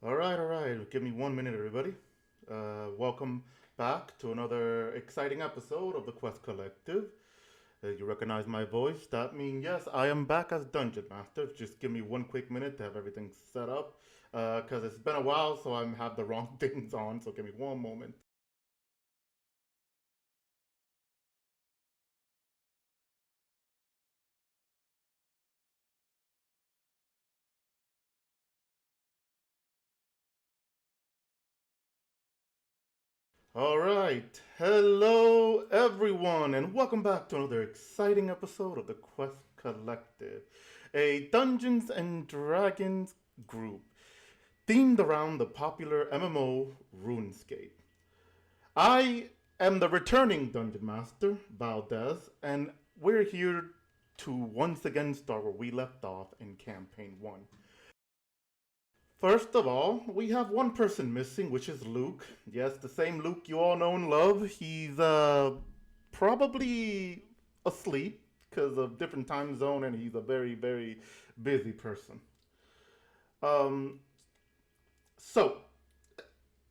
All right. Give me 1 minute, everybody. Welcome back to another exciting episode of the Quest Collective. You recognize my voice? That means, yes, I am back as Dungeon Master. Just give me one quick minute to have everything set up. Because it's been a while, so I have the wrong things on. So give me one moment. All right. Hello, everyone, and welcome back to another exciting episode of the Quest Collective, a Dungeons and Dragons group themed around the popular MMO RuneScape. I am the returning Dungeon Master, Valdez, and we're here to once again start where we left off in Campaign 1. First of all, we have one person missing, which is Luke. Yes, the same Luke you all know and love. He's probably asleep because of different time zone, and he's a very, very busy person. Um, so,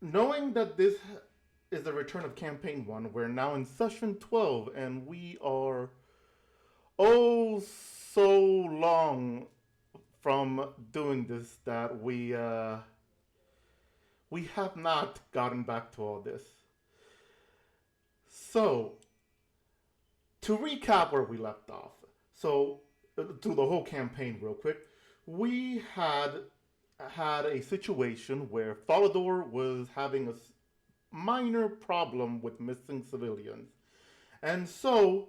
knowing that this is the return of campaign 1, we're now in session 12, and we are oh so long from doing this that we have not gotten back to all this. So, to recap where we left off, so through the whole campaign, real quick, we had a situation where Falador was having a minor problem with missing civilians, and so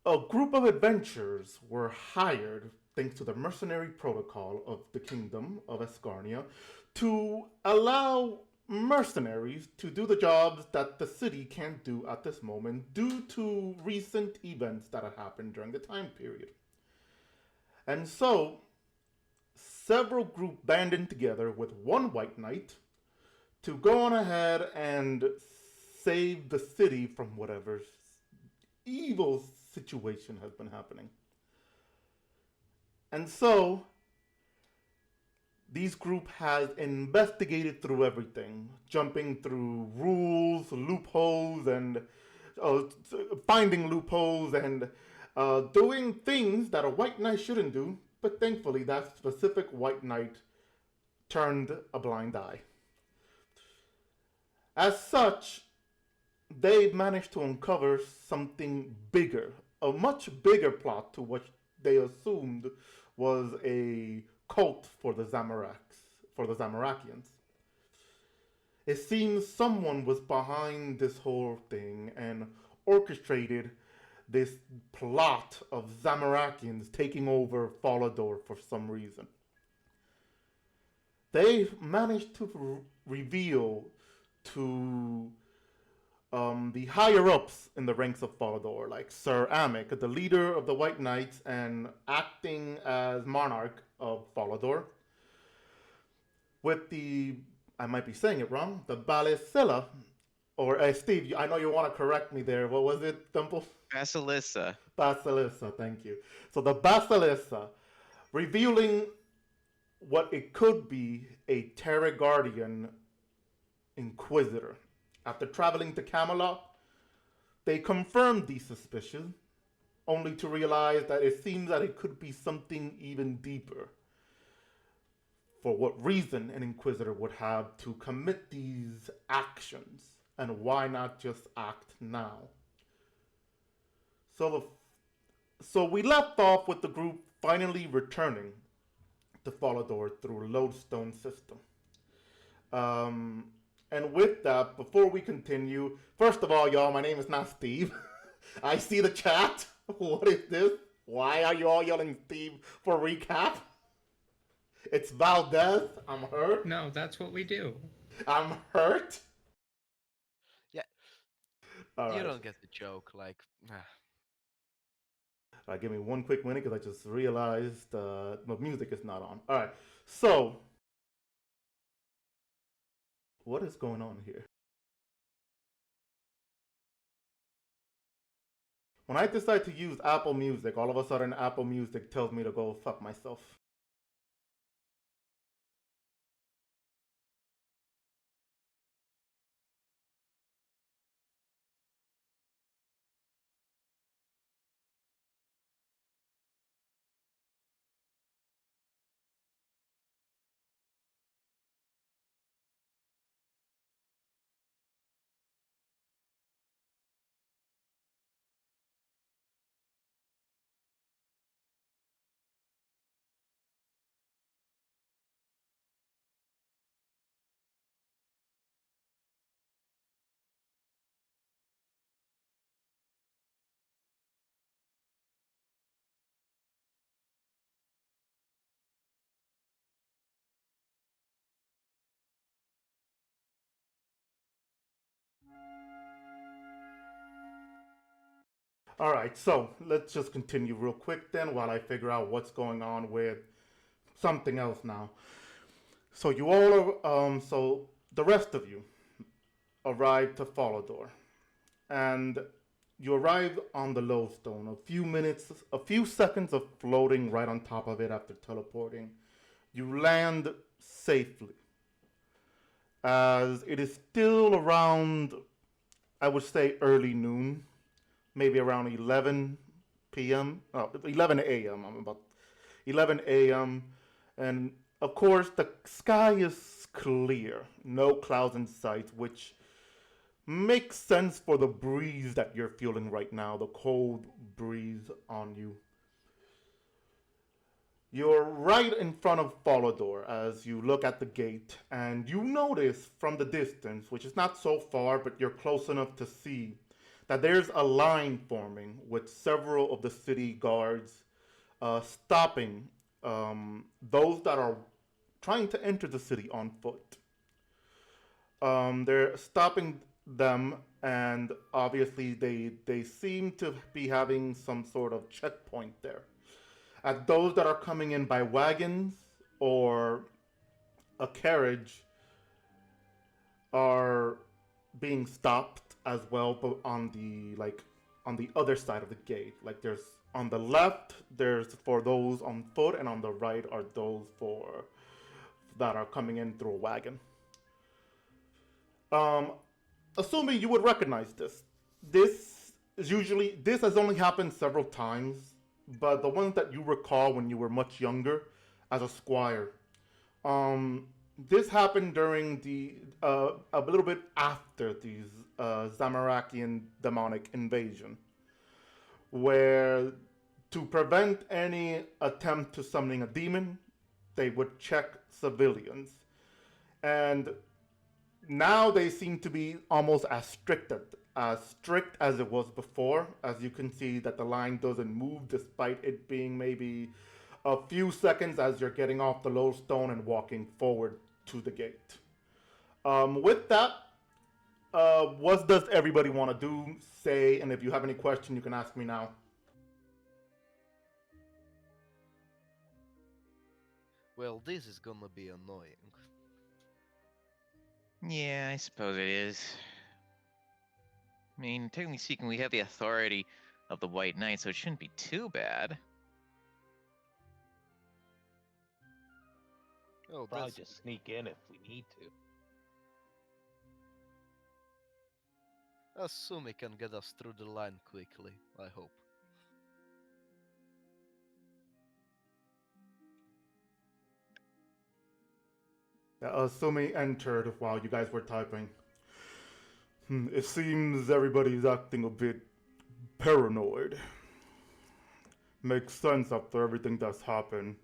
a group of adventurers were hired, thanks to the mercenary protocol of the kingdom of Escarnia, to allow mercenaries to do the jobs that the city can't do at this moment due to recent events that have happened during the time period. And so, several groups banded together with one white knight to go on ahead and save the city from whatever evil situation has been happening. And so, these group has investigated through everything, jumping through rules, loopholes, and uh, finding loopholes and doing things that a white knight shouldn't do. But thankfully, that specific white knight turned a blind eye. As such, they managed to uncover something bigger, a much bigger plot to what they assumed was a cult for the Zamarakians. It seems someone was behind this whole thing and orchestrated this plot of Zamarakians taking over Falador for some reason. They managed to reveal to the higher ups in the ranks of Falador, like Sir Amic, the leader of the White Knights and acting as monarch of Falador, with the, I might be saying it wrong, the Balisilla, or Steve, I know you want to correct me there. What was it, Temple? Basilissa. Basilissa, thank you. So the Basilissa, revealing what it could be a Terra Guardian Inquisitor. After traveling to Camelot, they confirmed these suspicions, only to realize that it seems that it could be something even deeper. For what reason an Inquisitor would have to commit these actions, and why not just act now? So so we left off with the group finally returning to Falador through Lodestone system. Um, and with that, before we continue, first of all, y'all, my name is not Steve. I see the chat. What is this? Why are you all yelling Steve for recap? It's Valdez. I'm hurt. No, that's what we do. I'm hurt. Yeah, All you right. don't get the joke. Like, All right, give me one quick minute because I just realized the music is not on. All right. So, what is going on here? When I decide to use Apple Music, all of a sudden Apple Music tells me to go fuck myself. All right, so let's just continue real quick then while I figure out what's going on with something else now. So you all are, so the rest of you arrive to Falador, and you arrive on the lodestone. A few seconds of floating right on top of it after teleporting. You land safely, as it is still around, I would say, early noon, maybe around 11 p.m. Oh, 11 a.m. I'm about 11 a.m. And of course, the sky is clear, no clouds in sight, which makes sense for the breeze that you're feeling right now, the cold breeze on you. You're right in front of Falador as you look at the gate, and you notice from the distance, which is not so far, but you're close enough to see, that there's a line forming with several of the city guards stopping those that are trying to enter the city on foot. They're stopping them, and obviously they seem to be having some sort of checkpoint there. At those that are coming in by wagons or a carriage are being stopped as well, but on the other side of the gate. Like there's on the left, there's for those on foot, and on the right are those for that are coming in through a wagon. Um, Assuming you would recognize this. This has only happened several times, but the ones that you recall when you were much younger as a squire. Um, this happened during the a little bit after the Zamarakian demonic invasion, where to prevent any attempt to summoning a demon, they would check civilians, and now they seem to be almost as strict as it was before. As you can see that the line doesn't move despite it being maybe a few seconds as you're getting off the lodestone and walking forward to the gate. With that, what does everybody want to do? Say, and if you have any question, you can ask me now. Well, this is gonna be annoying. Yeah, I suppose it is. I mean, technically speaking, we have the authority of the White Knight, so it shouldn't be too bad. Oh, Probably that's just sneak in if we need to. Asumi can get us through the line quickly, I hope. Sumi entered while you guys were typing. It seems everybody's acting a bit paranoid. Makes sense after everything that's happened.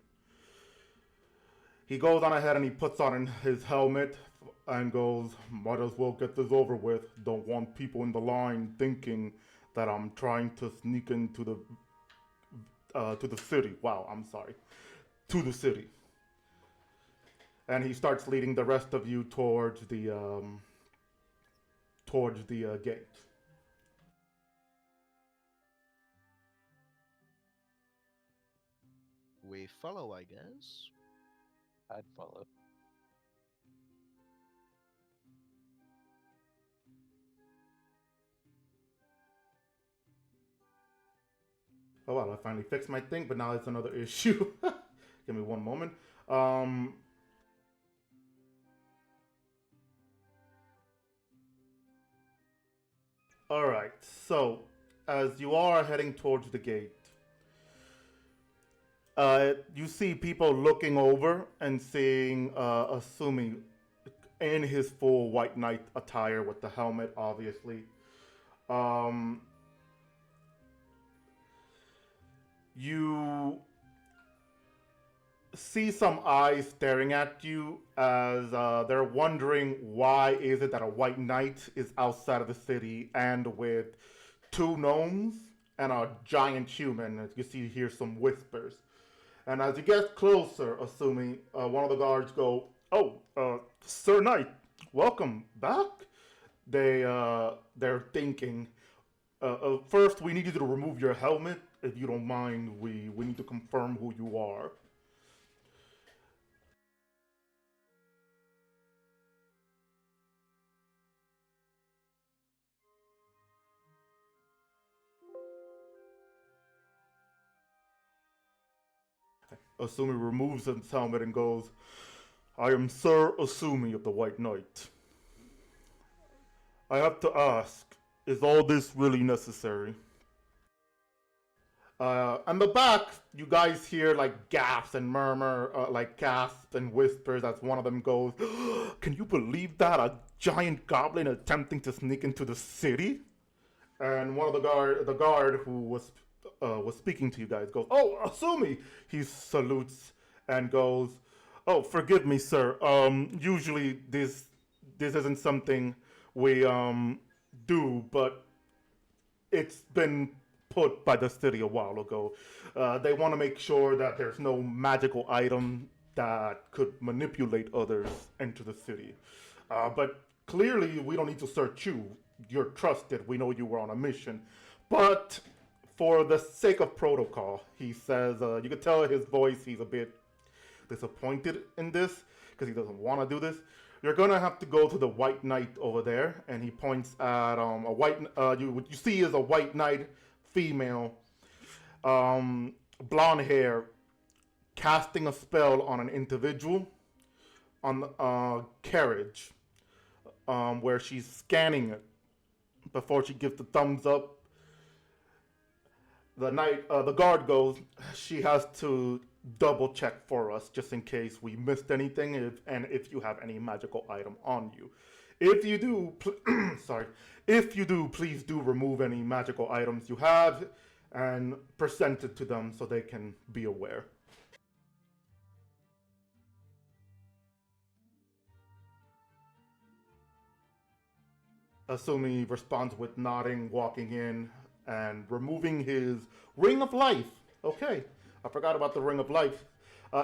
He goes on ahead and he puts on his helmet and goes, might as well get this over with. Don't want people in the line thinking that I'm trying to sneak into to the city. Wow, I'm sorry. To the city. And he starts leading the rest of you towards the gate. We follow, I guess. I'd follow. Oh well, I finally fixed my thing, but now it's another issue. Give me one moment. Um, all right. So, as you are heading towards the gate, you see people looking over and seeing Asumi in his full white knight attire with the helmet, obviously. Um, you see some eyes staring at you as they're wondering why is it that a white knight is outside of the city and with two gnomes and a giant human. As you see, hear some whispers. And as you get closer, assuming one of the guards go, "Oh, Sir Knight, welcome back." They're thinking, First, we need you to remove your helmet. If you don't mind, we need to confirm who you are. Asumi removes his helmet and goes, I am Sir Asumi of the White Knight. I have to ask, is all this really necessary? On the back, you guys hear like gasps and murmur, like gasps and whispers as one of them goes, can you believe that? A giant goblin attempting to sneak into the city? And one of the guard who was speaking to you guys goes, oh, Asumi! He salutes and goes, oh, forgive me, sir. Usually this isn't something we do, but it's been put by the city a while ago. They want to make sure that there's no magical item that could manipulate others into the city. But clearly, we don't need to search you. You're trusted. We know you were on a mission. But for the sake of protocol, he says, you can tell his voice, he's a bit disappointed in this because he doesn't want to do this. You're gonna have to go to the White Knight over there, and he points at a white. What you see is a White Knight female, blonde hair, casting a spell on an individual on a carriage, where she's scanning it before she gives the thumbs up. The guard goes, she has to double check for us just in case we missed anything if you have any magical item on you. If you do, if you do, please do remove any magical items you have and present it to them so they can be aware. Asumi responds with nodding, walking in, and removing his Ring of Life. Okay, I forgot about the Ring of Life.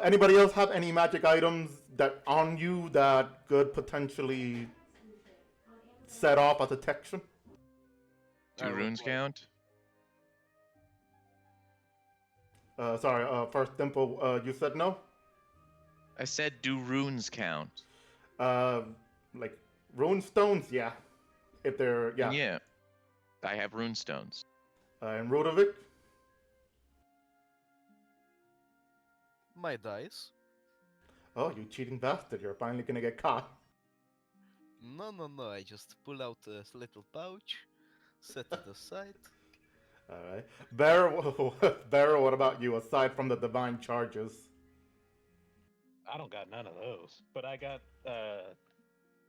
Anybody else have any magic items that on you that could potentially set off a detection? Do runes count? First Dimple, you said no? I said, do runes count? Like rune stones, yeah. If they're, yeah. Yeah. I have rune stones. And Rudovic? My dice. Oh, you cheating bastard, you're finally gonna get caught. No, I just pull out a little pouch, set it aside. Alright. Barrow, what about you, aside from the divine charges? I don't got none of those, but I got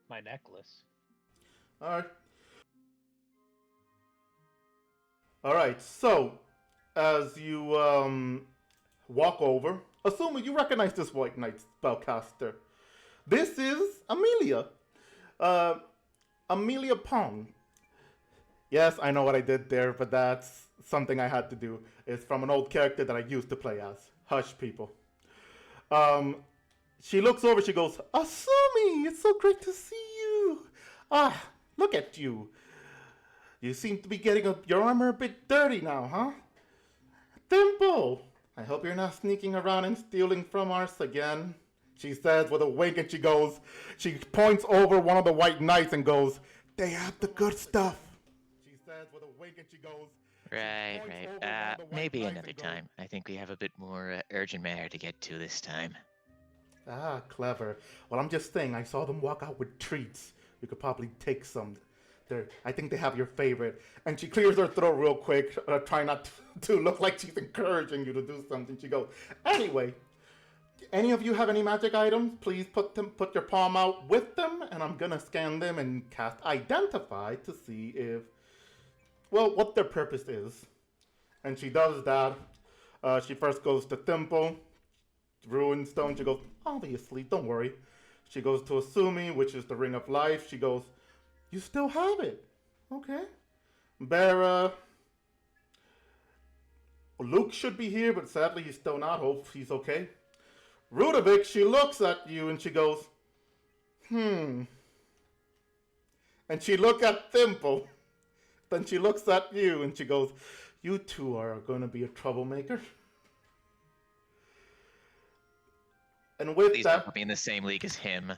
my necklace. Alright. Alright, so, as you walk over, assuming you recognize this White Knight spellcaster. This is Amelia. Amelia Pong. Yes, I know what I did there, but that's something I had to do. It's from an old character that I used to play as. Hush, people. She looks over, she goes, Asumi, it's so great to see you. Ah, look at you. You seem to be getting your armor a bit dirty now, huh? Dimple, I hope you're not sneaking around and stealing from us again. She says with a wink and she points over one of the White Knights and goes, they have the good stuff. She says with a wink and she goes, Right. Maybe another time. I think we have a bit more urgent matter to get to this time. Ah, clever. Well, I'm just saying, I saw them walk out with treats. You could probably take some. I think they have your favorite. And she clears her throat real quick, trying not to look like she's encouraging you to do something. She goes, anyway, any of you have any magic items? Please put your palm out with them, and I'm gonna scan them and cast Identify to see what their purpose is. And she does that. She first goes to Thimble, Ruined Stone. She goes, obviously, don't worry. She goes to Asumi, which is the Ring of Life. She goes, you still have it. Okay. Bara. Luke should be here, but sadly he's still not. Hope he's okay. Rudovic, she looks at you and she goes, And she looked at Thimble. Then she looks at you and she goes, "You two are going to be a troublemaker." And with Please that, don't put me in the same league as him.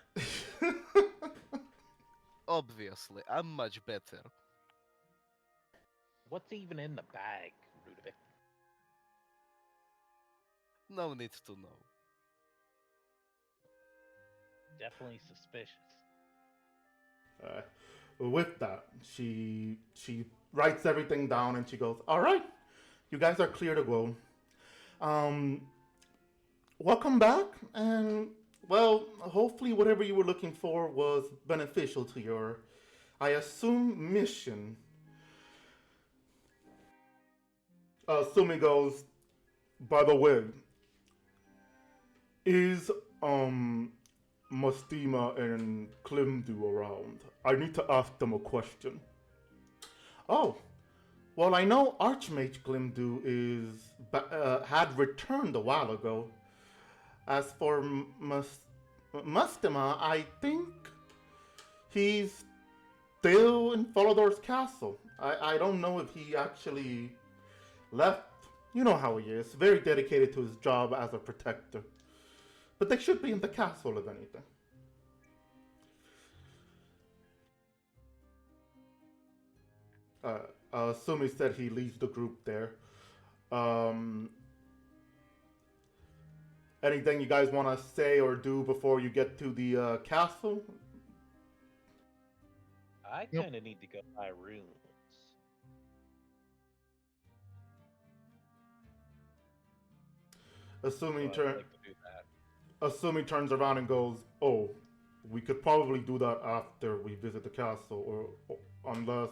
Obviously, I'm much better. What's even in the bag, Rudivic? No need to know. Definitely suspicious. with that, she writes everything down and she goes, "All right, you guys are clear to go. Um, welcome back, and well, hopefully whatever you were looking for was beneficial to your, I assume, mission." Sumi goes, "By the way, is Mustima and Klimdu around? I need to ask them a question." "Oh, well, I know Archmage Glimdu had returned a while ago. As for Mustima, I think he's still in Falador's castle. I don't know if he actually left. You know how he is, very dedicated to his job as a protector. But they should be in the castle, if anything." Sumi said he leaves the group there. Um, Anything you guys want to say or do before you get to the castle? I Nope. kind of need to go buy runes. Assuming So I'd like to do that. Assuming turns around and goes, "Oh, we could probably do that after we visit the castle, or unless."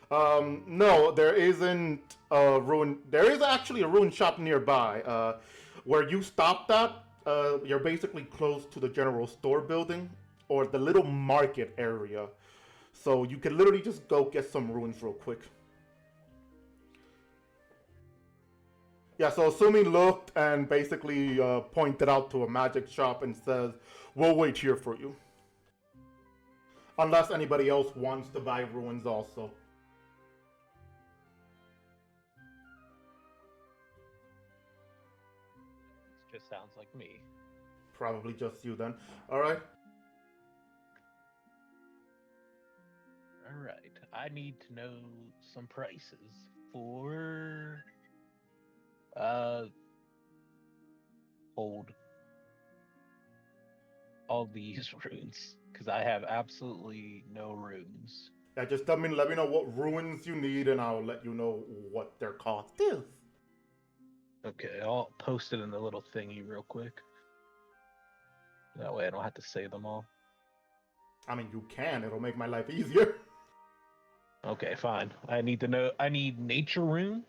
No, there isn't a ruin. There is actually a ruin shop nearby. Where you stopped at, you're basically close to the general store building or the little market area. So you can literally just go get some ruins real quick. Yeah, so Sumi looked and basically pointed out to a magic shop and says, "We'll wait here for you. Unless anybody else wants to buy ruins also." Just sounds like me. Probably just you then. Alright. All right. I need to know some prices for hold all these runes because I have absolutely no runes. Yeah, just let me know what ruins you need and I'll let you know what their cost is. Okay, I'll post it in the little thingy real quick. That way I don't have to say them all. I mean, you can. It'll make my life easier. Okay, fine. I need to know. I need nature rune.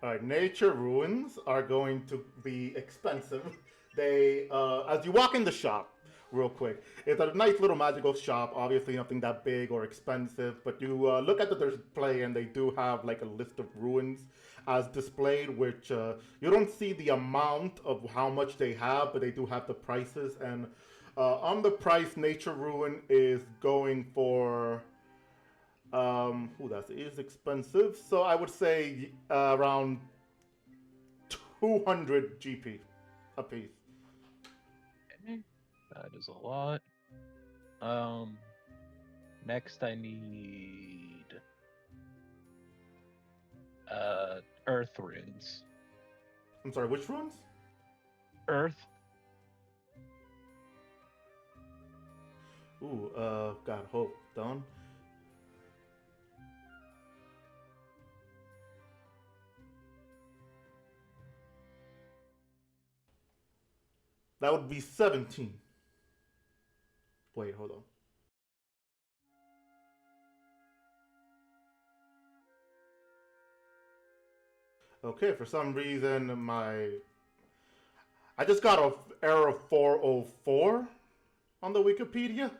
Alright, nature ruins are going to be expensive. They, as you walk in the shop, real quick, it's a nice little magical shop. Obviously, nothing that big or expensive, but you look at the display and they do have like a list of ruins as displayed, which you don't see the amount of how much they have, but they do have the prices. And on the price, nature ruin is going for. That is expensive. So I would say around 200 GP a piece. That is a lot. Next I need earth runes. I'm sorry, which runes? Earth. Ooh, God, hold on. That would be 17. Wait, hold on. Okay, for some reason I just got a error of 404 on the Wikipedia.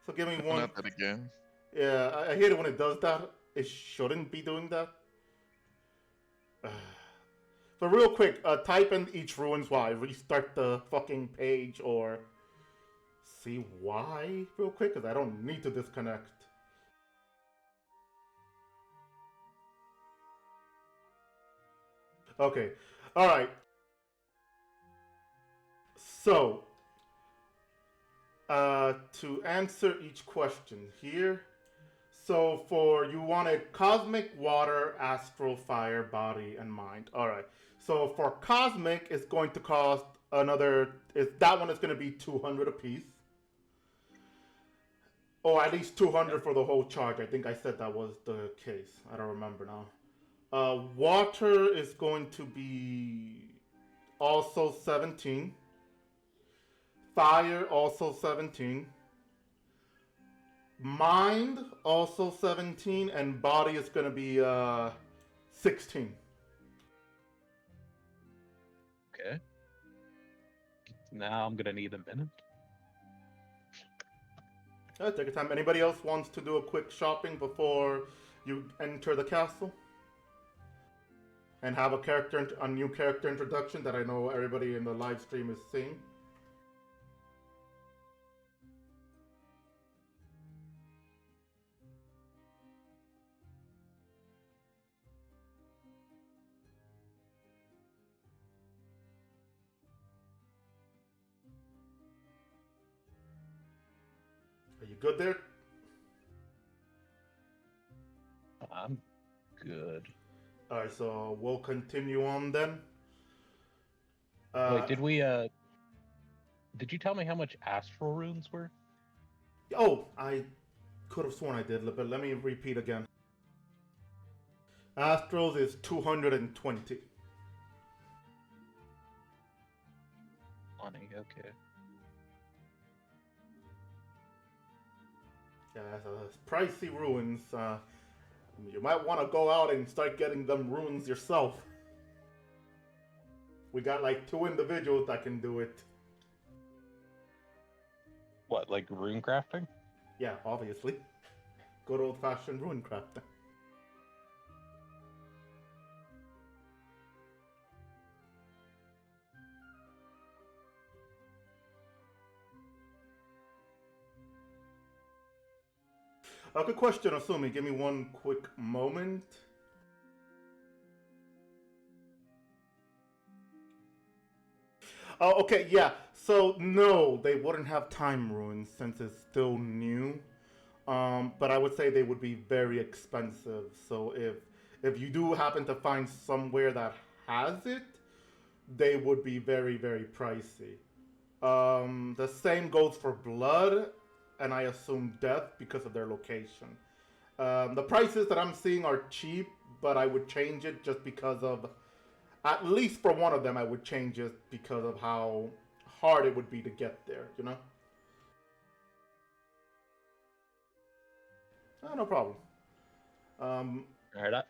So give me one. Not that again. Yeah, I hate it when it does that. It shouldn't be doing that. So real quick, type in each ruins while I restart the fucking page or see why real quick, because I don't need to disconnect. Okay. All right. So, to answer each question here. So for you wanted cosmic, water, astral, fire, body, and mind. All right. So for cosmic, it's going to cost another. That one is going to be 200 apiece, or at least 200 for the whole charge. I think I said that was the case. I don't remember now. Water is going to be also 17. Fire also 17. Mind also 17, and body is going to be 16. Okay. Now I'm gonna need a minute. Take your time. Anybody else wants to do a quick shopping before you enter the castle? And have a new character introduction that I know everybody in the live stream is seeing. Are you good there? I'm good. Alright, so we'll continue on then. Wait, did you tell me how much astral runes were? Oh, I could have sworn I did, but let me repeat again. Astrals is 220. Money, okay. Yeah, that's pricey runes. You might want to go out and start getting them runes yourself. We got like 2 individuals that can do it. What, like rune crafting? Yeah, obviously. Good old-fashioned rune crafting. Good question, Asumi. Give me one quick moment. Oh, okay, yeah. So, no, they wouldn't have time runes since it's still new. But I would say they would be very expensive. So if you do happen to find somewhere that has it, they would be very, very pricey. The same goes for blood, and I assume death because of their location. The prices that I'm seeing are cheap, but I would change it just because of, at least for one of them, I would change it because of how hard it would be to get there, you know? No problem. Alright,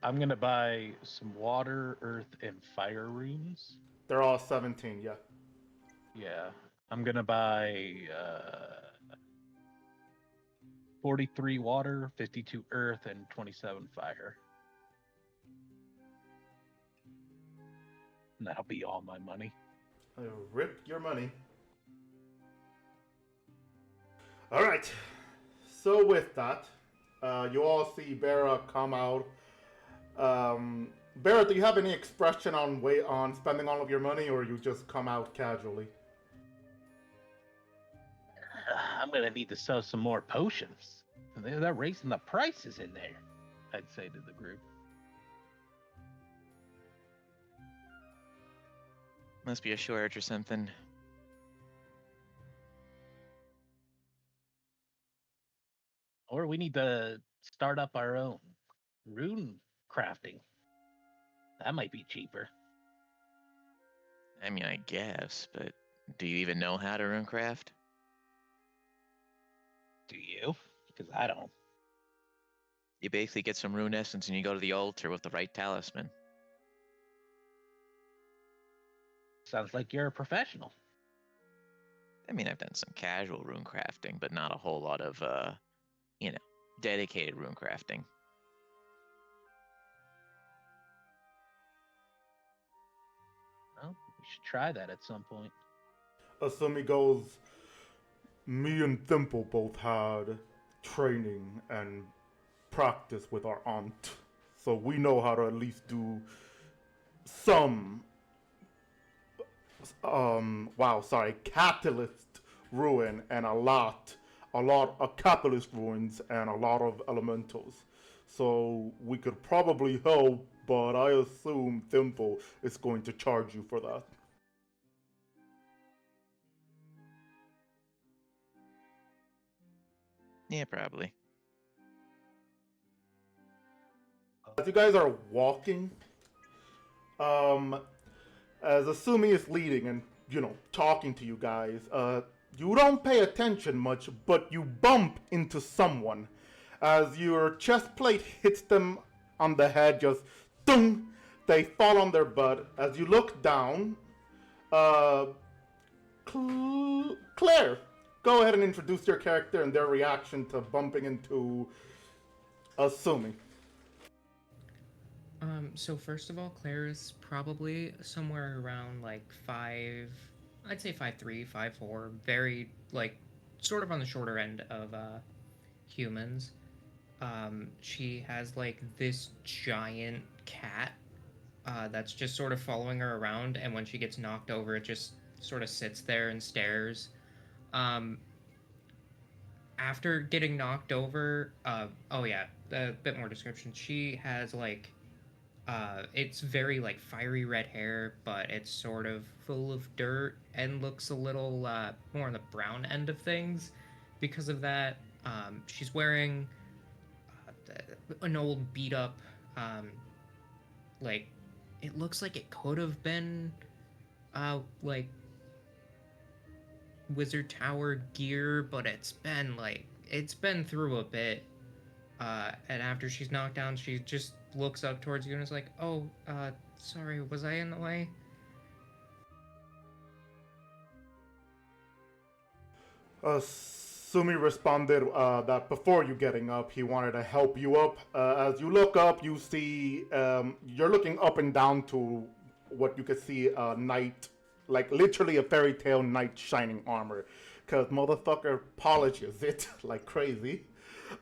I'm gonna buy some water, earth, and fire runes. They're all 17, yeah. Yeah. I'm gonna buy 43 water, 52 earth, and 27 fire. And that'll be all my money. Rip your money. Alright. So with that, you all see Vera come out. Vera, do you have any expression on spending all of your money, or you just come out casually? I'm gonna need to sell some more potions. They're raising the prices in there, I'd say to the group. Must be a shortage or something. Or we need to start up our own rune crafting. That might be cheaper. I mean, I guess, but do you even know how to runecraft? Do you? Because I don't. You basically get some rune essence and you go to the altar with the right talisman. Sounds like you're a professional. I mean, I've done some casual rune crafting, but not a whole lot of, dedicated rune crafting. Well, we should try that at some point. Asumi goes, me and Thimple both had training and practice with our aunt. So we know how to at least do some catalyst ruin and a lot of catalyst ruins and a lot of elementals. So we could probably help, but I assume Thimble is going to charge you for that. Yeah, probably. As you guys are walking, as Asumi is leading and, talking to you guys, you don't pay attention much, but you bump into someone. As your chest plate hits them on the head, just thung, they fall on their butt. As you look down, Claire, go ahead and introduce your character and their reaction to bumping into Asumi. So first of all, Claire is probably somewhere around like 5, I'd say 5'3", 5'4", very like sort of on the shorter end of humans. She has like this giant cat that's just sort of following her around, and when she gets knocked over, it just sort of sits there and stares. After getting knocked over, oh yeah, a bit more description. She has like it's very like fiery red hair, but it's sort of full of dirt and looks a little more on the brown end of things. Because of that, she's wearing an old beat up, like it looks like it could have been like Wizard Tower gear, but it's been through a bit. And after she's knocked down, she just looks up towards you and is like, "Oh, sorry, was I in the way?" Sumi responded that before you getting up, he wanted to help you up. As you look up, you see you're looking up and down to what you could see a knight, like literally a fairy tale knight shining armor, because motherfucker polishes it like crazy.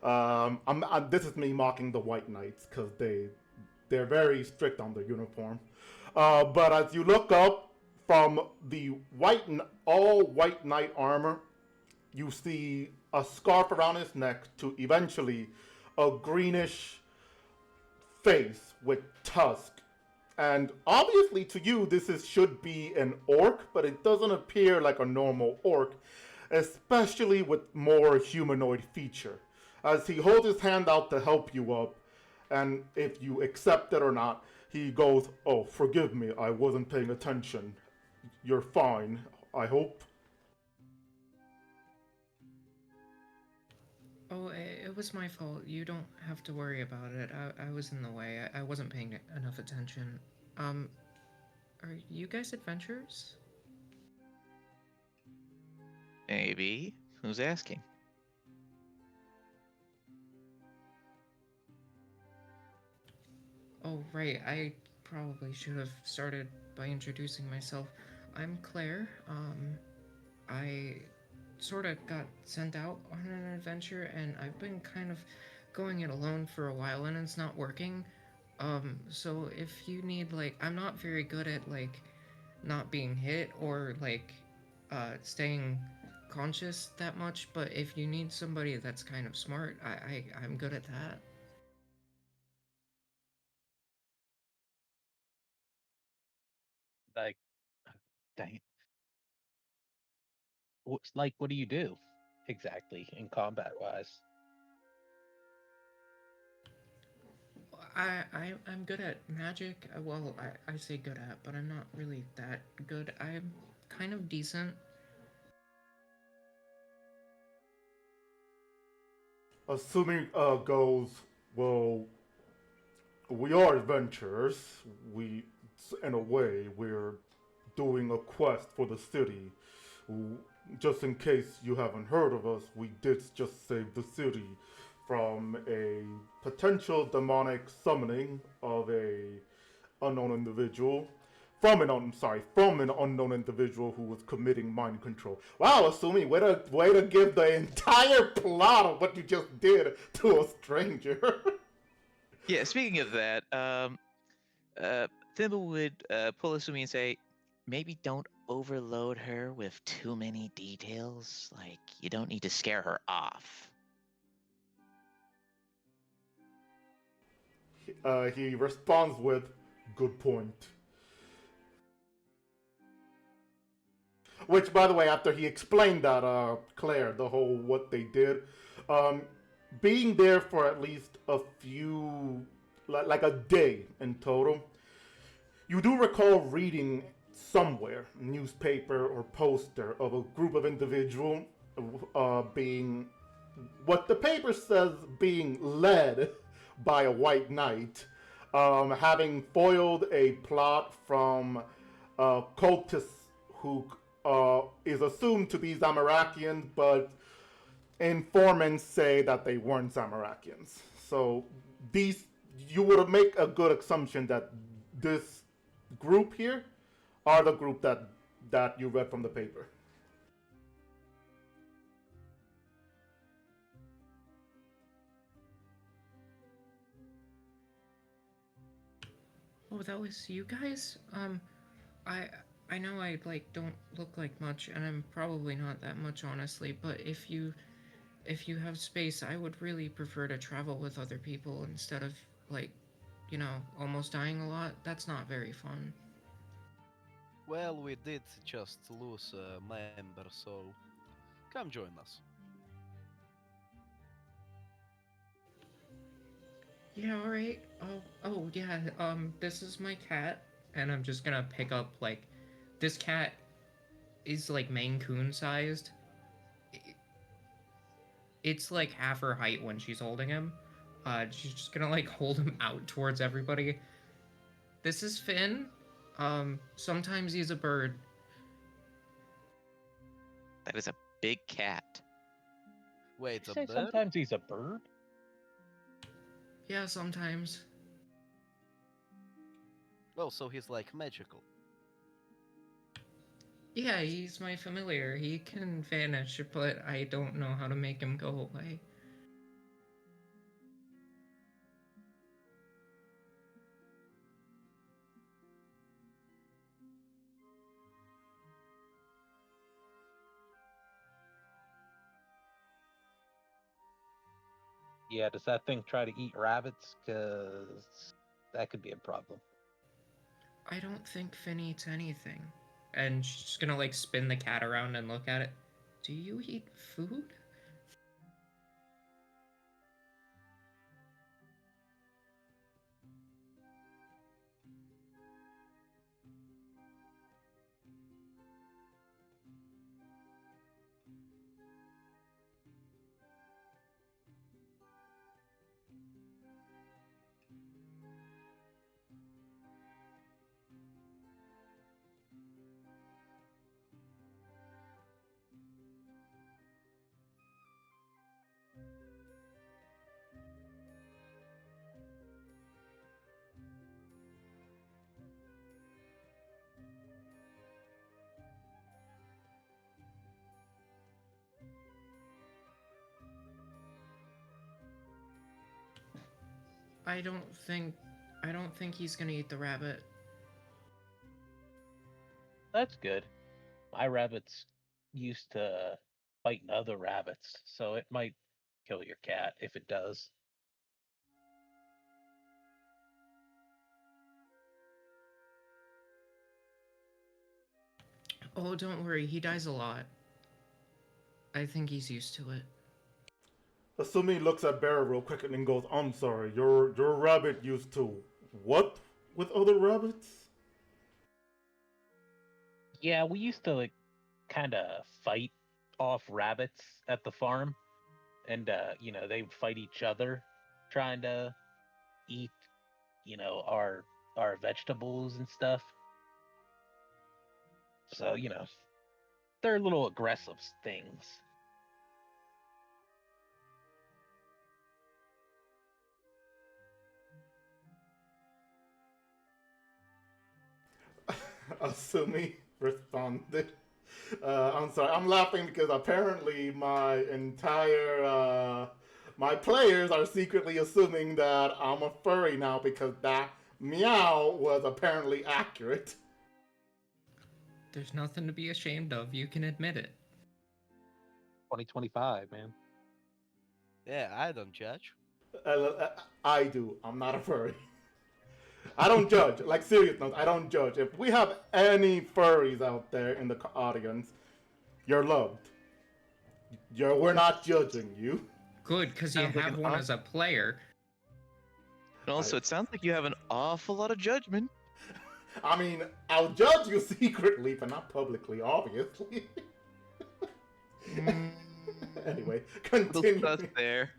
This is me mocking the white knights because they're very strict on their uniform. But as you look up from the all white knight armor, you see a scarf around his neck to eventually a greenish face with tusk. And obviously to you should be an orc, but it doesn't appear like a normal orc, especially with more humanoid feature. As he holds his hand out to help you up, and if you accept it or not, he goes, "Oh, forgive me, I wasn't paying attention. You're fine, I hope." Oh, it was my fault. You don't have to worry about it. I was in the way. I wasn't paying enough attention. Are you guys adventurers? Maybe. Who's asking? Oh, right. I probably should have started by introducing myself. I'm Claire. I sort of got sent out on an adventure, and I've been kind of going it alone for a while, and it's not working. So if you need, like, I'm not very good at, like, not being hit or, like, staying conscious that much, but if you need somebody that's kind of smart, I'm good at that. Like, dang it. What do you do exactly in combat wise? I'm good at magic. Well, I say good at, but I'm not really that good. I'm kind of decent. Assuming goes, "Well, we are adventurers. In a way, we're doing a quest for the city. Just in case you haven't heard of us, we did just save the city from a potential demonic summoning of a unknown individual. From an unknown individual who was committing mind control." Wow, Asumi, way to give the entire plot of what you just did to a stranger. Yeah, speaking of that, Thimble would pull Asumi and say, maybe don't overload her with too many details. Like, you don't need to scare her off. He responds with, "Good point." Which, by the way, after he explained that, Claire, the whole what they did, um, being there for at least a few, like a day in total, you do recall reading somewhere, newspaper or poster, of a group of individual being, what the paper says, being led by a white knight, having foiled a plot from cultists who is assumed to be Zamarakians, but informants say that they weren't Zamarakians. So these, you would make a good assumption that this group here are the group that you read from the paper. Oh, that was you guys? I I know I like don't look like much, and I'm probably not that much, honestly, but if you have space, I would really prefer to travel with other people instead of, like, almost dying a lot. That's not very fun. Well, we did just lose a member, so come join us. Yeah, alright. Oh, yeah, this is my cat, and I'm just gonna pick up, like, this cat is, like, Maine Coon sized. It's, like, half her height when she's holding him. She's just gonna, like, hold him out towards everybody. This is Finn. Sometimes he's a bird. That is a big cat. Wait, You a say bird? sometimes he's a bird? Yeah, sometimes. Oh, so he's like magical. Yeah, he's my familiar. He can vanish, but I don't know how to make him go away. Yeah, does that thing try to eat rabbits? Because that could be a problem. I don't think Finn eats anything. And she's just gonna, like, spin the cat around and look at it. Do you eat food? I don't think he's gonna eat the rabbit. That's good. My rabbits used to fight other rabbits, so it might kill your cat if it does. Oh, don't worry, he dies a lot. I think he's used to it. Asumi looks at Barra real quick and then goes, "I'm sorry, your rabbit used to what with other rabbits?" Yeah, we used to like kind of fight off rabbits at the farm, and they would fight each other, trying to eat, our vegetables and stuff. So they're little aggressive things. Asumi responded. I'm sorry, I'm laughing because apparently my players are secretly assuming that I'm a furry now because that Meow was apparently accurate. There's nothing to be ashamed of. You can admit it. 2025, man. Yeah, I don't judge. I do. I'm not a furry. I don't judge. Like, serious note, I don't judge. If we have any furries out there in the audience, you're loved. We're not judging you. Good, because you Sounds like have an one op- as a player. And also, it sounds like you have an awful lot of judgment. I mean, I'll judge you secretly, but not publicly, obviously. Anyway, Little sus continuing. there.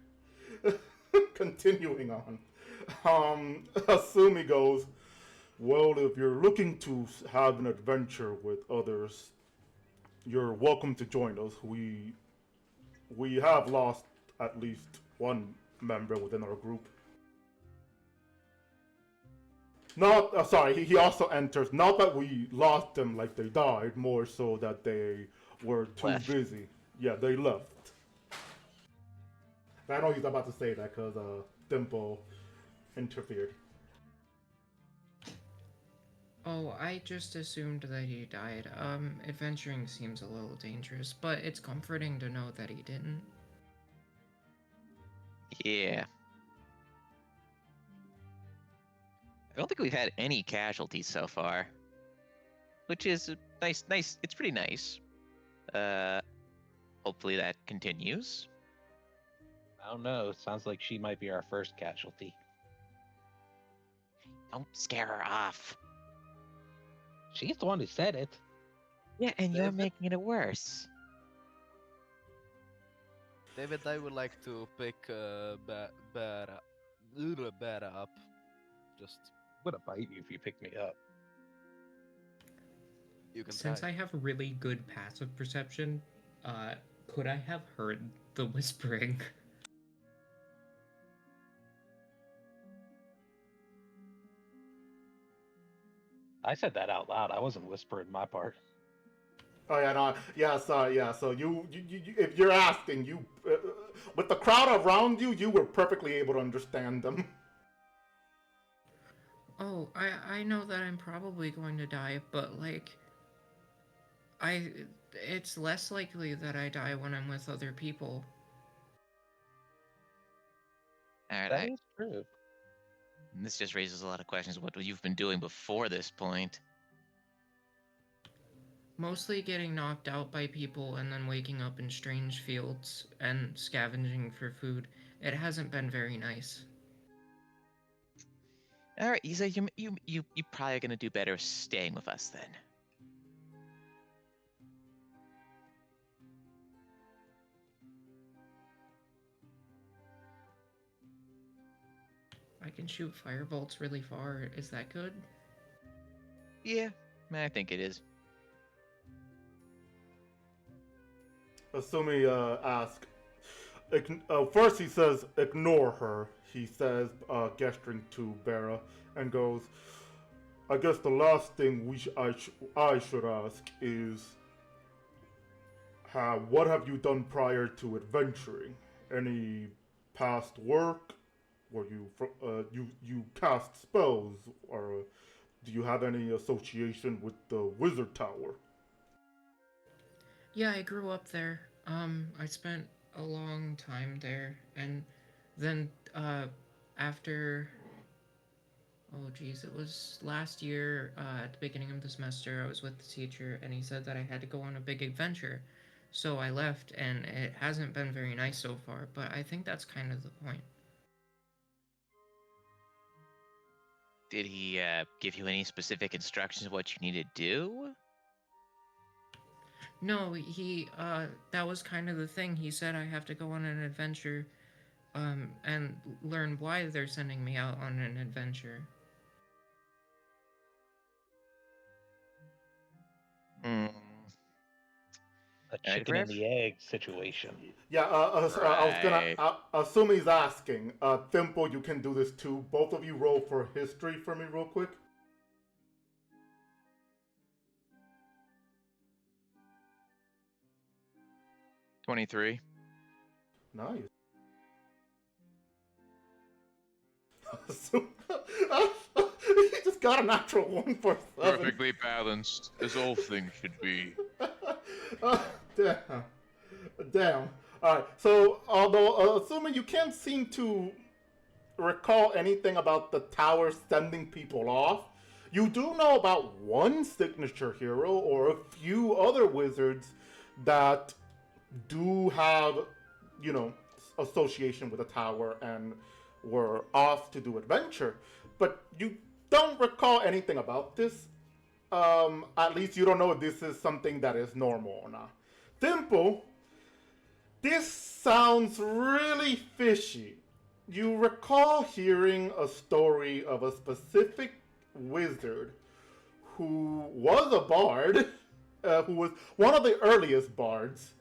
Continuing on. Asumi goes, well, if you're looking to have an adventure with others, you're welcome to join us. We have lost at least one member within our group. Not, sorry, he also enters, not that we lost them like they died, more so that they were too Left. busy. Yeah, they left. I know he's about to say that because Dimple interfered. Oh, I just assumed that he died. Adventuring seems a little dangerous, but it's comforting to know that he didn't. Yeah. I don't think we've had any casualties so far, which is nice. It's pretty nice. Hopefully that continues. I don't know. It sounds like she might be our first casualty. Don't scare her off. She's the one who said it. Yeah, and you're David? making it worse. David, I would like to pick bear up. Just I'm gonna bite you if you pick me up. you can Since try. I have really good passive perception, could I have heard the whispering? I said that out loud. I wasn't whispering my part. Oh yeah, no, yeah, sorry, yeah. So you if you're asking, you with the crowd around you, you were perfectly able to understand them. Oh, I know that I'm probably going to die, but like, it's less likely that I die when I'm with other people. All right, That is true. this just raises a lot of questions. What you've been doing before this point? Mostly getting knocked out by people and then waking up in strange fields and scavenging for food. It hasn't been very nice. All right, Isa, you probably gonna do better staying with us then. I can shoot firebolts really far. Is that good? Yeah, I think it is. Asumi asks, first he says, ignore her. He says, gesturing to Bera, and goes, I guess the last thing I should ask is, what have you done prior to adventuring? Any past work? Were you cast spells, or do you have any association with the Wizard Tower? Yeah, I grew up there. I spent a long time there, and then, after, oh geez, it was last year, at the beginning of the semester, I was with the teacher, and he said that I had to go on a big adventure. So I left, and it hasn't been very nice so far, but I think that's kind of the point. Did he give you any specific instructions of what you need to do? No, that was kind of the thing. He said I have to go on an adventure, and learn why they're sending me out on an adventure. Hmm. A Alright, chicken and the egg situation. Yeah, I was gonna. Right. Assume he's asking. Thimple, you can do this too. Both of you roll for history for me, real quick. 23. Nice. He just got a natural 1 for 7. Perfectly balanced, as all things should be. Damn. Damn. Alright, so although assuming you can't seem to recall anything about the tower sending people off, you do know about one signature hero or a few other wizards that do have, you know, association with the tower and were off to do adventure. But you don't recall anything about this. At least you don't know if this is something that is normal or not. Dimple, this sounds really fishy. You recall hearing a story of a specific wizard who was a bard, who was one of the earliest bards,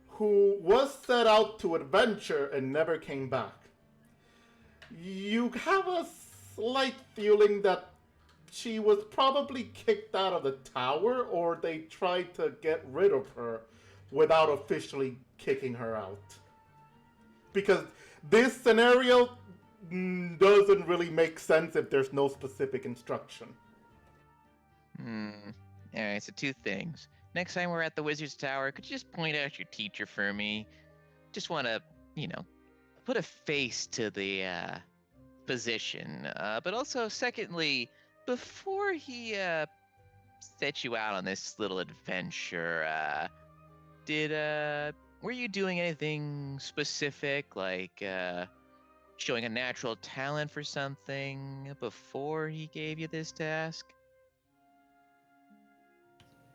who was set out to adventure and never came back. You have a slight feeling that she was probably kicked out of the tower, or they tried to get rid of her without officially kicking her out. Because this scenario doesn't really make sense if there's no specific instruction. Alright, so 2 things. Next time we're at the Wizard's Tower, could you just point out your teacher for me? Just want to, put a face to the position. But also, secondly, before he set you out on this little adventure, were you doing anything specific, like showing a natural talent for something before he gave you this task?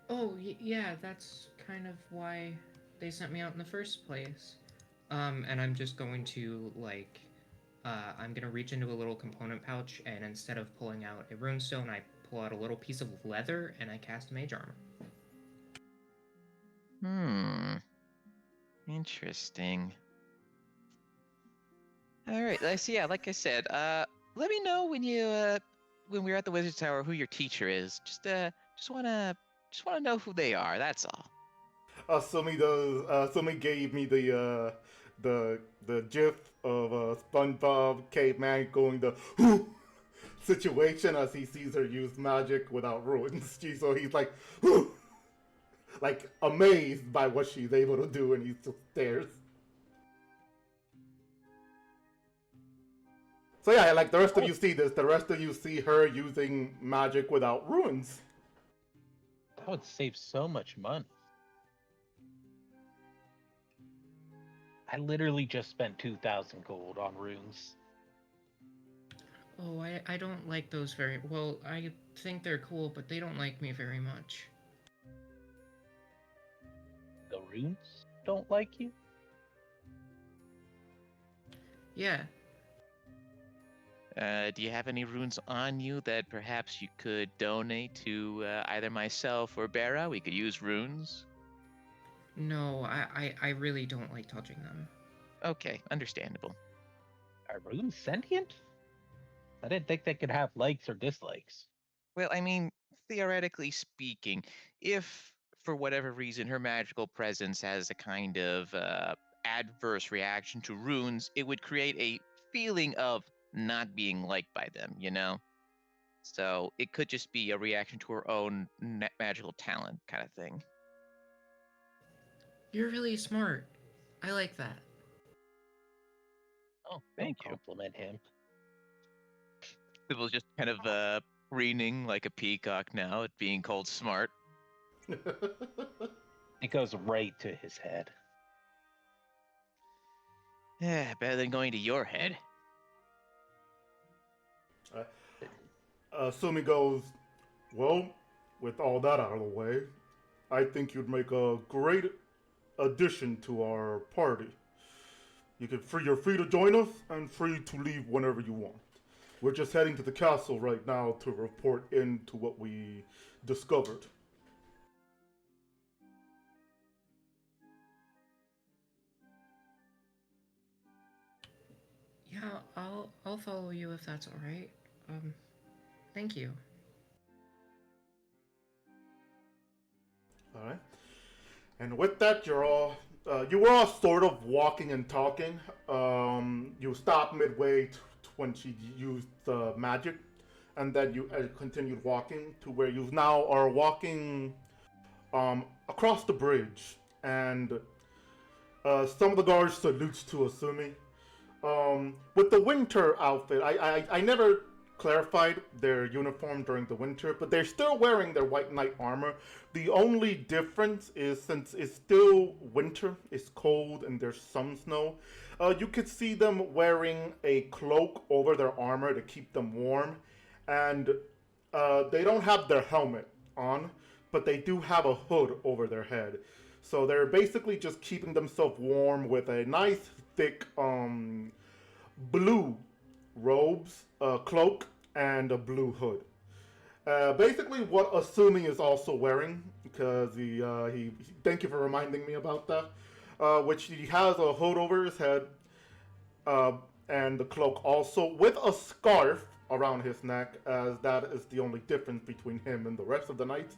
Oh, yeah, that's kind of why they sent me out in the first place. And I'm just going to, I'm gonna reach into a little component pouch, and instead of pulling out a runestone, I pull out a little piece of leather, and I cast mage armor. Interesting. Alright, like I said, let me know when we're at the Wizard's Tower who your teacher is. Just wanna know who they are, that's all. Sumi gave me the gif of SpongeBob caveman going the whoo situation as he sees her use magic without ruins. So he's like, whoo, like amazed by what she's able to do, and he just stares. So yeah, like the rest of you see this. The rest of you see her using magic without ruins. That would save so much money. I literally just spent 2,000 gold on runes. Oh, I don't like those very well. I think they're cool, but they don't like me very much. The runes don't like you? Yeah. Do you have any runes on you that perhaps you could donate to either myself or Bera? We could use runes. No, I really don't like touching them. Okay, understandable. Are runes sentient? I didn't think they could have likes or dislikes. Well, I mean, theoretically speaking, if for whatever reason her magical presence has a kind of adverse reaction to runes, it would create a feeling of not being liked by them, So it could just be a reaction to her own magical talent kind of thing. You're really smart. I like that. Oh, Thank don't you. compliment him. People just kind of preening like a peacock now at being called smart. It goes right to his head. Yeah, better than going to your head. Sumi goes, well, with all that out of the way, I think you'd make a great addition to our party. You're free to join us and free to leave whenever you want. We're just heading to the castle right now to report into what we discovered. Yeah, I'll follow you if that's all right. Thank you. All right. And with that, you were all sort of walking and talking. You stopped midway when she used magic, and then you continued walking to where you now are walking across the bridge, and some of the guards salutes to Asumi. With the winter outfit, I never clarified their uniform during the winter, but they're still wearing their white knight armor. The only difference is since it's still winter, it's cold, and there's some snow, you could see them wearing a cloak over their armor to keep them warm, and they don't have their helmet on, but they do have a hood over their head. So they're basically just keeping themselves warm with a nice thick blue robes, cloak, and a blue hood. Basically, what Asumi is also wearing, because he thank you for reminding me about that. Which he has a hood over his head, and the cloak also with a scarf around his neck, as that is the only difference between him and the rest of the knights.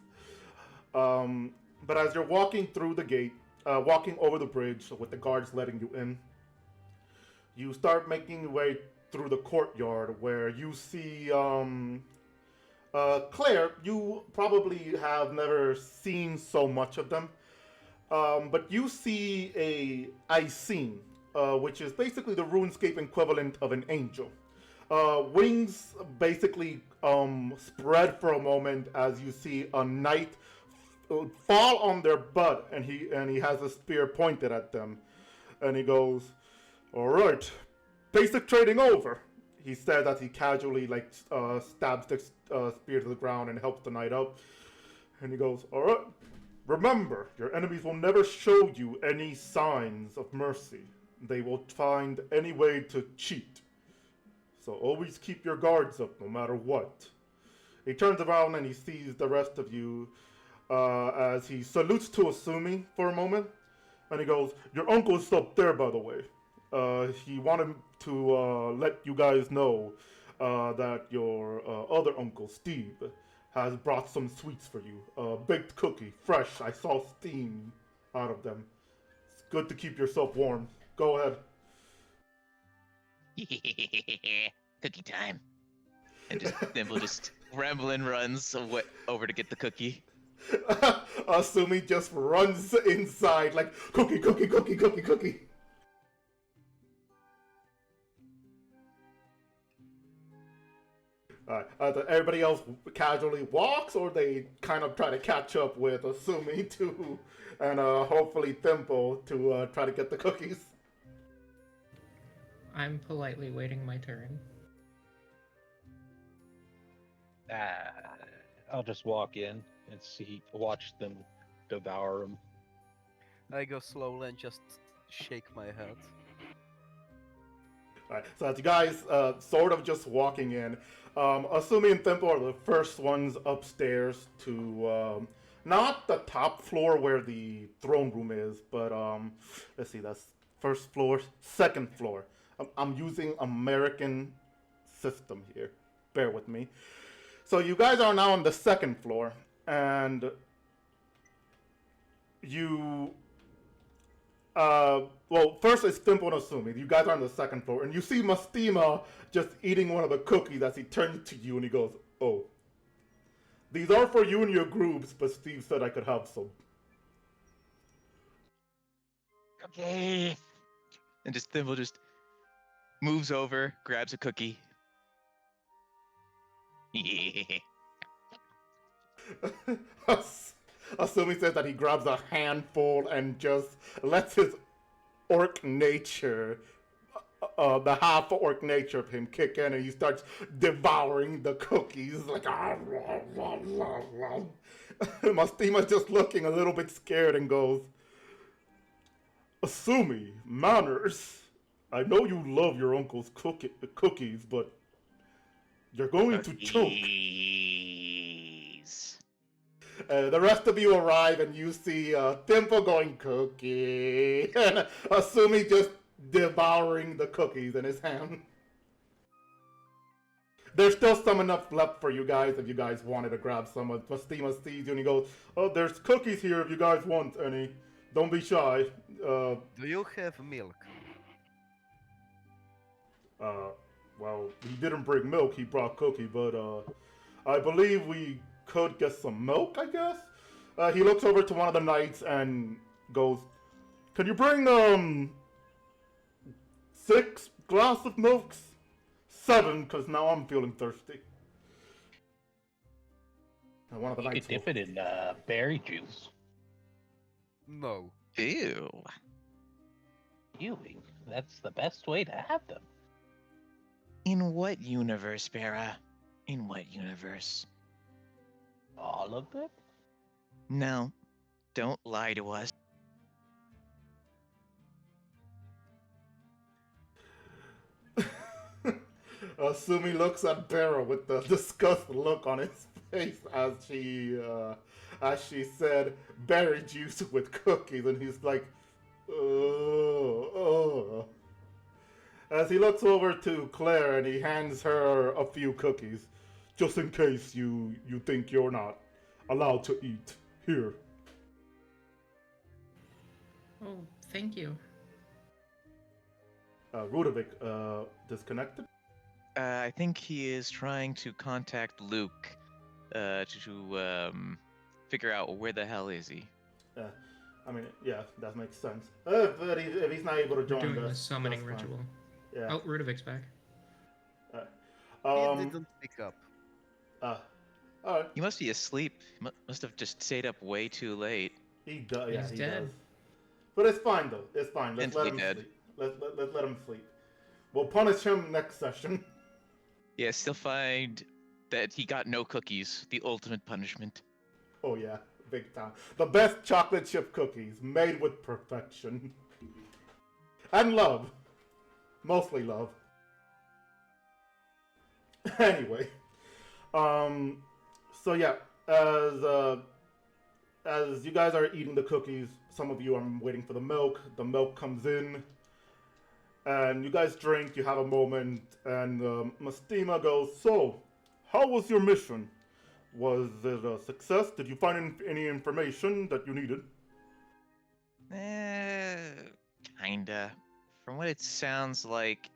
But as you're walking through the gate, walking over the bridge with the guards letting you in, you start making your way through the courtyard where you see Claire. You probably have never seen so much of them, but you see a Icene, which is basically the RuneScape equivalent of an angel. Wings basically spread for a moment as you see a knight fall on their butt, and he has a spear pointed at them, and he goes, "All right, basic trading over," he says as he casually stabs the spear to the ground and helps the knight up, and he goes, "All right, remember, your enemies will never show you any signs of mercy. They will find any way to cheat. So always keep your guards up no matter what." He turns around and he sees the rest of you as he salutes to Asumi for a moment, and he goes, "Your uncle's up there, by the way. He wanted to let you guys know that your other uncle, Steve, has brought some sweets for you. Baked cookie, fresh. I saw steam out of them. It's good to keep yourself warm. Go ahead." Cookie time. And Nimble just rambling runs over to get the cookie. Asumi just runs inside like, "Cookie, cookie, cookie, cookie, cookie." Everybody else casually walks, or they kind of try to catch up with Asumi too, and hopefully Thimble to try to get the cookies. I'm politely waiting my turn. I'll just walk in and watch them devour them. I go slowly and just shake my head. Alright, so as you guys sort of just walking in, Asumi and Thimble are the first ones upstairs to not the top floor where the throne room is, but let's see, that's first floor, second floor. I'm using American system here. Bear with me. So you guys are now on the second floor, and you, well, first it's Thimble and Asumi. You guys are on the second floor, and you see Mastima just eating one of the cookies as he turns to you and he goes, "Oh, these are for you and your groups, but Steve said I could have some." Okay. And Thimble just moves over, grabs a cookie. Asumi says that he grabs a handful and just lets his orc nature, the half orc nature of him kick in, and he starts devouring the cookies like. Mastima's just looking a little bit scared and goes, "Asumi, manners. I know you love your uncle's cookies, but you're going to choke." The rest of you arrive and you see Thimble going, "Cookie," and Asumi just devouring the cookies in his hand. There's still some enough left for you guys if you guys wanted to grab some. Mastima sees you and he goes, "Oh, there's cookies here if you guys want any. Don't be shy." Do you have milk? Well, he didn't bring milk, he brought cookie, but I believe we could get some milk, I guess? He looks over to one of the knights and goes, "Can you bring, 6 glass of milks? 7, because now I'm feeling thirsty." And one of the You knights could dip it in berry juice. No. Ew. Ew, that's the best way to have them. In what universe, Bera? In what universe? All of them? No, don't lie to us. Sumi looks at Bera with the disgusted look on his face as she said berry juice with cookies, and he's like, oh. As he looks over to Claire and he hands her a few cookies, just in case you think you're not allowed to eat. Here. Oh, thank you. Rudovic, disconnected? I think he is trying to contact Luke to figure out where the hell is he. I mean, yeah, that makes sense. But if he's not able to We're join doing us, the summoning that's fine. ritual. Yeah. Oh, Rudovic's back. He didn't pick up. Alright. He must be asleep. He must have just stayed up way too late. He does. Yeah, He's he dead. does. But it's fine though. It's fine. Let's let him Mentally dead. sleep. Let's let him sleep. We'll punish him next session. Yeah, still find that he got no cookies. The ultimate punishment. Oh yeah, big time. The best chocolate chip cookies, made with perfection. And love. Mostly love. Anyway. So yeah, as you guys are eating the cookies, some of you are waiting for the milk. The milk comes in. And you guys drink, you have a moment, and Mastima goes, "So, how was your mission? Was it a success? Did you find any information that you needed?" Kinda. From what it sounds like,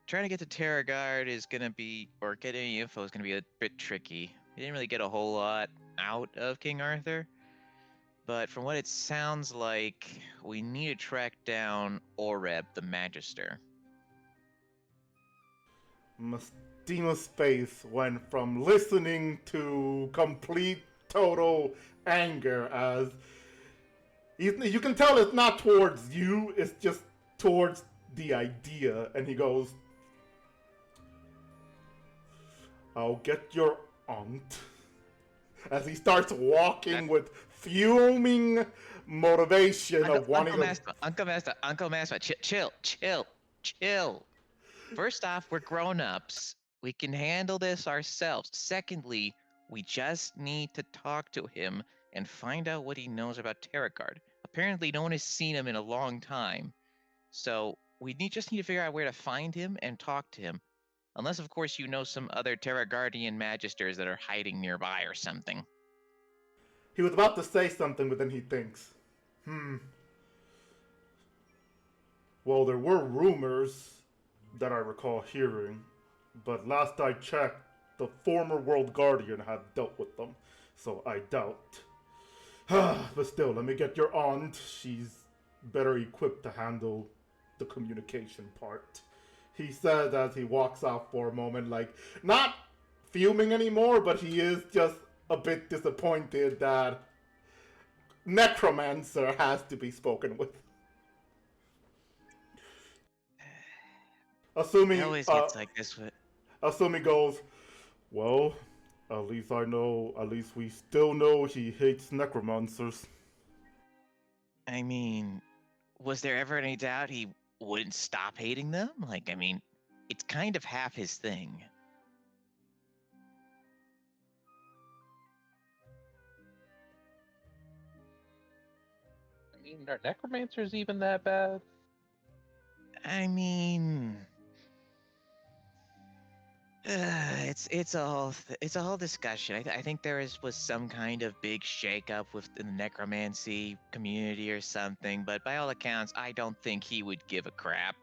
trying to get to Terragard is gonna be, or get any info is gonna be a bit tricky. We didn't really get a whole lot out of King Arthur. But from what it sounds like, we need to track down Oreb the Magister. Mastima's face went from listening to complete, total anger as you can tell it's not towards you, it's just towards the idea. And he goes, "I'll get your aunt." As he starts walking with fuming motivation of wanting Uncle Master, chill. First off, we're grown-ups. We can handle this ourselves. Secondly, we just need to talk to him and find out what he knows about Terragard. Apparently, no one has seen him in a long time. So, just need to figure out where to find him and talk to him. Unless, of course, you know some other Terragardian Magisters that are hiding nearby or something. He was about to say something, but then he thinks, well, there were rumors that I recall hearing, but last I checked, the former World Guardian had dealt with them, so I doubt. But still, let me get your aunt. She's better equipped to handle the communication part. He says as he walks out for a moment, like, not fuming anymore, but he is just a bit disappointed that Necromancer has to be spoken with. Assuming It always gets like this with... Assuming goes, "Well, at least we still know he hates necromancers." I mean, was there ever any doubt he wouldn't stop hating them? Like, I mean, it's kind of half his thing. I mean, are necromancers even that bad? I mean, it's a whole discussion. I think was some kind of big shakeup within the necromancy community or something. But by all accounts, I don't think he would give a crap.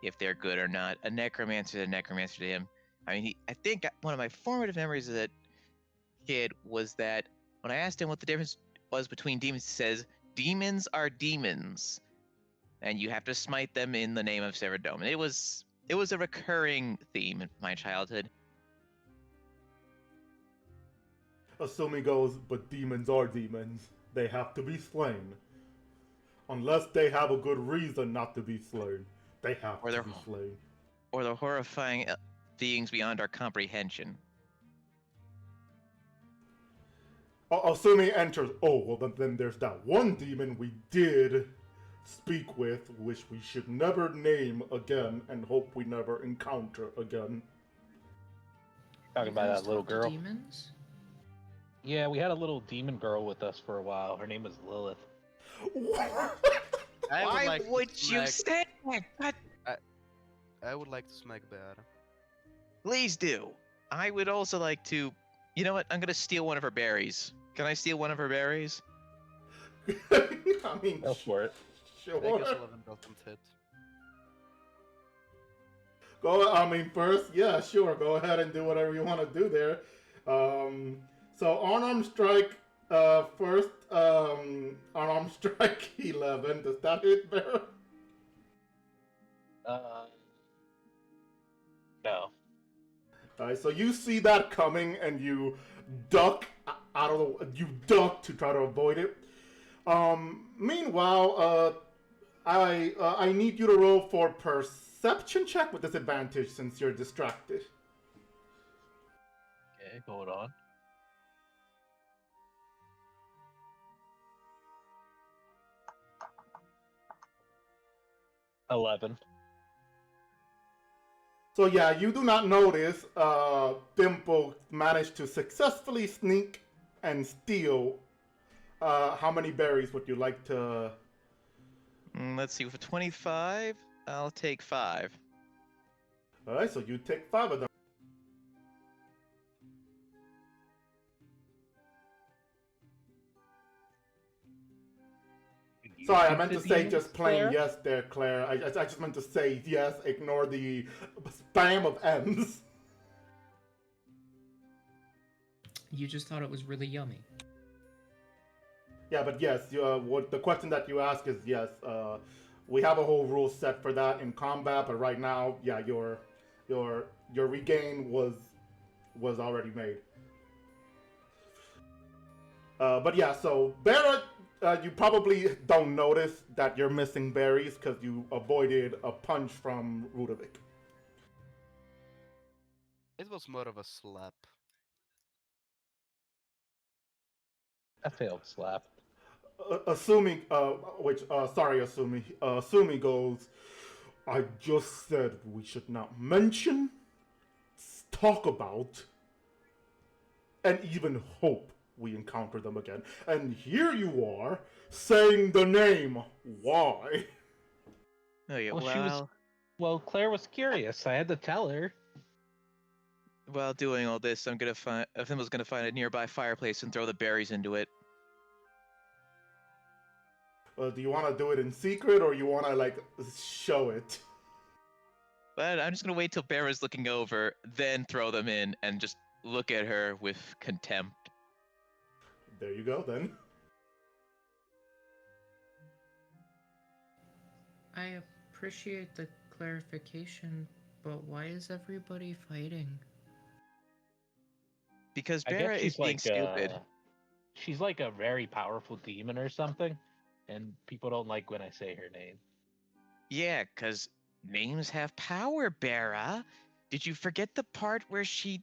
if they're good or not. A necromancer is a necromancer to him. I mean, I think one of my formative memories as a kid was that when I asked him what the difference was between demons, he says, demons are demons, and you have to smite them in the name of Severodome. And it was a recurring theme in my childhood. Asumi goes, but demons are demons. They have to be slain. Unless they have a good reason not to be slain, they have Or to they're- be slain. Or the horrifying beings beyond our comprehension. Asumi enters. Oh, well, then there's that one demon we did speak with, which we should never name again and hope we never encounter again. Talking You about guys that little talk to girl. Demons? Yeah, we had a little demon girl with us for a while. Her name was Lilith. I would Why like to would you smack- say that? I would like to smack Beata. Please do. I would also like to. You know what? I'm gonna steal one of her berries. Can I steal one of her berries? I mean, Go for it. sure. I guess 11 doesn't hit. I mean, first, yeah, sure. Go ahead and do whatever you want to do there. So unarmed strike. First, unarmed strike 11. Does that hit, Bear? No. Alright, so you see that coming and you duck out of the. You duck to try to avoid it. Meanwhile, I need you to roll for perception check with disadvantage since you're distracted. Okay, hold on. $11. So yeah, you do not notice Dimple managed to successfully sneak and steal. How many berries would you like to? Let's see. For 25, I'll take 5. Alright, so you take 5 of them. Sorry, I meant to say just plain yes there, Claire. I just meant to say yes, ignore the spam of M's. You just thought it was really yummy. Yeah, but yes, what the question that you ask is yes. We have a whole rule set for that in combat, but right now, yeah, your regain was already made. But yeah, so Barrett, you probably don't notice that you're missing berries because you avoided a punch from Rudovic. It was more of a slap. I failed slap. Assuming, Assumi goes, I just said we should not mention, talk about, and even hope we encounter them again. And here you are, saying the name. Why? Oh yeah. Well, she was- Well, Claire was curious. I had to tell her. While doing all this, I'm gonna find. Thimmel's gonna find a nearby fireplace and throw the berries into it. Do you want to do it in secret or you want to like show it? But I'm just gonna wait till Bara's looking over, then throw them in and just look at her with contempt. There you go then. I appreciate the clarification, but why is everybody fighting? Because I Bara guess is she's being like stupid. she's like a very powerful demon or something, and people don't like when I say her name. Yeah, because names have power, Bara. Did you forget the part where she...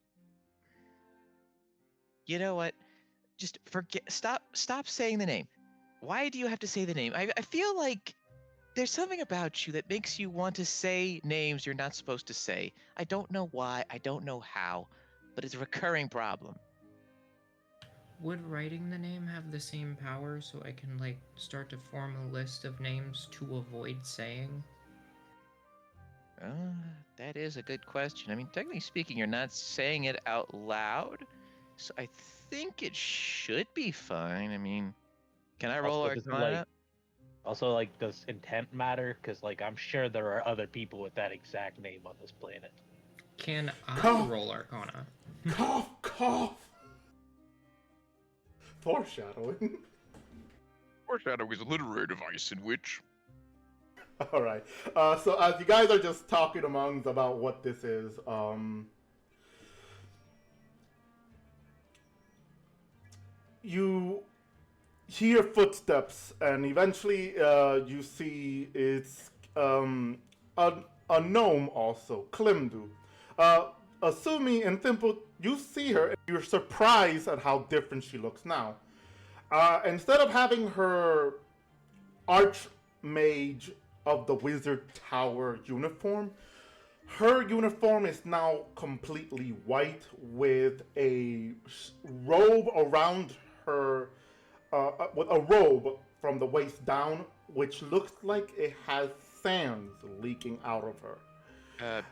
You know what? Just forget... Stop saying the name. Why do you have to say the name? I feel like there's something about you that makes you want to say names you're not supposed to say. I don't know why, I don't know how, but it's a recurring problem. Would writing the name have the same power so I can, like, start to form a list of names to avoid saying? That is a good question. I mean, technically speaking, you're not saying it out loud, so I think it should be fine. I mean, can I roll Also, this is Arcana? Also, like, does intent matter? Because, like, I'm sure there are other people with that exact name on this planet. Can I Cough. roll Arcana? Cough, cough. Foreshadowing. Foreshadow is a literary device in which All right. So as you guys are just talking amongst about what this is, you hear footsteps, and eventually you see it's a gnome also, Klimdu. Asumi and Thimble, you see her, and you're surprised at how different she looks now. Instead of having her archmage of the wizard tower uniform, her uniform is now completely white with a robe around her, with a robe from the waist down, which looks like it has sands leaking out of her.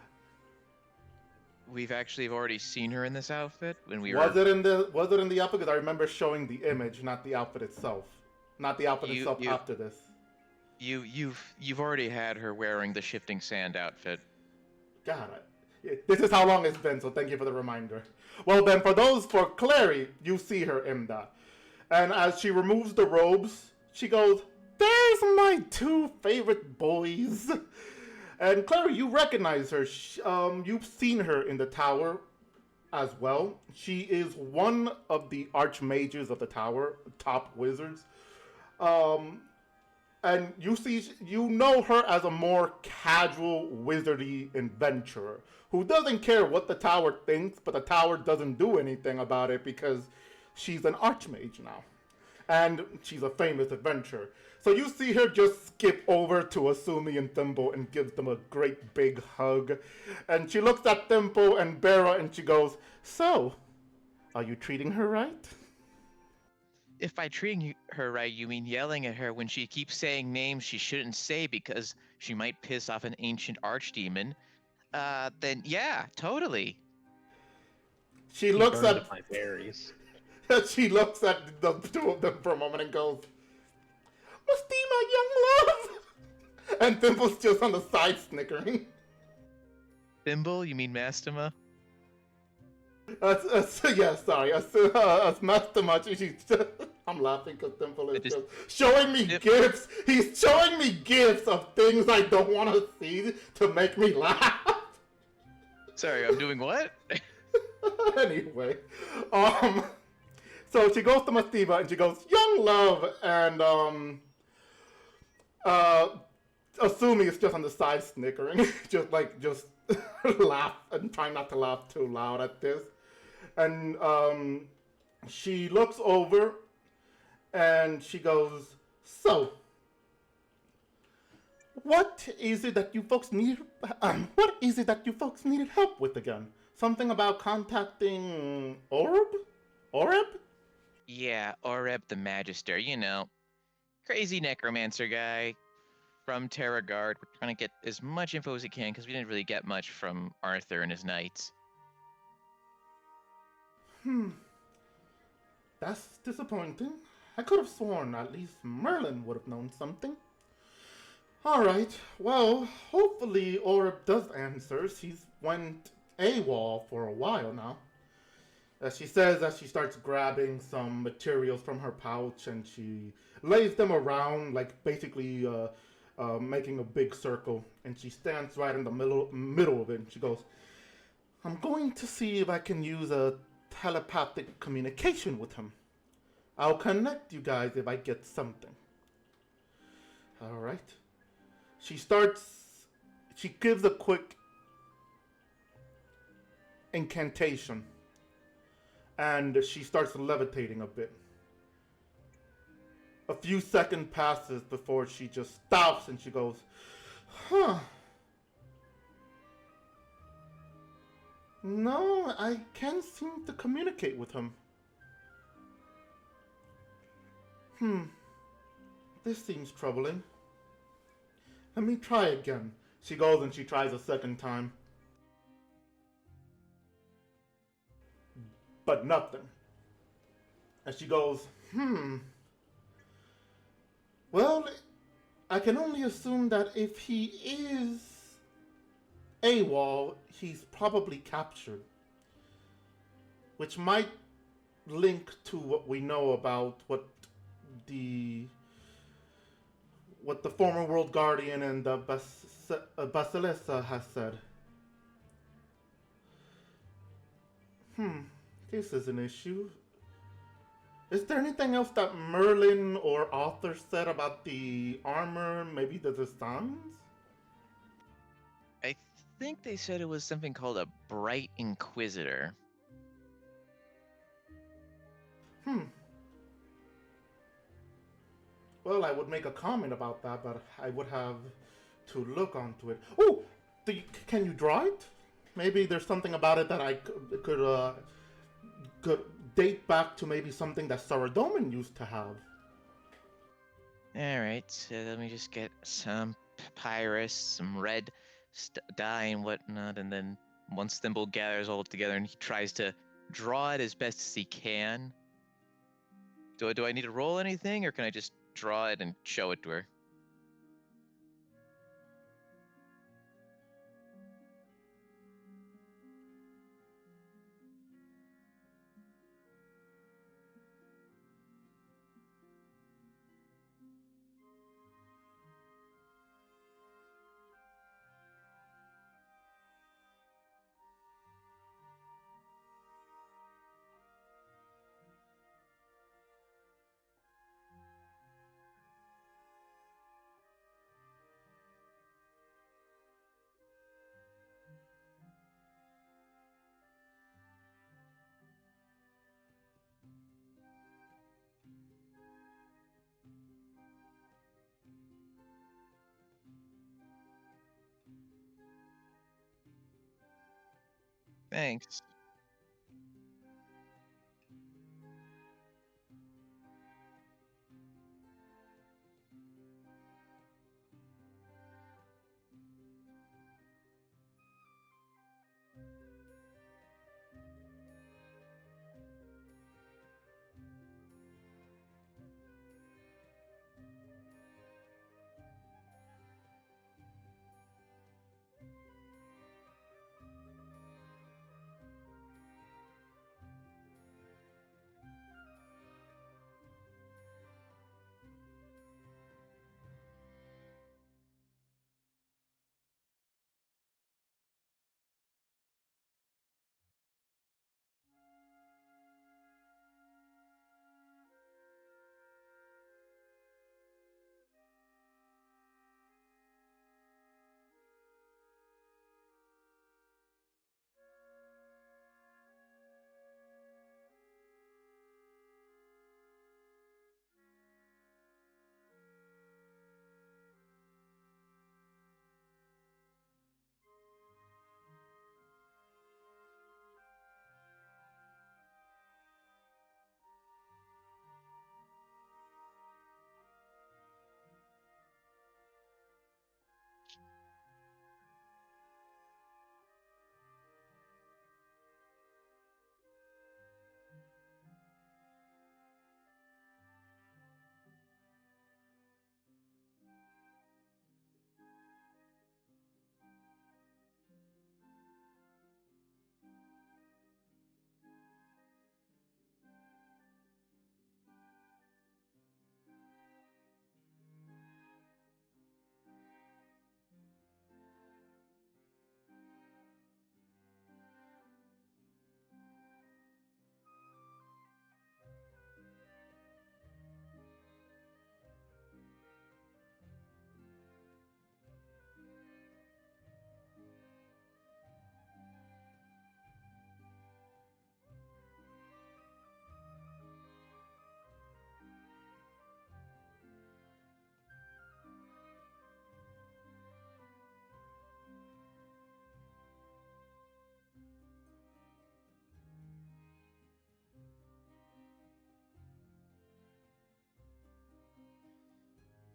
we've actually already seen her in this outfit when we Was were. it in the outfit? Because I remember showing the image, not the outfit itself. Not the outfit You- itself you- after this. You've already had her wearing the shifting sand outfit. Got it. This is how long it's been, so thank you for the reminder. Well, then, for Clary, you see her in that. And as she removes the robes, she goes, "There's my two favorite boys." And Clary, you recognize her. You've seen her in the tower as well. She is one of the archmages of the tower, top wizards. And you know her as a more casual wizardy adventurer who doesn't care what the tower thinks, but the tower doesn't do anything about it because she's an archmage now. And she's a famous adventurer. So you see her just skip over to Asumi and Thimble and gives them a great big hug. And she looks at Thimble and Bera and she goes, "So, are you treating her right?" If by treating her right, you mean yelling at her when she keeps saying names she shouldn't say because she might piss off an ancient archdemon, then yeah, totally. She He looks burned at my berries. she looks at the two of them for a moment and goes, "Must be my young love." And Thimble's just on the side snickering. Thimble, you mean Mastema? Yeah, sorry. As Master Machi, I'm laughing because Thimble is just- just showing me Yep. gifts. He's showing me gifts of things I don't want to see to make me laugh. Sorry, I'm doing what? Anyway, so she goes to Mastiva and she goes, "Young love," and Asumi is just on the side snickering, just laugh and trying not to laugh too loud at this. And she looks over and she goes, "So, what is it that you folks need? What is it that you folks needed help with again? Something about contacting Oreb? Yeah, Oreb the Magister, you know. Crazy necromancer guy from Terragard. We're trying to get as much info as we can because we didn't really get much from Arthur and his knights. That's disappointing. I could have sworn at least Merlin would have known something. Alright, well, hopefully Oreb does answer. He's went AWOL for a while now. As she says, as she starts grabbing some materials from her pouch and she lays them around, like basically making a big circle. And she stands right in the middle of it. And she goes, "I'm going to see if I can use a telepathic communication with him. I'll connect you guys if I get something." Alright. She gives a quick incantation. And she starts levitating a bit. A few seconds passes before she just stops and she goes, "Huh. No, I can't seem to communicate with him. This seems troubling. Let me try again." She goes and she tries a second time. But nothing. And she goes, "Well, I can only assume that if he is AWOL, he's probably captured, which might link to what we know about the former World Guardian and the Basilissa has said. This is an issue. Is there anything else that Merlin or Arthur said about the armor, maybe the designs? I think they said it was something called a Bright Inquisitor. Well, I would make a comment about that, but I would have to look onto it. Oh, can you draw it? Maybe there's something about it that I could date back to maybe something that Saradomin used to have. Alright, so let me just get some papyrus, some red dye and whatnot, and then once Thimble gathers all together and he tries to draw it as best as he can. Do I need to roll anything, or can I just draw it and show it to her? Thanks.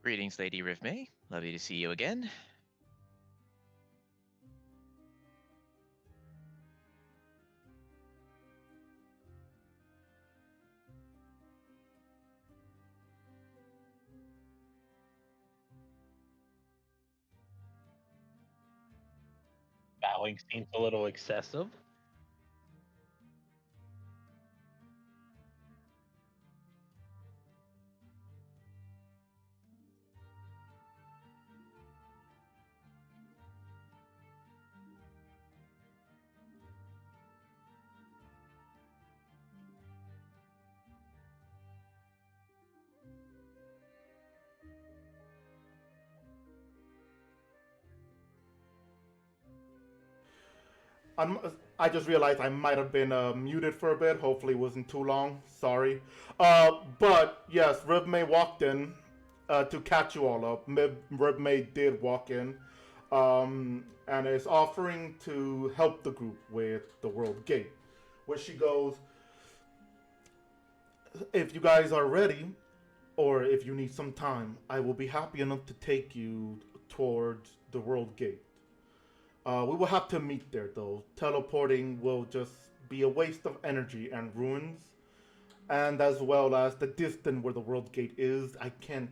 Greetings, Lady Rivme. Lovely to see you again. going seems a little excessive. I'm, I just realized I might have been muted for a bit. Hopefully, it wasn't too long. Sorry. But yes, Ribmay walked in to catch you all up. Ribmay did walk in and is offering to help the group with the World Gate. Where she goes, if you guys are ready, or if you need some time, I will be happy enough to take you towards the World Gate. We will have to meet there, though. Teleporting will just be a waste of energy and ruins. And as well as the distance where the World Gate is, I can't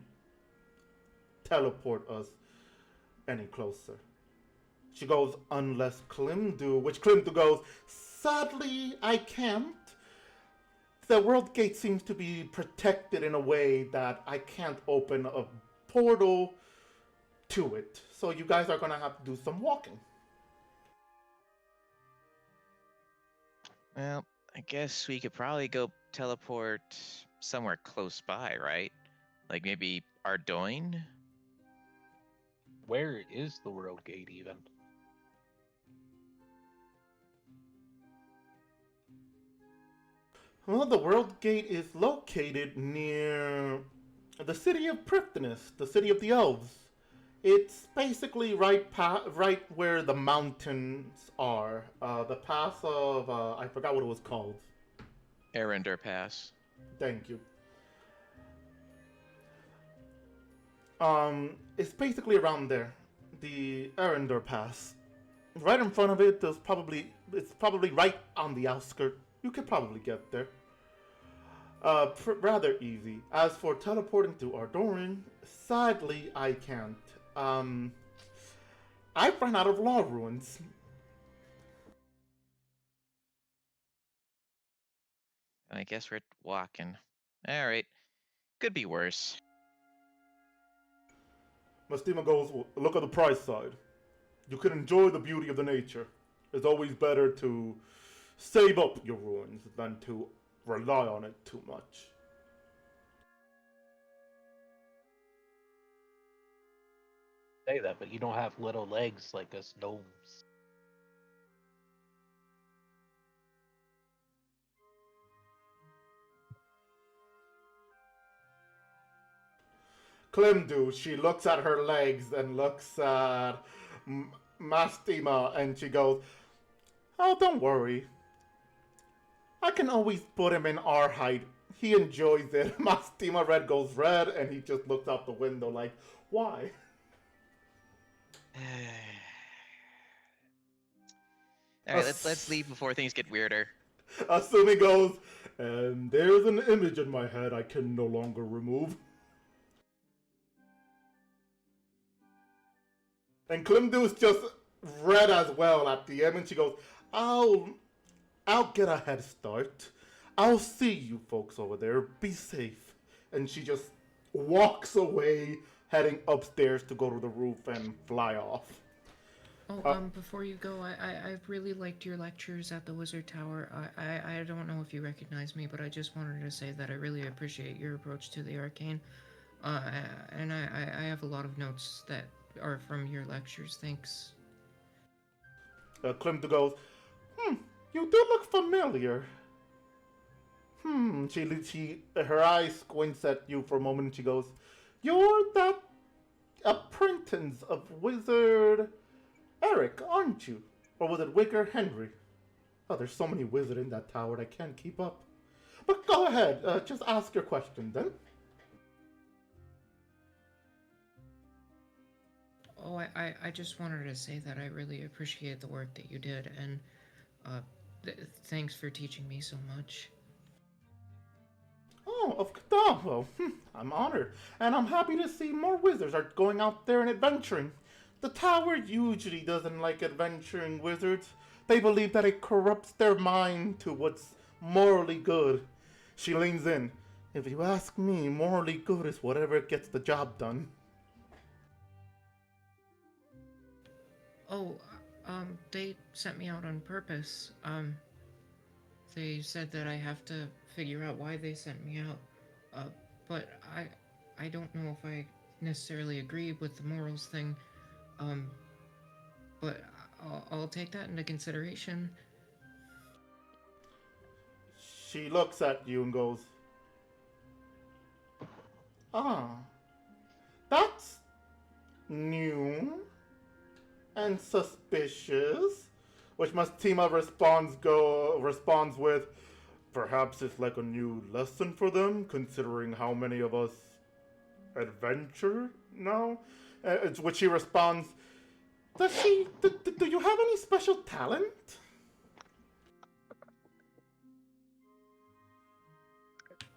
teleport us any closer. She goes, unless Klimdu, which Klimdu goes, sadly, I can't. The World Gate seems to be protected in a way that I can't open a portal to it. So you guys are going to have to do some walking. Well, I guess we could probably go teleport somewhere close by, right? Like maybe Ardoin? Where is the World Gate even? Well, the World Gate is located near the city of Prifdnis, the city of the elves. It's basically right where the mountains are. The pass of I forgot what it was called. Arender Pass. Thank you. It's basically around there, the Arender Pass. Right in front of it, it's probably right on the outskirts. You could probably get there. Rather easy. As for teleporting to Ardorin, sadly I can't. I've run out of law ruins. I guess we're walking. Alright. Could be worse. Mastima goes, well, look at the price side. You can enjoy the beauty of the nature. It's always better to save up your ruins than to rely on it too much. Say that, but you don't have little legs like us gnomes. Klimdu, she looks at her legs and looks at Mastima and she goes, oh, don't worry. I can always put him in our height. He enjoys it. Mastima red goes red and he just looks out the window like, why? Alright, let's leave before things get weirder. Asumi goes, and there's an image in my head I can no longer remove. And Klimdu's just red as well at the end, and she goes, I'll get a head start. I'll see you folks over there. Be safe. And she just walks away, heading upstairs to go to the roof and fly off. Oh, before you go, I really liked your lectures at the Wizard Tower. I don't know if you recognize me, but I just wanted to say that I really appreciate your approach to the arcane. And I have a lot of notes that are from your lectures. Thanks. Klimdu goes, you do look familiar. Her eyes squints at you for a moment and she goes, you're that apprentice of Wizard Eric, aren't you? Or was it Wicker Henry? Oh, there's so many wizards in that tower I can't keep up. But go ahead, just ask your question then. Oh, I just wanted to say that I really appreciate the work that you did, and thanks for teaching me so much. Oh, well, I'm honored. And I'm happy to see more wizards are going out there and adventuring. The tower usually doesn't like adventuring wizards. They believe that it corrupts their mind to what's morally good. She leans in. If you ask me, morally good is whatever gets the job done. Oh, they sent me out on purpose. They said that I have to figure out why they sent me out. But I don't know if I necessarily agree with the morals thing. But I'll take that into consideration. She looks at you and goes, Ah, that's new and suspicious. Which Mastima responds with, perhaps it's like a new lesson for them, considering how many of us adventure now. It's which she responds, do you have any special talent?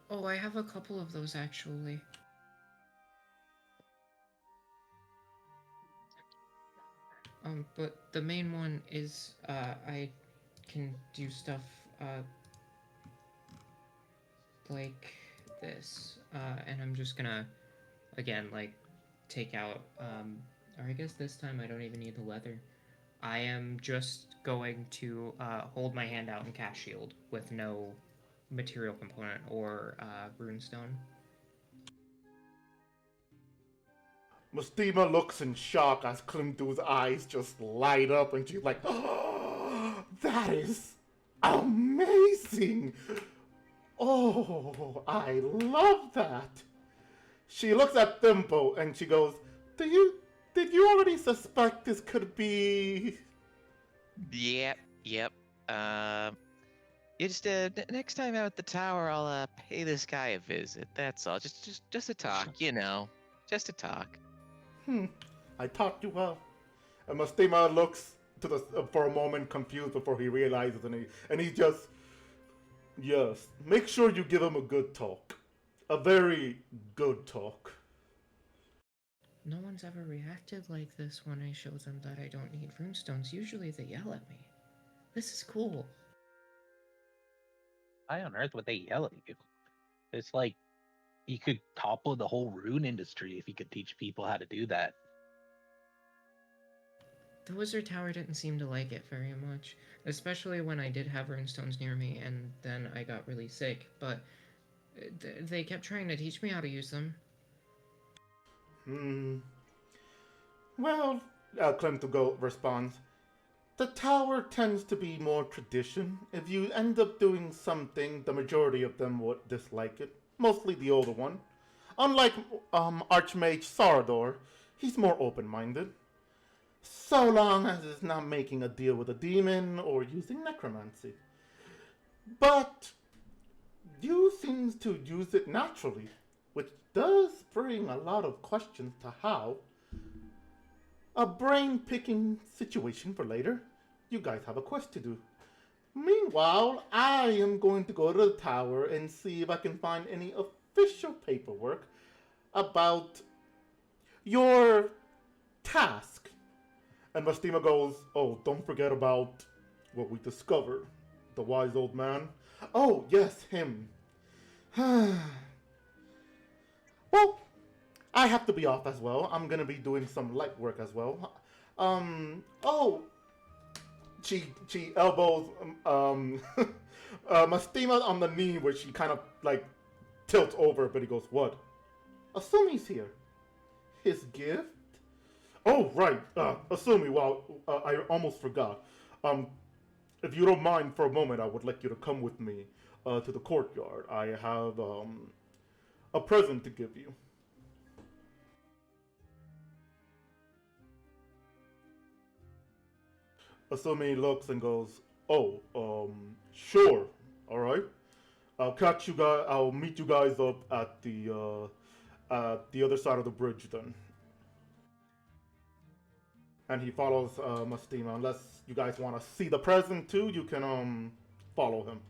Oh, I have a couple of those actually. But the main one is, I can do stuff, like this. And I'm just gonna, again, like, take out, or I guess this time I don't even need the leather. I am just going to, hold my hand out and cast shield with no material component or, runestone. Mastima looks in shock as Klimdu's eyes just light up and she's like, oh, that is amazing! Oh, I love that! She looks at Thimble and she goes, did you already suspect this could be... Yep. You just next time out at the tower, I'll pay this guy a visit. That's all. Just a talk, you know, just a talk. I taught you well. And Mastima looks to the for a moment confused before he realizes, and he just, yes, make sure you give him a good talk, a very good talk. No one's ever reacted like this when I show them that I don't need runestones. Usually they yell at me. This is cool. Why on earth would they yell at you? It's like you could topple the whole rune industry if you could teach people how to do that. The Wizard Tower didn't seem to like it very much, especially when I did have runestones near me and then I got really sick, but they kept trying to teach me how to use them. Well, Clem to go responds, the tower tends to be more tradition. If you end up doing something, the majority of them would dislike it. Mostly the older one. Unlike Archmage Sarador, he's more open-minded. So long as it's not making a deal with a demon or using necromancy. But you seem to use it naturally, which does bring a lot of questions to how. A brain-picking situation for later. You guys have a quest to do. Meanwhile, I am going to go to the tower and see if I can find any official paperwork about your task. And Mastima goes, oh, don't forget about what we discovered. The wise old man. Oh, yes, him. Well, I have to be off as well. I'm gonna be doing some light work as well. She elbows Mastima on the knee where she kind of like tilts over, but he goes, what? Asumi's here. His gift? Oh, right. Asumi, well, I almost forgot. If you don't mind for a moment, I would like you to come with me to the courtyard. I have a present to give you. Asumi looks and goes, oh, sure, all right. I'll meet you guys up at the other side of the bridge then. And he follows Mastima. Unless you guys want to see the present too, you can follow him.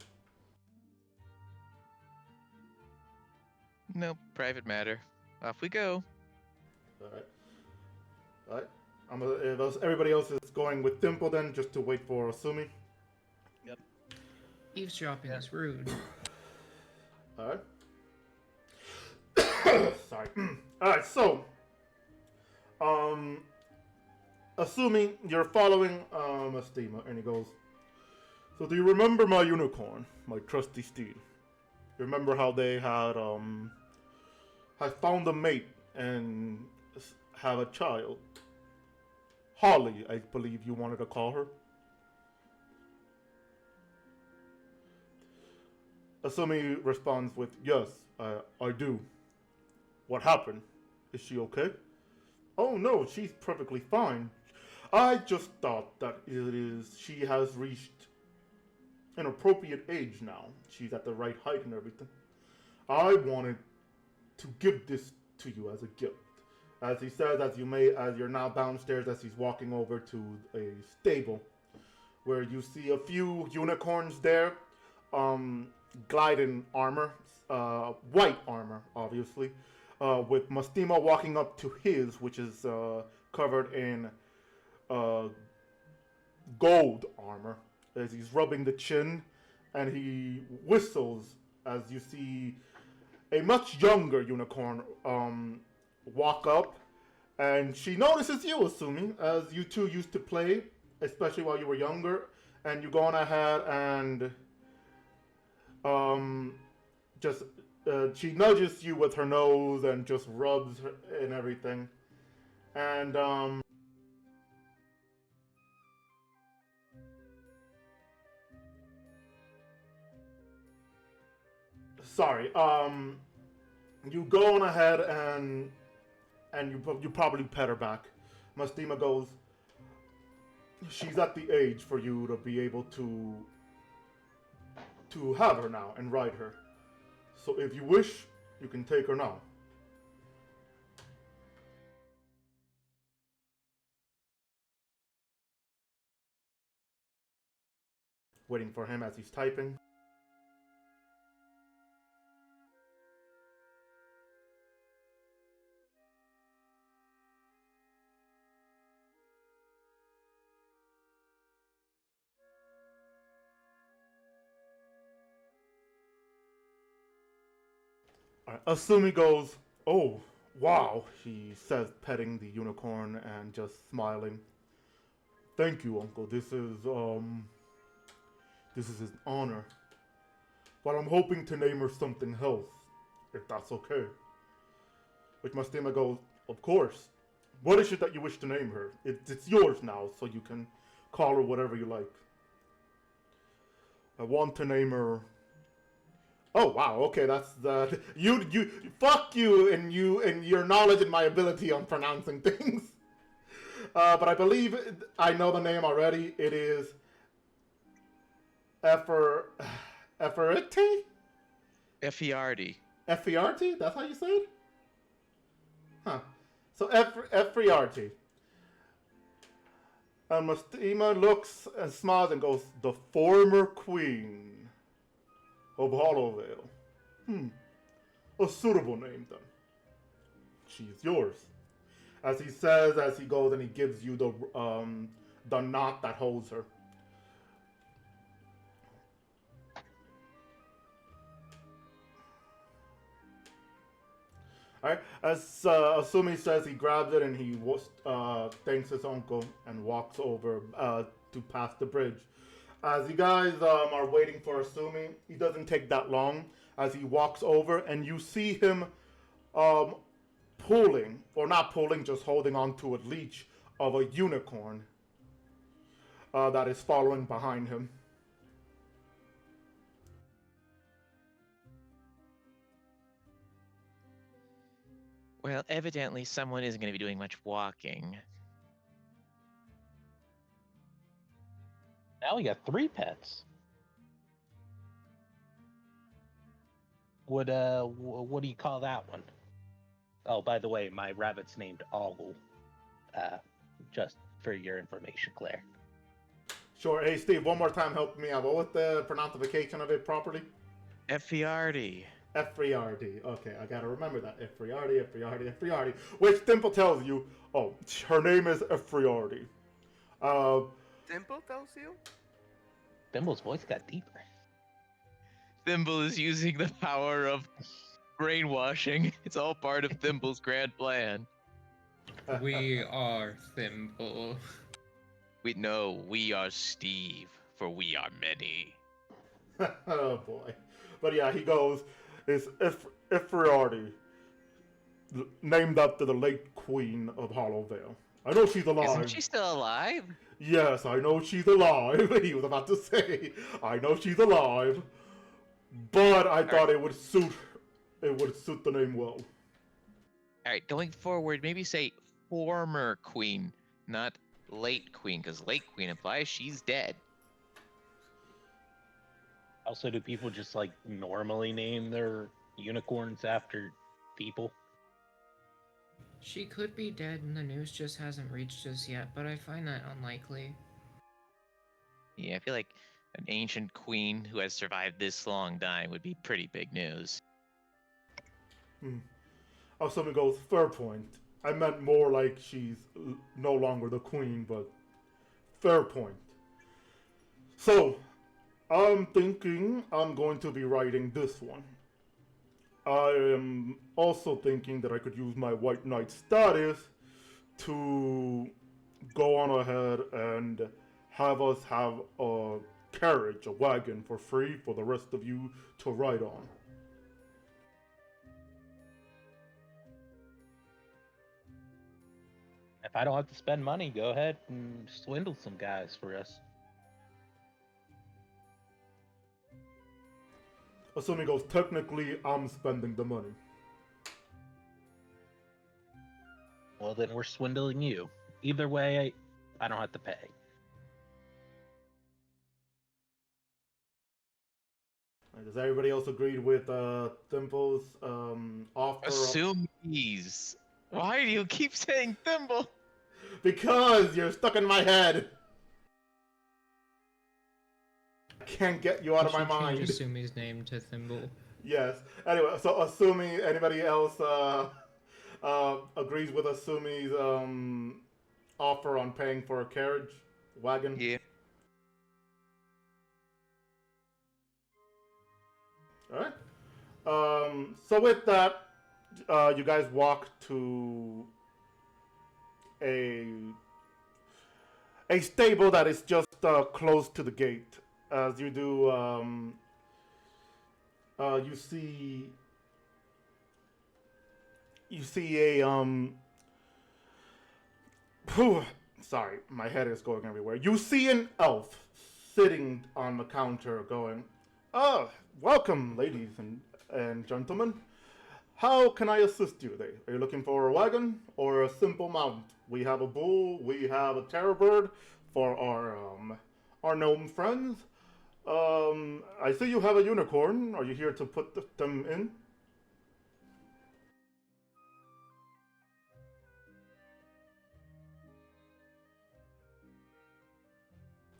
No, private matter. Off we go. All right. Everybody else is going with Dimple then, just to wait for Asumi. Eavesdropping is rude. Alright. Sorry. Alright, so assuming you're following Estima, and he goes, so do you remember my unicorn, my trusty steed? You remember how they had found a mate and have a child? Holly, I believe you wanted to call her. Asumi responds with, yes, I do. What happened? Is she okay? Oh no, she's perfectly fine. I just thought that she has reached an appropriate age now. She's at the right height and everything. I wanted to give this to you as a gift. As he says, as you're now downstairs, as he's walking over to a stable, where you see a few unicorns there, gliding armor, white armor, obviously, with Mastima walking up to his, which is covered in gold armor, as he's rubbing the chin, and he whistles as you see a much younger unicorn walk up, and she notices you, Asumi, as you two used to play, especially while you were younger, and you go on ahead and she nudges you with her nose and just rubs her and everything, and sorry, you go on ahead and you probably pet her back. Mastima goes, she's at the age for you to be able to have her now and ride her. So if you wish, you can take her now. Waiting for him as he's typing. Asumi goes, oh, wow, she says, petting the unicorn and just smiling. Thank you, Uncle. This is an honor. But I'm hoping to name her something else, if that's okay. Which Mastima goes, of course. What is it that you wish to name her? It's yours now, so you can call her whatever you like. I want to name her... Oh wow, okay, that's the you fuck you and your knowledge and my ability on pronouncing things. But I believe I know the name already. It is Efferity? Effiardi. Effiarti? That's how you say it? Huh. So Effiarti. And Mastima looks and smiles and goes, the former queen of Hollowvale. A suitable name then. She's yours. As he says, as he goes and he gives you the knot that holds her. Alright, as Asumi says, he grabs it and he thanks his uncle and walks over to pass the bridge. As you guys are waiting for Asumi, he doesn't take that long as he walks over and you see him pulling, or not pulling, just holding onto a leash of a unicorn that is following behind him. Well, evidently someone isn't going to be doing much walking. Now we got 3 pets. What do you call that one? Oh, by the way, my rabbit's named Ogle. Just for your information, Claire. Sure. Hey, Steve, one more time, help me out. What was the pronunciation of it properly? Effiardi. Efriardi. Okay, I gotta remember that. Efriardi. Which Dimple tells you, oh, her name is Efriardi. Dimple tells you? Thimble's voice got deeper. Thimble is using the power of brainwashing. It's all part of Thimble's grand plan. We are Thimble. We know we are Steve, for we are many. Oh boy. But yeah, he goes, it's Efriardi, named after the late queen of Hollowvale. I know she's alive. Isn't she still alive? Yes, I know she's alive. He was about to say, I know she's alive. But I thought it would suit the name well. Alright, going forward, maybe say former queen, not late queen, because late queen implies she's dead. Also, do people just like normally name their unicorns after people? She could be dead and the news just hasn't reached us yet, but I find that unlikely. Yeah, I feel like an ancient queen who has survived this long dying would be pretty big news. Oh, someone goes, fair point. I meant more like she's no longer the queen, but fair point. So, I'm thinking I'm going to be writing this one. I am also thinking that I could use my White Knight status to go on ahead and have us have a carriage, a wagon for free for the rest of you to ride on. If I don't have to spend money, go ahead and swindle some guys for us. Assuming goes, technically, I'm spending the money. Well, then we're swindling you. Either way, I don't have to pay. Does everybody else agree with Thimble's offer? Assumes. Why do you keep saying Thimble? Because you're stuck in my head. I can't get you out of my mind. Change Asumi's name to Thimble. Yes. Anyway, so assuming anybody else agrees with Asumi's offer on paying for a carriage, wagon. Yeah. All right. So with that, you guys walk to a stable that is just close to the gate. As you do, you see a sorry, my head is going everywhere. You see an elf sitting on the counter, going, "Oh, welcome, ladies and gentlemen. How can I assist you today? Are you looking for a wagon or a simple mount? We have a bull, we have a terror bird for our gnome friends. I see you have a unicorn. Are you here to put them in?"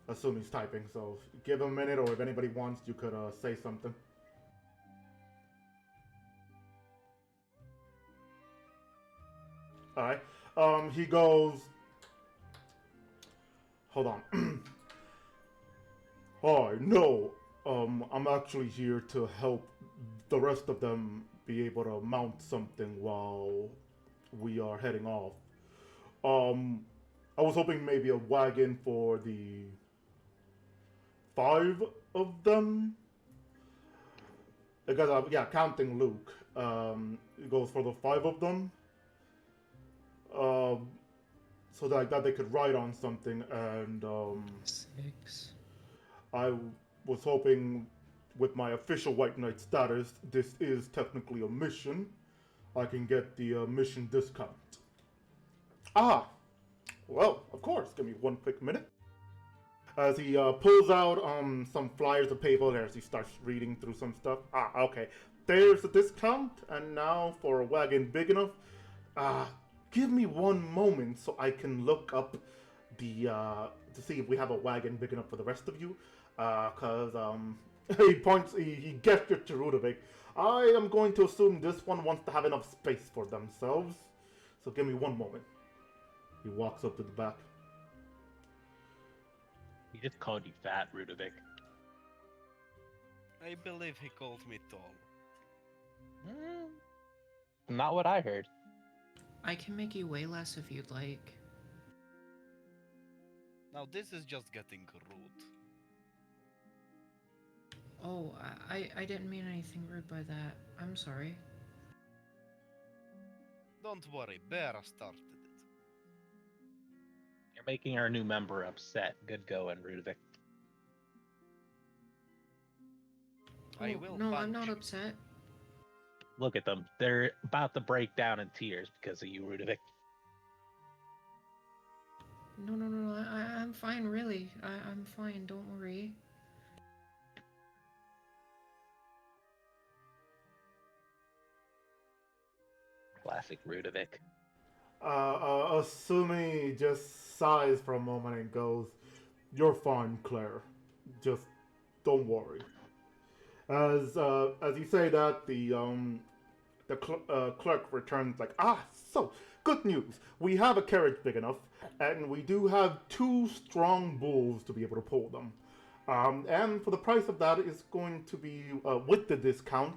Assume he's typing, so give him a minute, or if anybody wants, you could say something. Alright. He goes, hold on. Hi, no. I'm actually here to help the rest of them be able to mount something while we are heading off. I was hoping maybe a wagon for the 5 of them. Because, yeah, counting Luke. It goes for the 5 of them. So that they could ride on something, and 6. I was hoping with my official White Knight status, this is technically a mission, I can get the mission discount. Ah, well, of course, give me one quick minute. As he pulls out some flyers of paper as he starts reading through some stuff. Ah, okay. There's a discount, and now for a wagon big enough, give me one moment so I can look up the to see if we have a wagon big enough for the rest of you. Cause he gestures to Rudovik. I am going to assume this one wants to have enough space for themselves. So give me one moment. He walks up to the back. He just called you fat, Rudovic. I believe he called me tall. Not what I heard. I can make you way less if you'd like. Now this is just getting rude. Oh, I didn't mean anything rude by that. I'm sorry. Don't worry, Bear started it. You're making our new member upset. Good going, Rudovic. I Oh, will no, I'm punch not you. upset. Look at them. They're about to break down in tears because of you, Rudovic. No, I'm fine, really. I'm fine, don't worry. Classic Rudovic. Asumi just sighs for a moment and goes, "You're fine, Claire. Just don't worry." As you say that, the clerk returns like, so good news. We have a carriage big enough, and we do have 2 strong bulls to be able to pull them. And for the price of that is going to be, with the discount,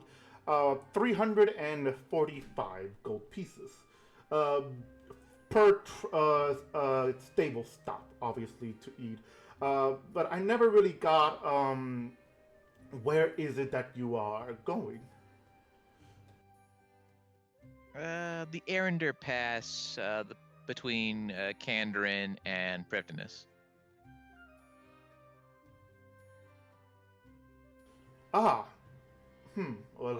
345 gold pieces. Per stable stop, obviously, to eat. But I never really got, where is it that you are going? The Arender Pass between Kandarin and Preptinus. Well,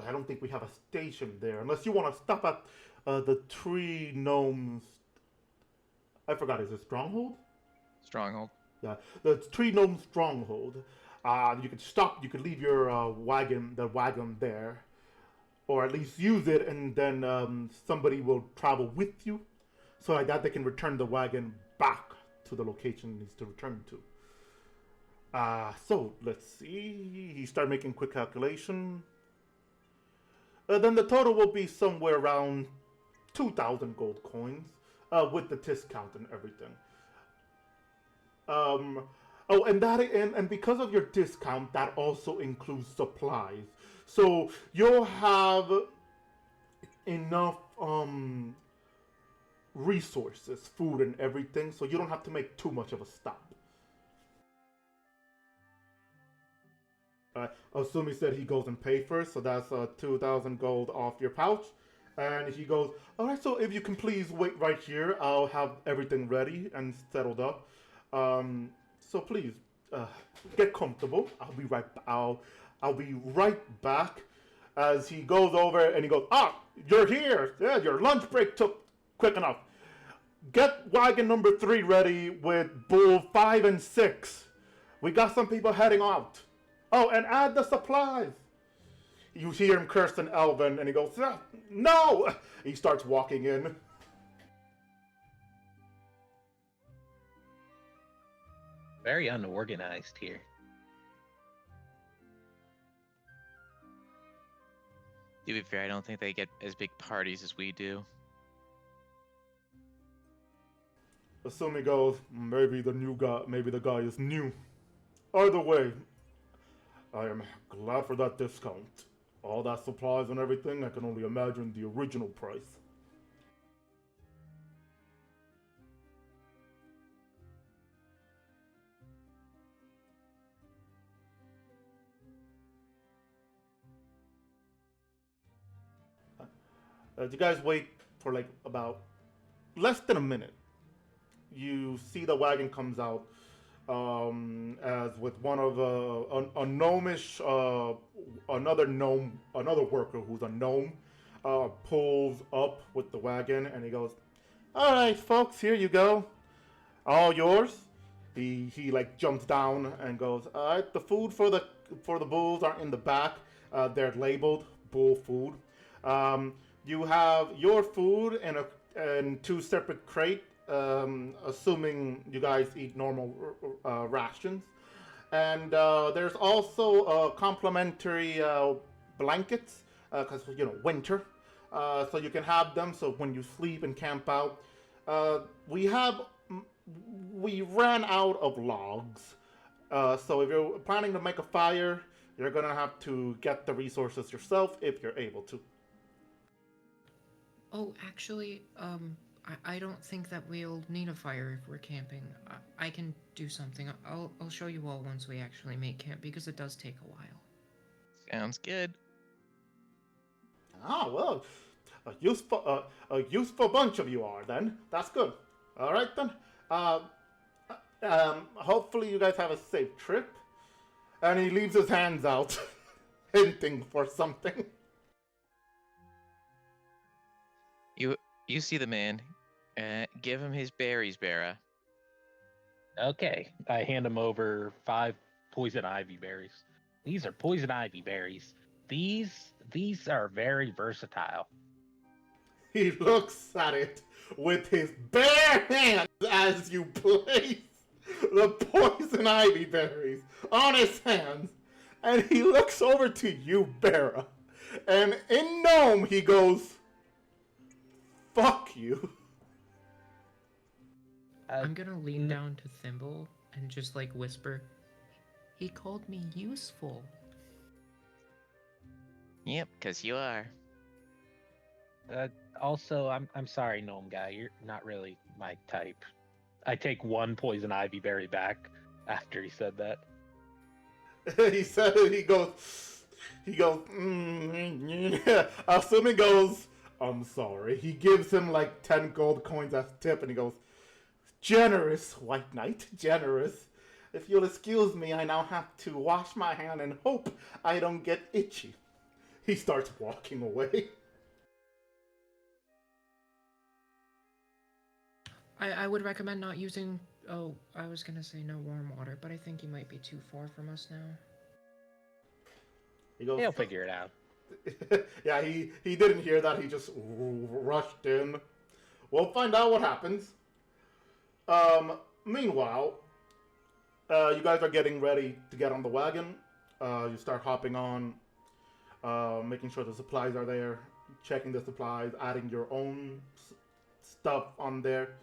I don't think we have a station there, unless you want to stop at the Tree Gnomes. I forgot, is it Stronghold? Stronghold. Yeah, the Tree Gnome Stronghold. You could stop, you could leave your wagon there, or at least use it, and then somebody will travel with you, so like that they can return the wagon back to the location it needs to return to. So let's see. He started making quick calculation. Then the total will be somewhere around 2,000 gold coins, with the discount and everything. And because of your discount, that also includes supplies. So you'll have enough resources, food and everything, so you don't have to make too much of a stop. Asumi said he goes and pay first, so that's 2,000 gold off your pouch. And he goes, "Alright, so if you can please wait right here, I'll have everything ready and settled up. So please, get comfortable. I'll be right back." As he goes over and he goes, "You're here. Yeah, your lunch break took quick enough. Get wagon number 3 ready with bull 5 and 6. We got some people heading out. Oh, and add the supplies." You hear him curse in Elven, and he goes, "No!" He starts walking in. Very unorganized here. To be fair, I don't think they get as big parties as we do. Asumi goes, maybe the guy is new. Either way, I am glad for that discount. All that supplies and everything, I can only imagine the original price. You guys wait for like about less than a minute. You see the wagon comes out, as with one of a gnomish, another worker who's a gnome, pulls up with the wagon, and he goes, "All right, folks, here you go, all yours." He like jumps down and goes, "All right, the food for the bulls are in the back. They're labeled bull food. You have your food and 2 separate crates. Assuming you guys eat normal rations. And there's also complimentary blankets because winter. So you can have them. So when you sleep and camp out, we ran out of logs. So if you're planning to make a fire, you're gonna have to get the resources yourself if you're able to. Oh, actually, I don't think that we'll need a fire if we're camping. I can do something. I'll show you all once we actually make camp because it does take a while. Sounds good. Ah, well, a useful bunch of you are then. That's good. All right then. Hopefully you guys have a safe trip. And he leaves his hands out, hinting for something. You see the man. Give him his berries, Bera. Okay, I hand him over 5 poison ivy berries. These are poison ivy berries. These are very versatile. He looks at it with his bare hands as you place the poison ivy berries on his hands, and he looks over to you, Bera, and in Gnome he goes, "Fuck you." I'm gonna lean down to Thimble and just like whisper, "He called me useful." Yep, 'cause you are. Also, I'm sorry, gnome guy. You're not really my type. I take 1 poison ivy berry back after he said that. He said it, he goes, assuming goes, "I'm sorry." He gives him like 10 gold coins as tip, and he goes, "Generous, White Knight, generous. If you'll excuse me, I now have to wash my hand and hope I don't get itchy." He starts walking away. I would recommend not using. Oh, I was gonna say no warm water, but I think you might be too far from us now. He goes, He'll figure it out. Yeah, he didn't hear that. He just rushed in. We'll find out what happens. Meanwhile, you guys are getting ready to get on the wagon. You start hopping on, making sure the supplies are there, checking the supplies, adding your own stuff on there.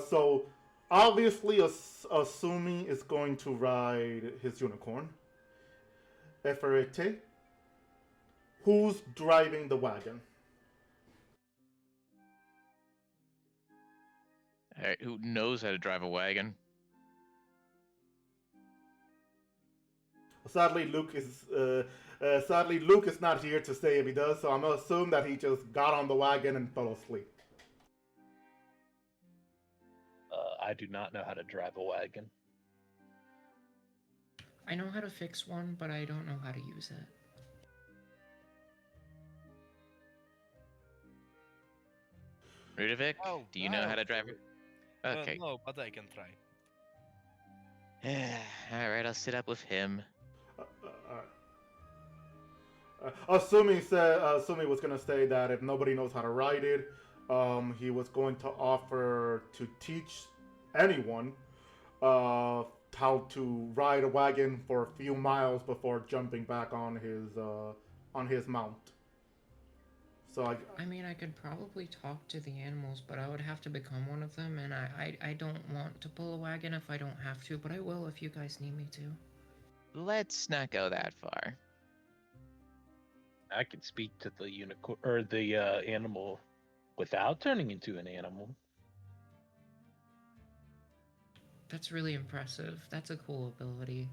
So, obviously, Asumi is going to ride his unicorn. Eferete. Who's driving the wagon? Alright, who knows how to drive a wagon? Sadly, Luke is not here to say if he does, so I'm gonna assume that he just got on the wagon and fell asleep. I do not know how to drive a wagon. I know how to fix one, but I don't know how to use it. Rudovic, Oh, do you know how to drive it? Okay. No, but I can try. Alright, I'll sit up with him. Assuming was gonna say that if nobody knows how to ride it, he was going to offer to teach anyone how to ride a wagon for a few miles before jumping back on his mount. So I mean, I could probably talk to the animals, but I would have to become one of them, and I don't want to pull a wagon if I don't have to, but I will if you guys need me to. Let's not go that far. I can speak to the unicorn or the animal without turning into an animal. That's really impressive. That's a cool ability.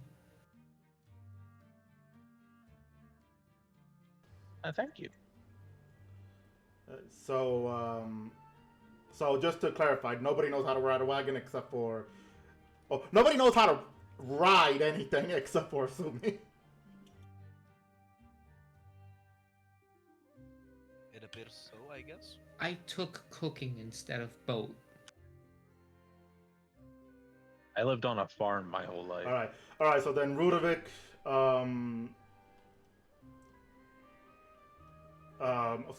Thank you. So just to clarify, nobody knows how to ride a wagon except for... Oh, nobody knows how to ride anything except for Sumi. It appears so, I guess. I took cooking instead of boat. I lived on a farm my whole life. All right. So then Rudovic, so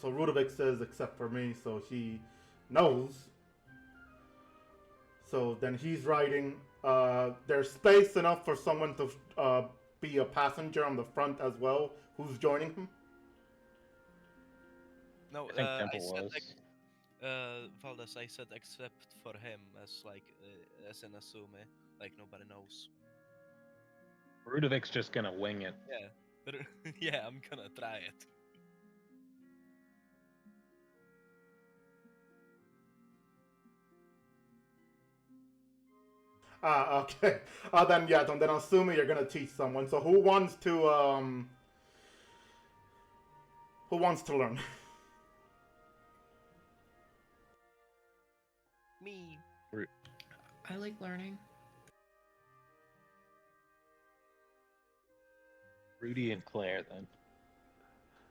Rudovic says except for me, so he knows. So then he's riding. There's space enough for someone to be a passenger on the front as well. Who's joining him? No, I think I Temple said was. Valdes, I said except for him as like as an assume, like nobody knows. Rudovic's just gonna wing it. Yeah, but yeah, I'm gonna try it. Ah, okay. Then yeah, then assuming you're gonna teach someone. So who wants to learn? Me. I like learning. Rudy and Claire, then.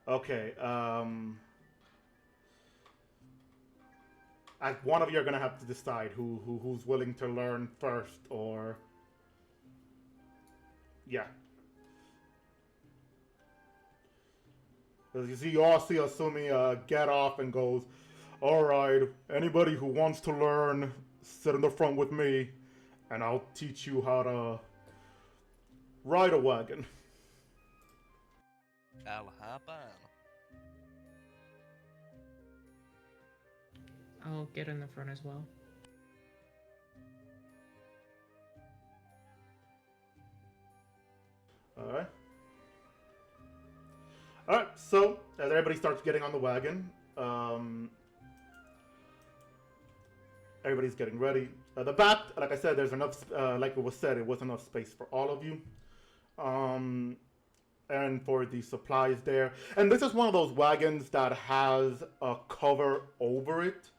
Okay. One of you are gonna have to decide who's willing to learn first, or yeah. As you see, you all see Asumi get off and goes, "All right, anybody who wants to learn, sit in the front with me, and I'll teach you how to ride a wagon." I'll hop on. I'll get in the front as well. All right. All right. So as everybody starts getting on the wagon, everybody's getting ready. The back, like I said, there's enough. Like it was said, it was enough space for all of you. And for the supplies there. And this is one of those wagons that has a cover over it.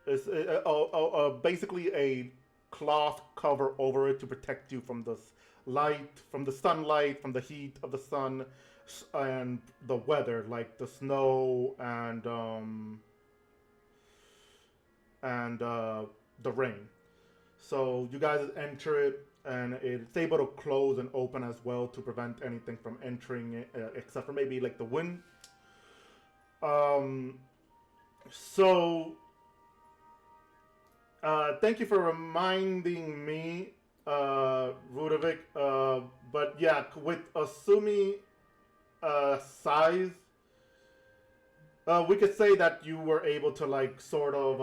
It's basically a cloth cover over it to protect you from the light, from the sunlight, from the heat of the sun, and the weather, like the snow and the rain. So you guys enter it, and it's able to close and open as well to prevent anything from entering it, except for maybe like the wind. So thank you for reminding me, Rudovic. But yeah, with Asumi size, we could say that you were able to like sort of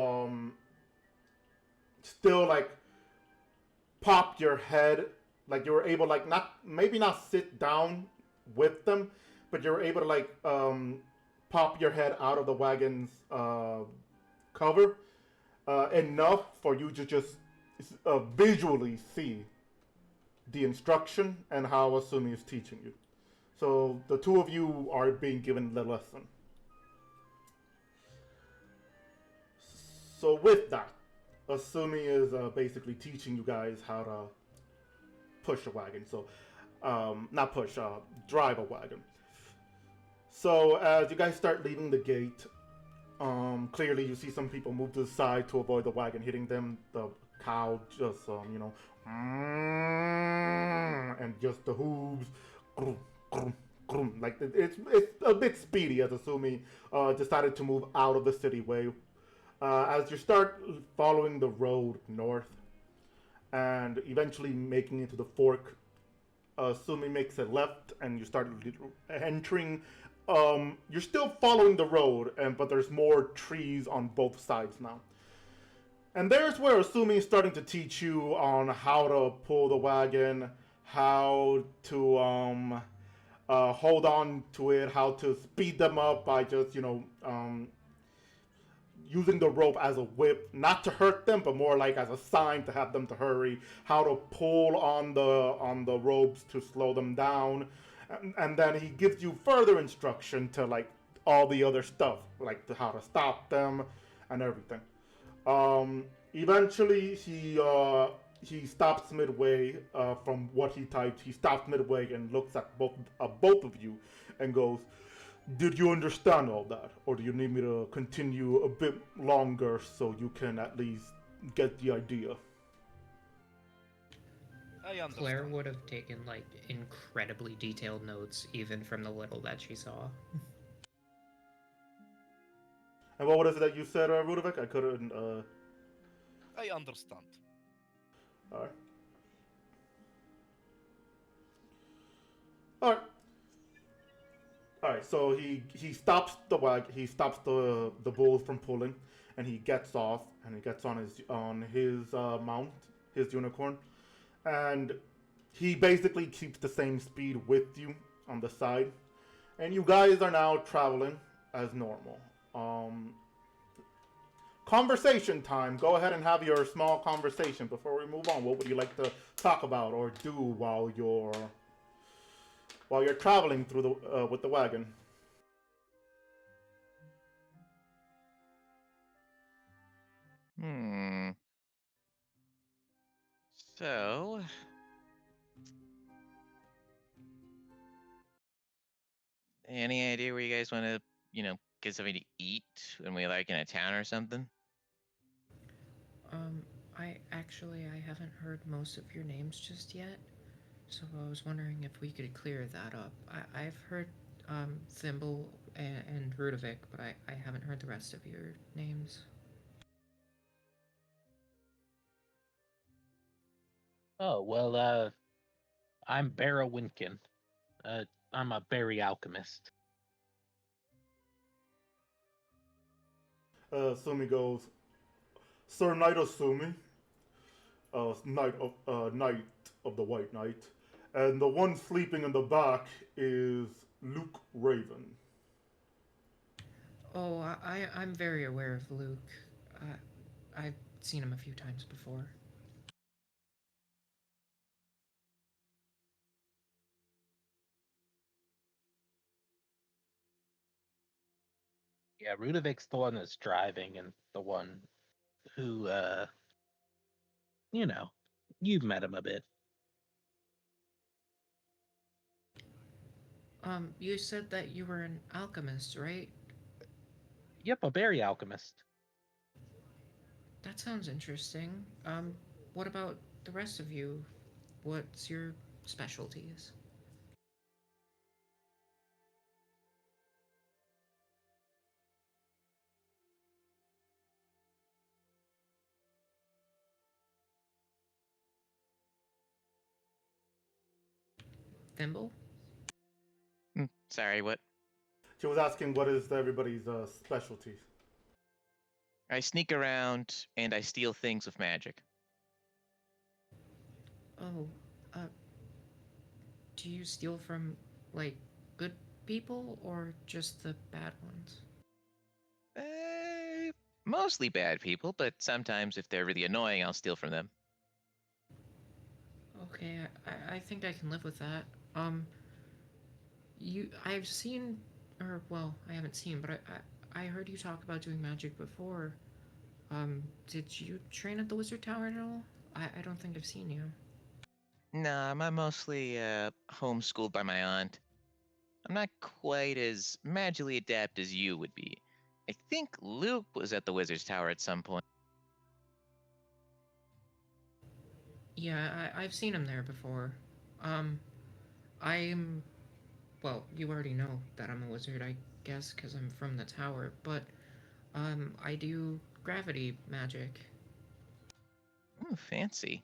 still like pop your head, like you were able like not sit down with them, but you were able to like pop your head out of the wagon's cover enough for you to just visually see the instruction and how Asumi is teaching you. So the two of you are being given the lesson. So with that, Asumi is basically teaching you guys how to push a wagon. So, not push, drive a wagon. So as you guys start leaving the gate, clearly you see some people move to the side to avoid the wagon hitting them. The cow just, and just the hooves, like it's a bit speedy as Asumi decided to move out of the city way. As you start following the road north and eventually making it to the fork, Sumi makes a left and you start entering. You're still following the road, but there's more trees on both sides now. And there's where Asumi is starting to teach you on how to pull the wagon, how to hold on to it, how to speed them up by just, using the rope as a whip, not to hurt them, but more like as a sign to have them to hurry. How to pull on the ropes to slow them down, and then he gives you further instruction to like all the other stuff, like to how to stop them and everything. Eventually, he stops midway from what he typed. He stops midway and looks at both of you, and goes, "Did you understand all that, or do you need me to continue a bit longer so you can at least get the idea?" I understand. Claire would have taken like incredibly detailed notes, even from the little that she saw. And what was it that you said, Rudovic? I couldn't. I understand. All right. All right. All right, so he stops the he stops the bull from pulling, and he gets off and he gets on his mount, his unicorn, and he basically keeps the same speed with you on the side, and you guys are now traveling as normal. Conversation time. Go ahead and have your small conversation before we move on. What would you like to talk about or do while you're traveling through the with the wagon? Hmm. So, any idea where you guys want to, get something to eat when we like in a town or something? I haven't heard most of your names just yet, so I was wondering if we could clear that up. I've heard, Thimble and Rudovic, but I haven't heard the rest of your names. Oh, well, I'm Barrow Winkin. I'm a berry alchemist. Sumi goes, Sir Knight of Sumi, Knight of the White Knight, and the one sleeping in the back is Luke Raven. Oh, I'm very aware of Luke. I've seen him a few times before. Yeah, Rudovic's the one that's driving and the one who, you know, you've met him a bit. You said that you were an alchemist, right? Yep, a berry alchemist. That sounds interesting. What about the rest of you? What's your specialties? Thimble? Sorry, what? She was asking what is everybody's specialty. I sneak around and I steal things with magic. Oh, uh, do you steal from, like, good people or just the bad ones? Uh, Mostly bad people, but sometimes if they're really annoying, I'll steal from them. Okay, I think I can live with that. I've seen, or, well, I haven't seen, but I heard you talk about doing magic before. Did you train at the Wizard Tower at all? I don't think I've seen you. Nah, I'm mostly homeschooled by my aunt. I'm not quite as magically adept as you would be. I think Luke was at the Wizard's Tower at some point. Yeah, I've seen him there before. Um, I'm, well, you already know that I'm a wizard, I guess, because I'm from the tower, but, I do gravity magic. Ooh, fancy.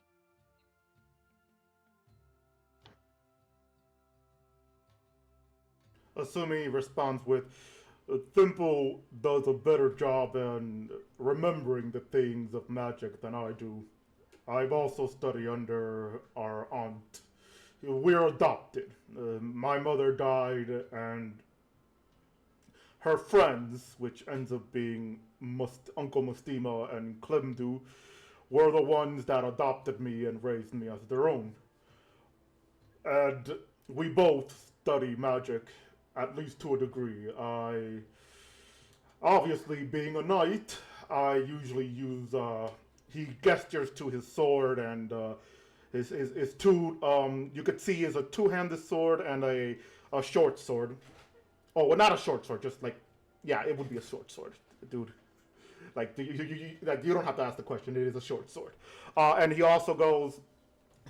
Assuming he responds with, Thimble does a better job in remembering the things of magic than I do. I've also studied under our aunt. We're adopted. My mother died, and her friends, which ends up being Uncle Mustima and Klimdu, were the ones that adopted me and raised me as their own. And we both study magic, at least to a degree. Obviously, being a knight, I usually use, he gestures to his sword and his two, you could see is a two-handed sword and a short sword. Oh, well, not a short sword, just like, yeah, it would be a short sword, dude. Like, like, you don't have to ask the question, it is a short sword. And he also goes,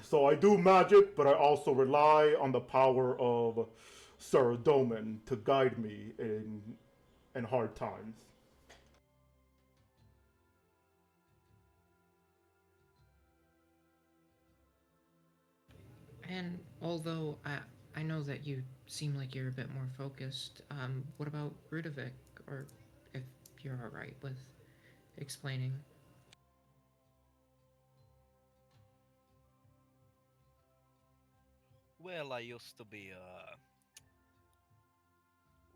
so I do magic, but I also rely on the power of Sir Doman to guide me in hard times. And although I know that you seem like you're a bit more focused. What about Rudovic? Or if you're alright with explaining. Well, I used to be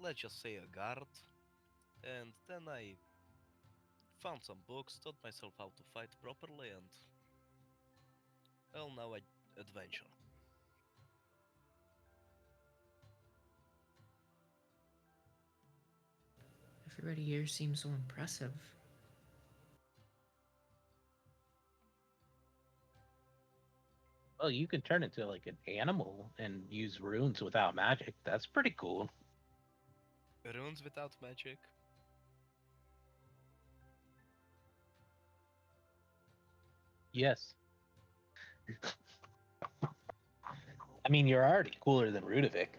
let's just say a guard, and then I found some books, taught myself how to fight properly, and well, now I adventure. Everybody here seems so impressive. Well, you can turn into like an animal and use runes without magic. That's pretty cool. Runes without magic. Yes. I mean, you're already cooler than Rudovic.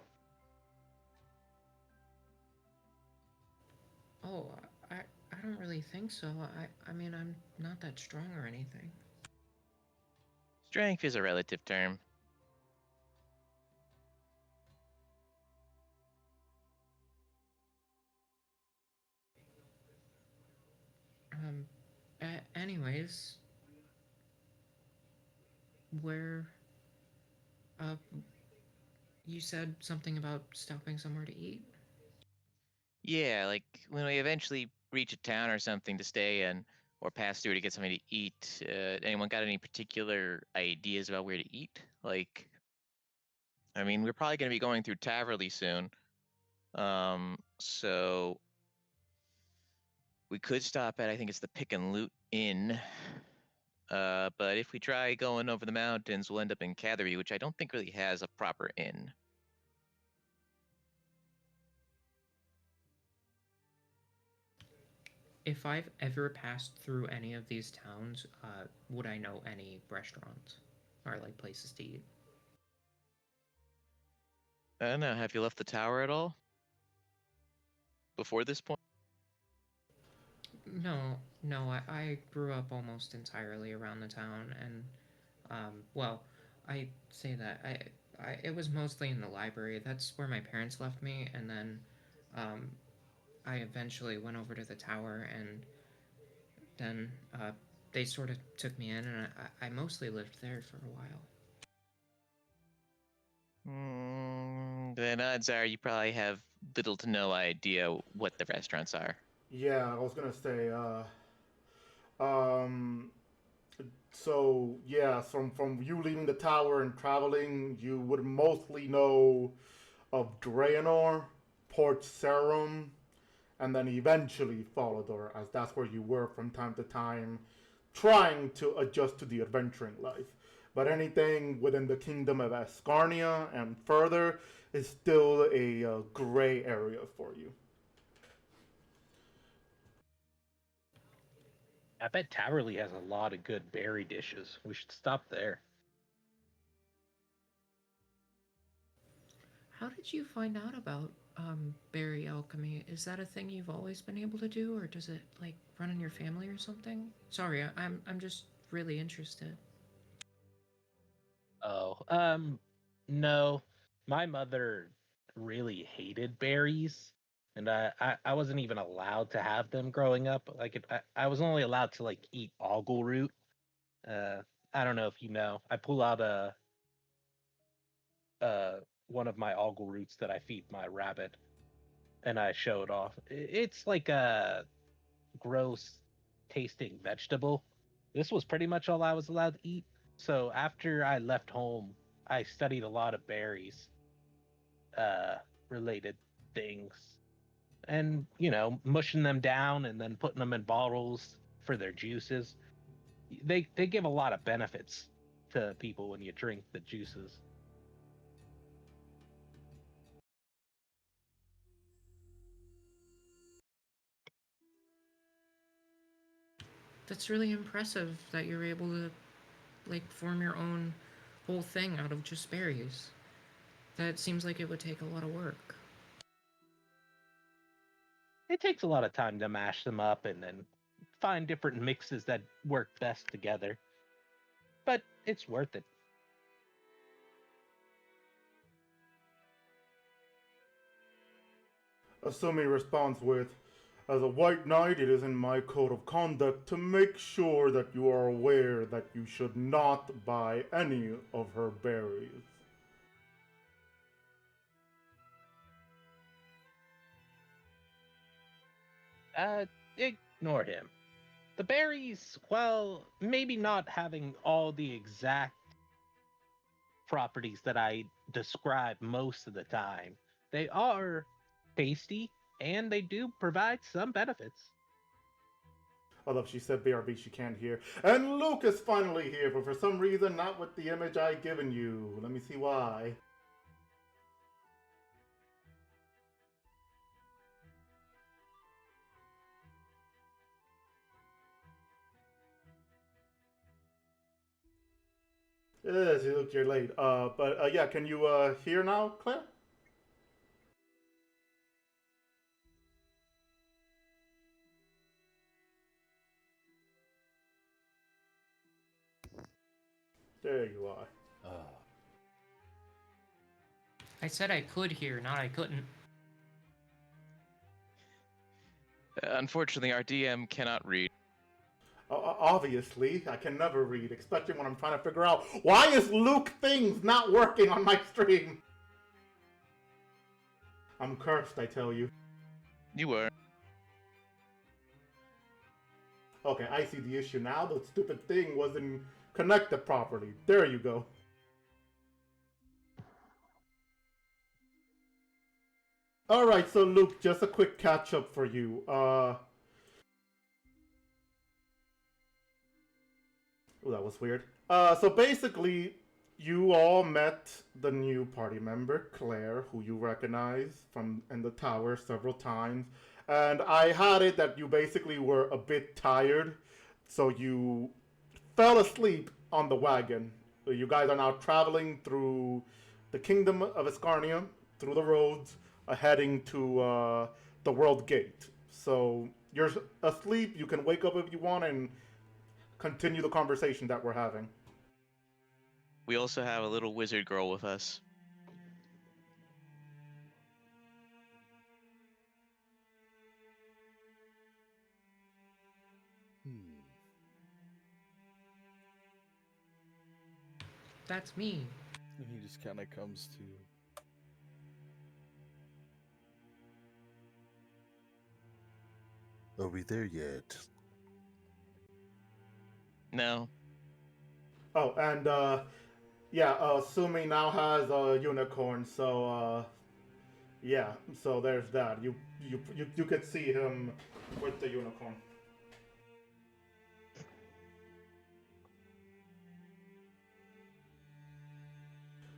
Oh, I, I don't really think so. I mean, I'm not that strong or anything. Strength is a relative term. Um, anyways, where, uh, you said something about stopping somewhere to eat? Yeah, like when we eventually reach a town or something to stay in, or pass through to get something to eat, anyone got any particular ideas about where to eat? Like, I mean, we're probably going to be going through Taverley soon. So we could stop at, I think it's the Pick and Loot Inn. But if we try going over the mountains, we'll end up in Catherby, which I don't think really has a proper inn. If I've ever passed through any of these towns, would I know any restaurants or like places to eat? I don't know. Have you left the tower at all before this point? No, I grew up almost entirely around the town, and well, I say that it was mostly in the library. That's where my parents left me, and then um, I eventually went over to the tower, and then they sort of took me in, and I mostly lived there for a while. Then odds are you probably have little to no idea what the restaurants are. Yeah, I was gonna say. Um, so yeah, from you leaving the tower and traveling, you would mostly know of Draenor, Port Sarum, and then eventually Falador, as that's where you were from time to time, trying to adjust to the adventuring life. But anything within the kingdom of Ascarnia and further is still a gray area for you. I bet Taverley has a lot of good berry dishes. We should stop there. How did you find out about berry alchemy? Is that a thing you've always been able to do, or does it like run in your family or something? Sorry, I'm just really interested. Oh, no. My mother really hated berries, and I wasn't even allowed to have them growing up. I was only allowed to like eat algal root. Uh, I don't know if you know. I pull out a one of my algal roots that I feed my rabbit, and I show it off. It's like a gross tasting vegetable. This was pretty much all I was allowed to eat. So after I left home, I studied a lot of berries uh, related things, and mushing them down and then putting them in bottles for their juices. They give a lot of benefits to people when you drink the juices. That's really impressive that you're able to like form your own whole thing out of just berries. That seems like it would take a lot of work. It takes a lot of time to mash them up and then find different mixes that work best together, but it's worth it. Asumi responds with, "As a white knight, it is in my code of conduct to make sure that you are aware that you should not buy any of her berries." Ignore him. The berries, well, maybe not having all the exact properties that I describe most of the time, they are tasty and they do provide some benefits. Although if she said BRB, she can't hear. And Luke is finally here, but for some reason, not with the image I've given you. Let me see why. Luke, you're late. But yeah, can you hear now, Claire? There you are. I said I could hear, not I couldn't. Unfortunately, our DM cannot read. Obviously, I can never read, especially when I'm trying to figure out why is Luke things not working on my stream. I'm cursed, I tell you. You were. Okay, I see the issue now. The stupid thing wasn't connected properly. There you go. Alright, so Luke, just a quick catch up for you. Oh, that was weird. So basically, you all met the new party member, Claire, who you recognize from in the tower several times. And I had it that you basically were a bit tired, so you fell asleep on the wagon. You guys are now traveling through the kingdom of Escarnia, through the roads, heading to the World Gate. So you're asleep, you can wake up if you want and continue the conversation that we're having. We also have a little wizard girl with us. That's me. And he just kind of comes to. Are we there yet? No. Oh, and yeah, Sumi now has a unicorn, so yeah, so there's that. You could see him with the unicorn.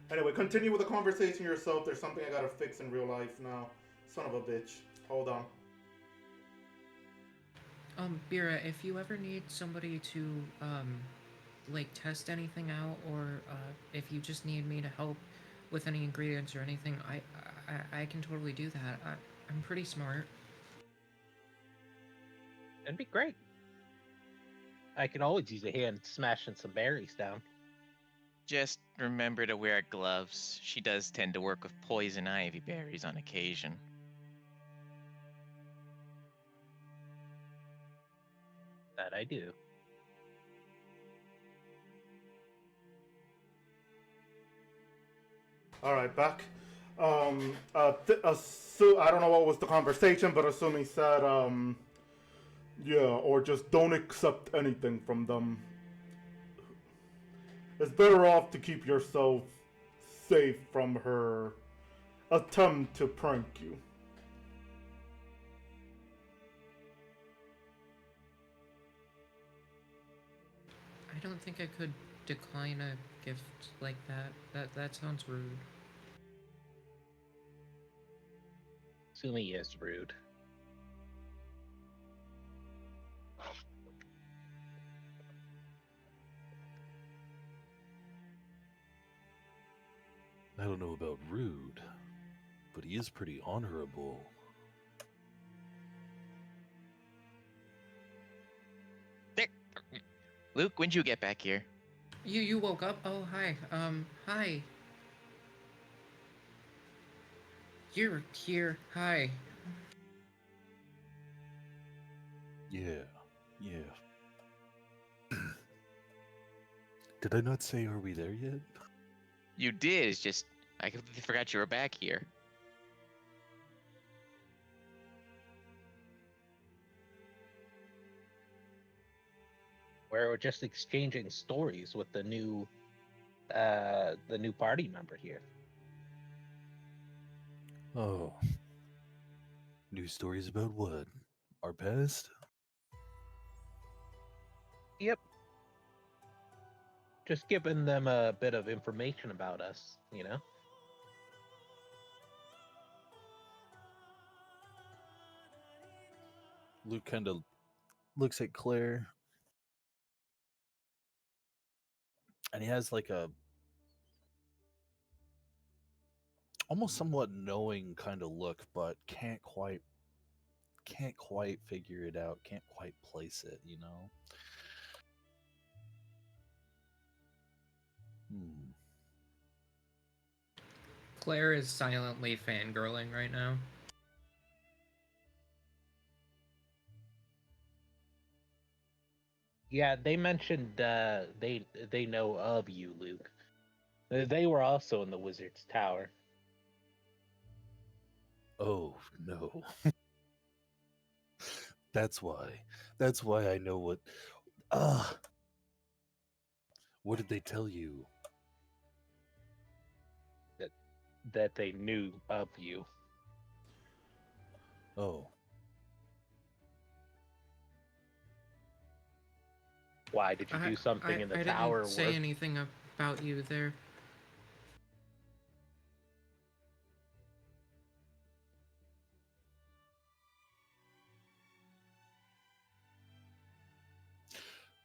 Anyway, continue with the conversation yourself. There's something I gotta fix in real life now. Son of a bitch. Hold on. Bira, if you ever need somebody to, like, test anything out, or, if you just need me to help with any ingredients or anything, I can totally do that. I'm pretty smart. That'd be great. I could always use a hand smashing some berries down. Just remember to wear gloves. She does tend to work with poison ivy berries on occasion. That I do. Alright, back. I don't know what was the conversation, but Asumi said, yeah, or just don't accept anything from them. It's better off to keep yourself safe from her attempt to prank you. I don't think I could decline a gift like that. That sounds rude. Sumi is rude. I don't know about rude, but he is pretty honorable. Luke, when'd you get back here? You woke up? Oh, hi. Hi. You're here. Hi. Yeah. Did I not say, are we there yet? You did. It's just I completely forgot you were back here. Where we're just exchanging stories with the new party member here. Oh. New stories about what? Our past? Yep. Just giving them a bit of information about us, you know? Luke kind of looks at Claire, and he has like a almost somewhat knowing kind of look, but can't quite figure it out, can't quite place it, you know? Claire is silently fangirling right now. Yeah, they mentioned they know of you, Luke. They were also in the Wizard's Tower. Oh, no. That's why I know what... What did they tell you? That they knew of you. Oh. Why did you do something in the tower? I didn't say anything about you there.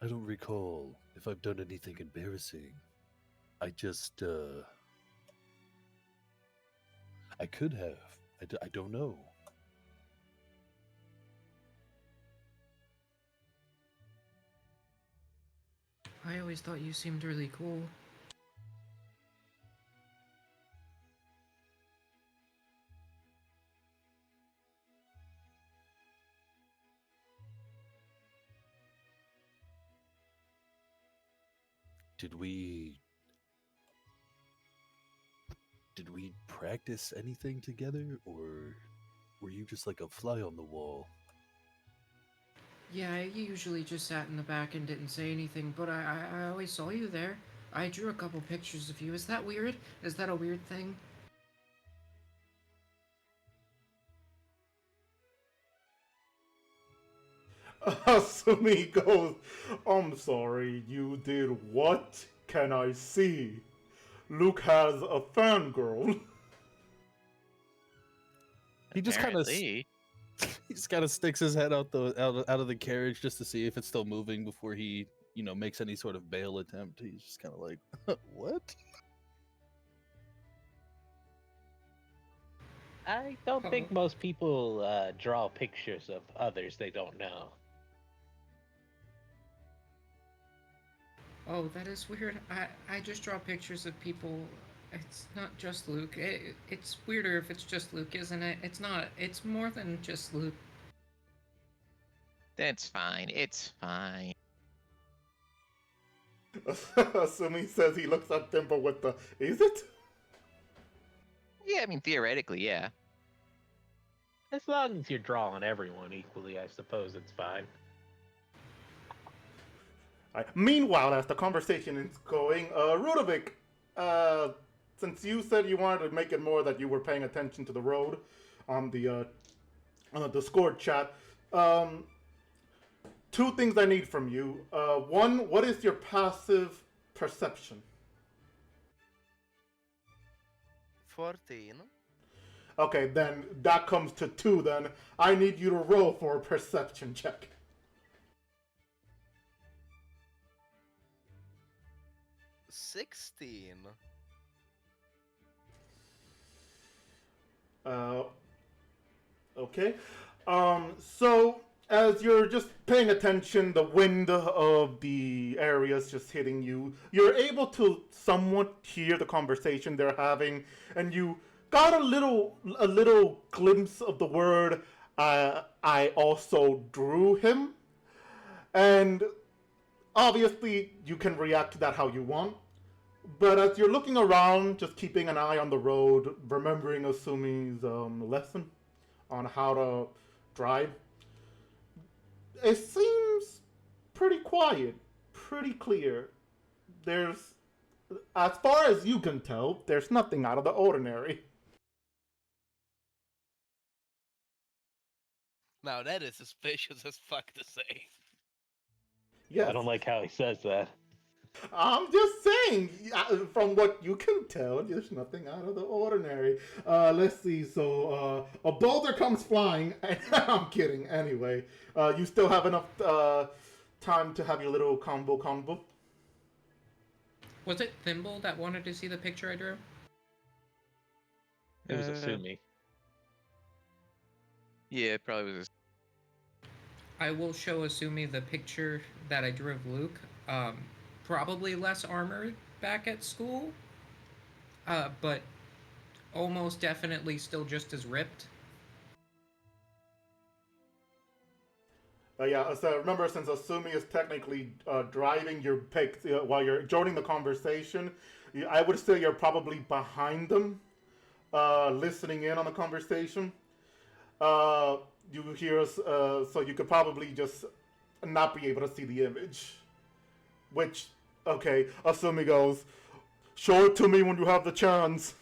I don't recall if I've done anything embarrassing. I just, I could have. I don't know. I always thought you seemed really cool. Did we practice anything together, or were you just like a fly on the wall? Yeah, you usually just sat in the back and didn't say anything, but I always saw you there. I drew a couple pictures of you. Is that weird? Is that a weird thing? Sumi goes, I'm sorry, you did what? Can I see? Luke has a fangirl. He just kind of Apparently. he just kind of sticks his head out of the carriage just to see if it's still moving before he, makes any sort of bail attempt. He's just kind of like, what? I don't think most people draw pictures of others they don't know. Oh, that is weird. I just draw pictures of people. It's not just Luke. It's weirder if it's just Luke, isn't it? It's not. It's more than just Luke. That's fine. It's fine. Sumi says he looks at Dimple with the, is it? Yeah, I mean, theoretically, yeah. As long as you're drawing everyone equally, I suppose it's fine. Meanwhile, as the conversation is going, Rudovic, since you said you wanted to make it more that you were paying attention to the road on the Discord chat, two things I need from you. One, what is your passive perception? 14. Okay, then that comes to 2 then. I need you to roll for a perception check. $16. Okay. So as you're just paying attention, the wind of the area is just hitting you. You're able to somewhat hear the conversation they're having, and you got a little glimpse of the word. I also drew him. And obviously, you can react to that how you want. But as you're looking around, just keeping an eye on the road, remembering Asumi's lesson on how to drive, it seems pretty quiet, pretty clear. There's, as far as you can tell, there's nothing out of the ordinary. Now that is suspicious as fuck to say. Yes. I don't like how he says that. I'm just saying, from what you can tell, there's nothing out of the ordinary. Let's see. So, a boulder comes flying. I'm kidding. Anyway, you still have enough time to have your little combo. Was it Thimble that wanted to see the picture I drew? It was Asumi. Yeah, it probably was. I will show Asumi the picture that I drew of Luke. Probably less armored back at school, but almost definitely still just as ripped. Yeah, so remember, since Asumi is technically driving your pick while you're joining the conversation, I would say you're probably behind them, listening in on the conversation. You hear us, so you could probably just not be able to see the image. Which, okay, Asumi goes, show it to me when you have the chance.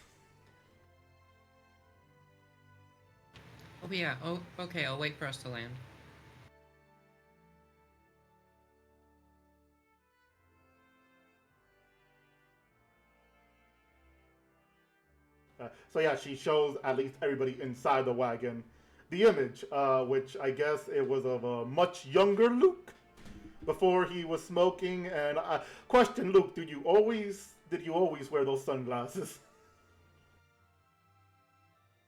Oh yeah, oh okay, I'll wait for us to land. So yeah, she shows at least everybody inside the wagon the image, which I guess it was of a much younger Luke before he was smoking. And question, Luke, did you always wear those sunglasses?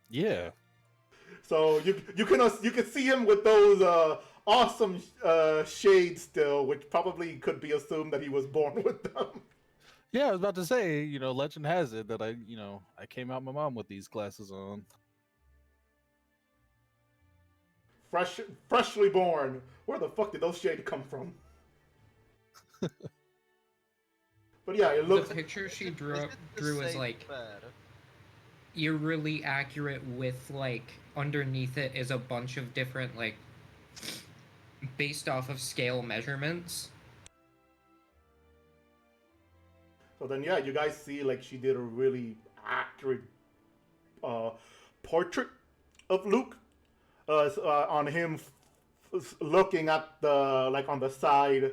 Yeah. So you can see him with those awesome shades still, which probably could be assumed that he was born with them. Yeah, I was about to say, legend has it that I came out my mom with these glasses on. Freshly born. Where the fuck did those shades come from? But yeah, it looks. The picture she Is drew it the is same like pair? eerily accurate with like underneath it is a bunch of different like based off of scale measurements. So then, yeah, you guys see like she did a really accurate portrait of Luke on him looking at the like on the side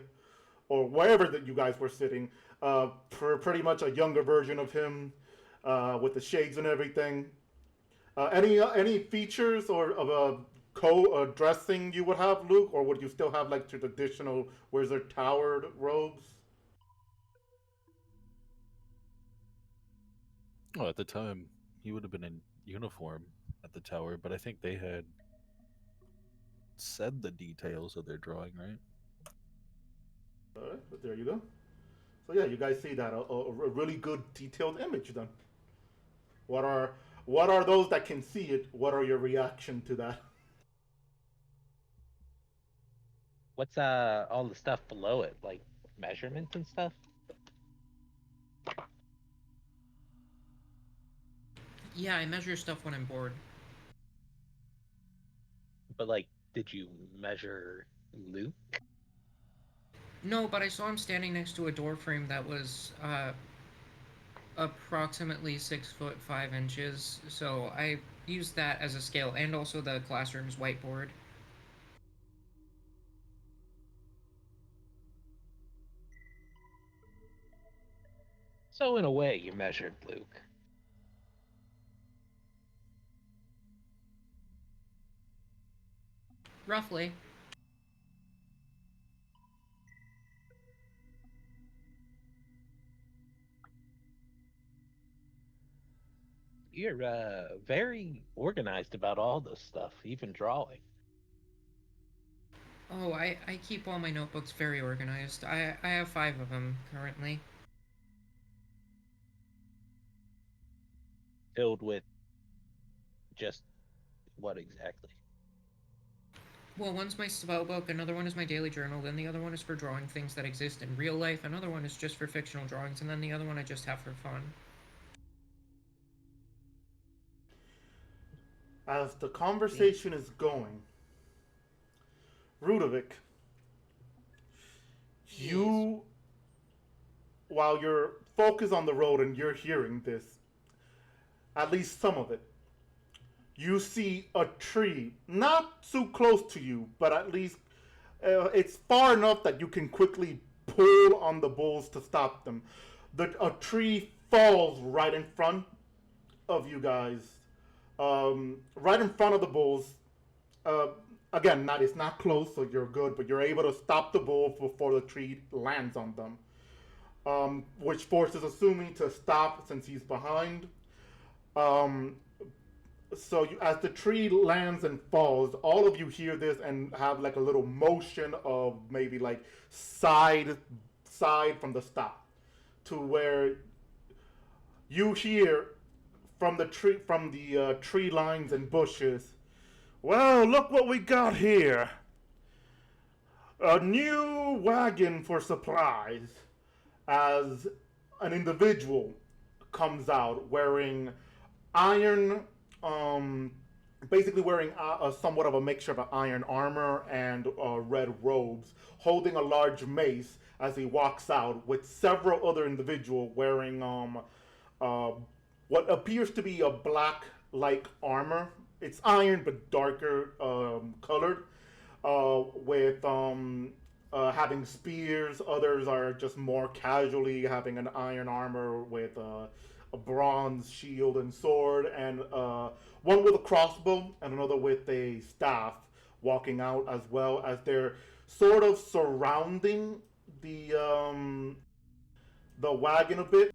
or wherever that you guys were sitting. Pretty much a younger version of him with the shades and everything. Any features or of a dressing you would have, Luke, or would you still have like traditional wizard towered robes? Well, at the time, he would have been in uniform at the tower, but I think they had said the details of their drawing, right? All right, but there you go. So yeah, you guys see that a really good detailed image. Then, what are those that can see it? What are your reaction to that? What's all the stuff below it, like measurements and stuff? Yeah, I measure stuff when I'm bored. But like, did you measure Luke? No, but I saw him standing next to a door frame that was approximately 6'5". So I used that as a scale, and also the classroom's whiteboard. So in a way, you measured Luke. Roughly. You're very organized about all this stuff, even drawing. Oh, I keep all my notebooks very organized. I have 5 of them currently. Filled with just what exactly? Well, one's my spell book, another one is my daily journal, then the other one is for drawing things that exist in real life, another one is just for fictional drawings, and then the other one I just have for fun. As the conversation is going, Rudovic, you, while you're focused on the road and you're hearing this, at least some of it, you see a tree, not too close to you, but at least it's far enough that you can quickly pull on the bulls to stop them. A tree falls right in front of you guys, right in front of the bulls. Again, it's not close, so you're good, but you're able to stop the bull before the tree lands on them, which forces Asumi to stop since he's behind. So as the tree lands and falls, all of you hear this and have like a little motion of maybe like side from the stop, to where you hear from the tree lines and bushes, well, look what we got here. A new wagon for supplies, as an individual comes out wearing iron, basically wearing somewhat of a mixture of iron armor and red robes, holding a large mace as he walks out with several other individuals wearing what appears to be a black-like armor. It's iron but darker colored, with having spears. Others are just more casually having an iron armor with a bronze shield and sword, and one with a crossbow and another with a staff, walking out as well, as they're sort of surrounding the wagon a bit.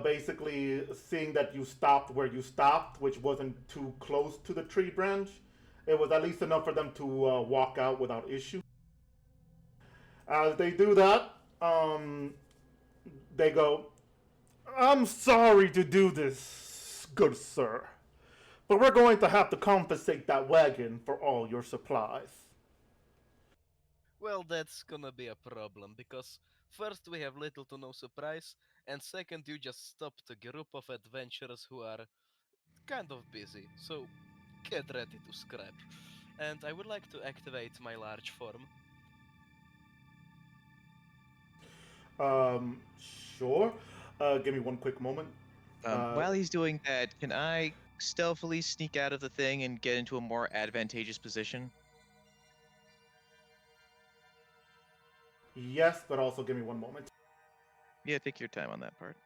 Basically, seeing that you stopped where you stopped, which wasn't too close to the tree branch, it was at least enough for them to walk out without issue. As they do that, they go, I'm sorry to do this, good sir, but we're going to have to compensate that wagon for all your supplies. Well, that's gonna be a problem, because first we have little to no supplies, and second you just stopped a group of adventurers who are kind of busy, so get ready to scrap. And I would like to activate my large form. Um, sure. Give me one quick moment. While he's doing that, can I stealthily sneak out of the thing and get into a more advantageous position? Yes, but also give me one moment. Yeah, take your time on that part.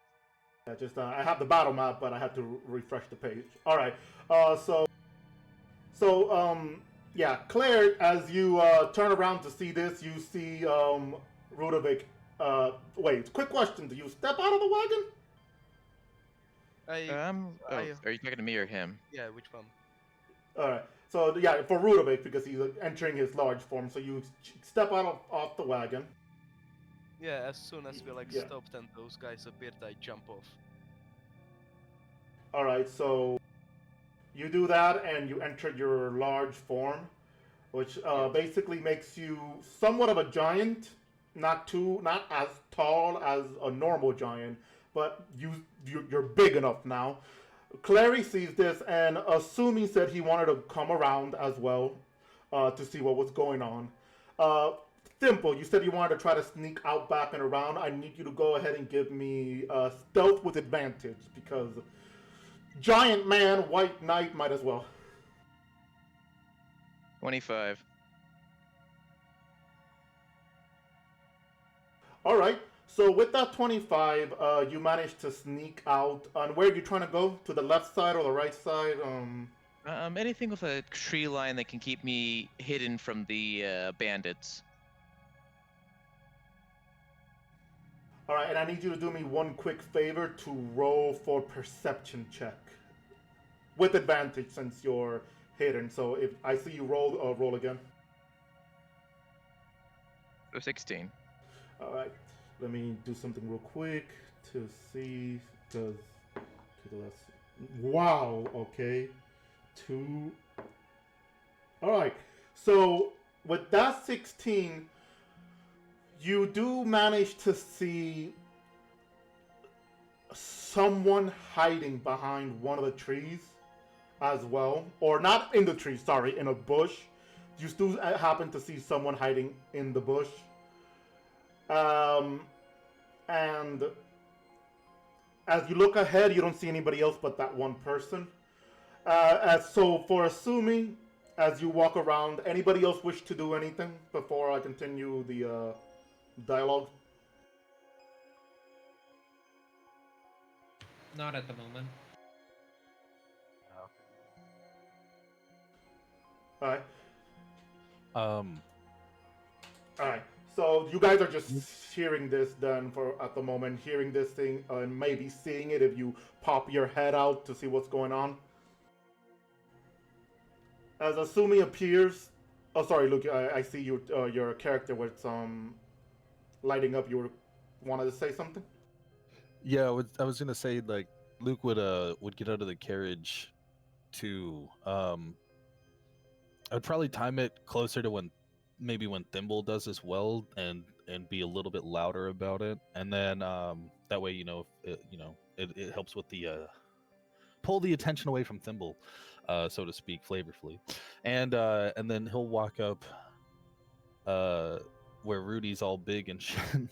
I have the battle map, but I have to refresh the page. All right. Yeah, Claire, as you turn around to see this, you see Rudovic. Wait, quick question: do you step out of the wagon? Are you talking to me or him? Yeah, which one? All right. So yeah, for Rudovic, because he's entering his large form, so you step out off the wagon. Yeah, as soon as we Yeah. stopped and those guys appeared, I jump off. All right. So you do that, and you enter your large form, which basically makes you somewhat of a giant. Not as tall as a normal giant, but you're big enough now. Clary sees this, and Asumi said he wanted to come around as well to see what was going on. Simple, you said you wanted to try to sneak out, back, and around. I need you to go ahead and give me stealth with advantage, because giant man, white knight, might as well. 25. All right. So with that 25, you managed to sneak out. And where are you trying to go? To the left side or the right side? Anything with a tree line that can keep me hidden from the bandits. All right, and I need you to do me one quick favor to roll for perception check with advantage since you're hidden. So if I see you roll again. So 16. All right, let me do something real quick to see. Does wow? Okay, 2. All right. So with that 16, you do manage to see someone hiding behind one of the trees as well. Or not in the tree, sorry, in a bush. You still happen to see someone hiding in the bush. And as you look ahead, you don't see anybody else but that one person. So for assuming, as you walk around, anybody else wish to do anything before I continue the dialogue? Not at the moment. Alright. Um, Alright. So you guys are just hearing this then for at the moment, hearing this thing and maybe seeing it if you pop your head out to see what's going on. As Asumi appears, oh sorry, Luke, I see your character with some lighting up. You wanted to say something? yeah, I was gonna say like Luke would get out of the carriage to I'd probably time it closer to when Thimble does as well, and be a little bit louder about it, and then that way it helps with the pull the attention away from Thimble, so to speak, flavorfully, and then he'll walk up where Rudy's all big and shit, and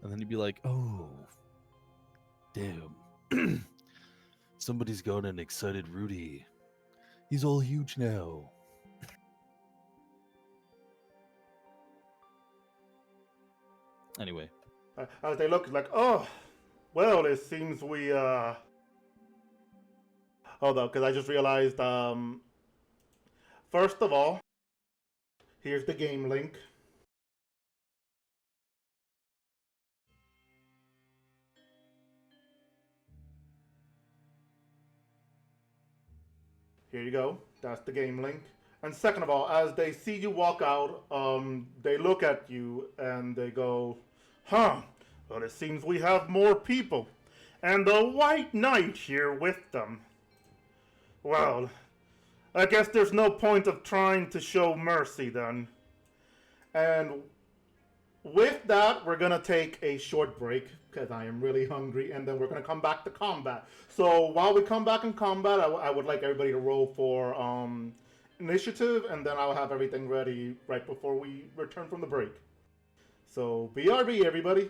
then he'd be like, "Oh, damn, somebody's got an excited Rudy. He's all huge now." Anyway. As they look like, oh, well, it seems we, hold up, because I just realized, first of all, here's the game link. Here you go. That's the game link. And second of all, as they see you walk out, they look at you and they go, huh, well, it seems we have more people. And the White Knight here with them. Well, I guess there's no point of trying to show mercy then. And with that, we're gonna take a short break because I am really hungry, and then we're gonna come back to combat. So while we come back in combat, I would like everybody to roll for initiative, and then I'll have everything ready right before we return from the break. So BRB, everybody.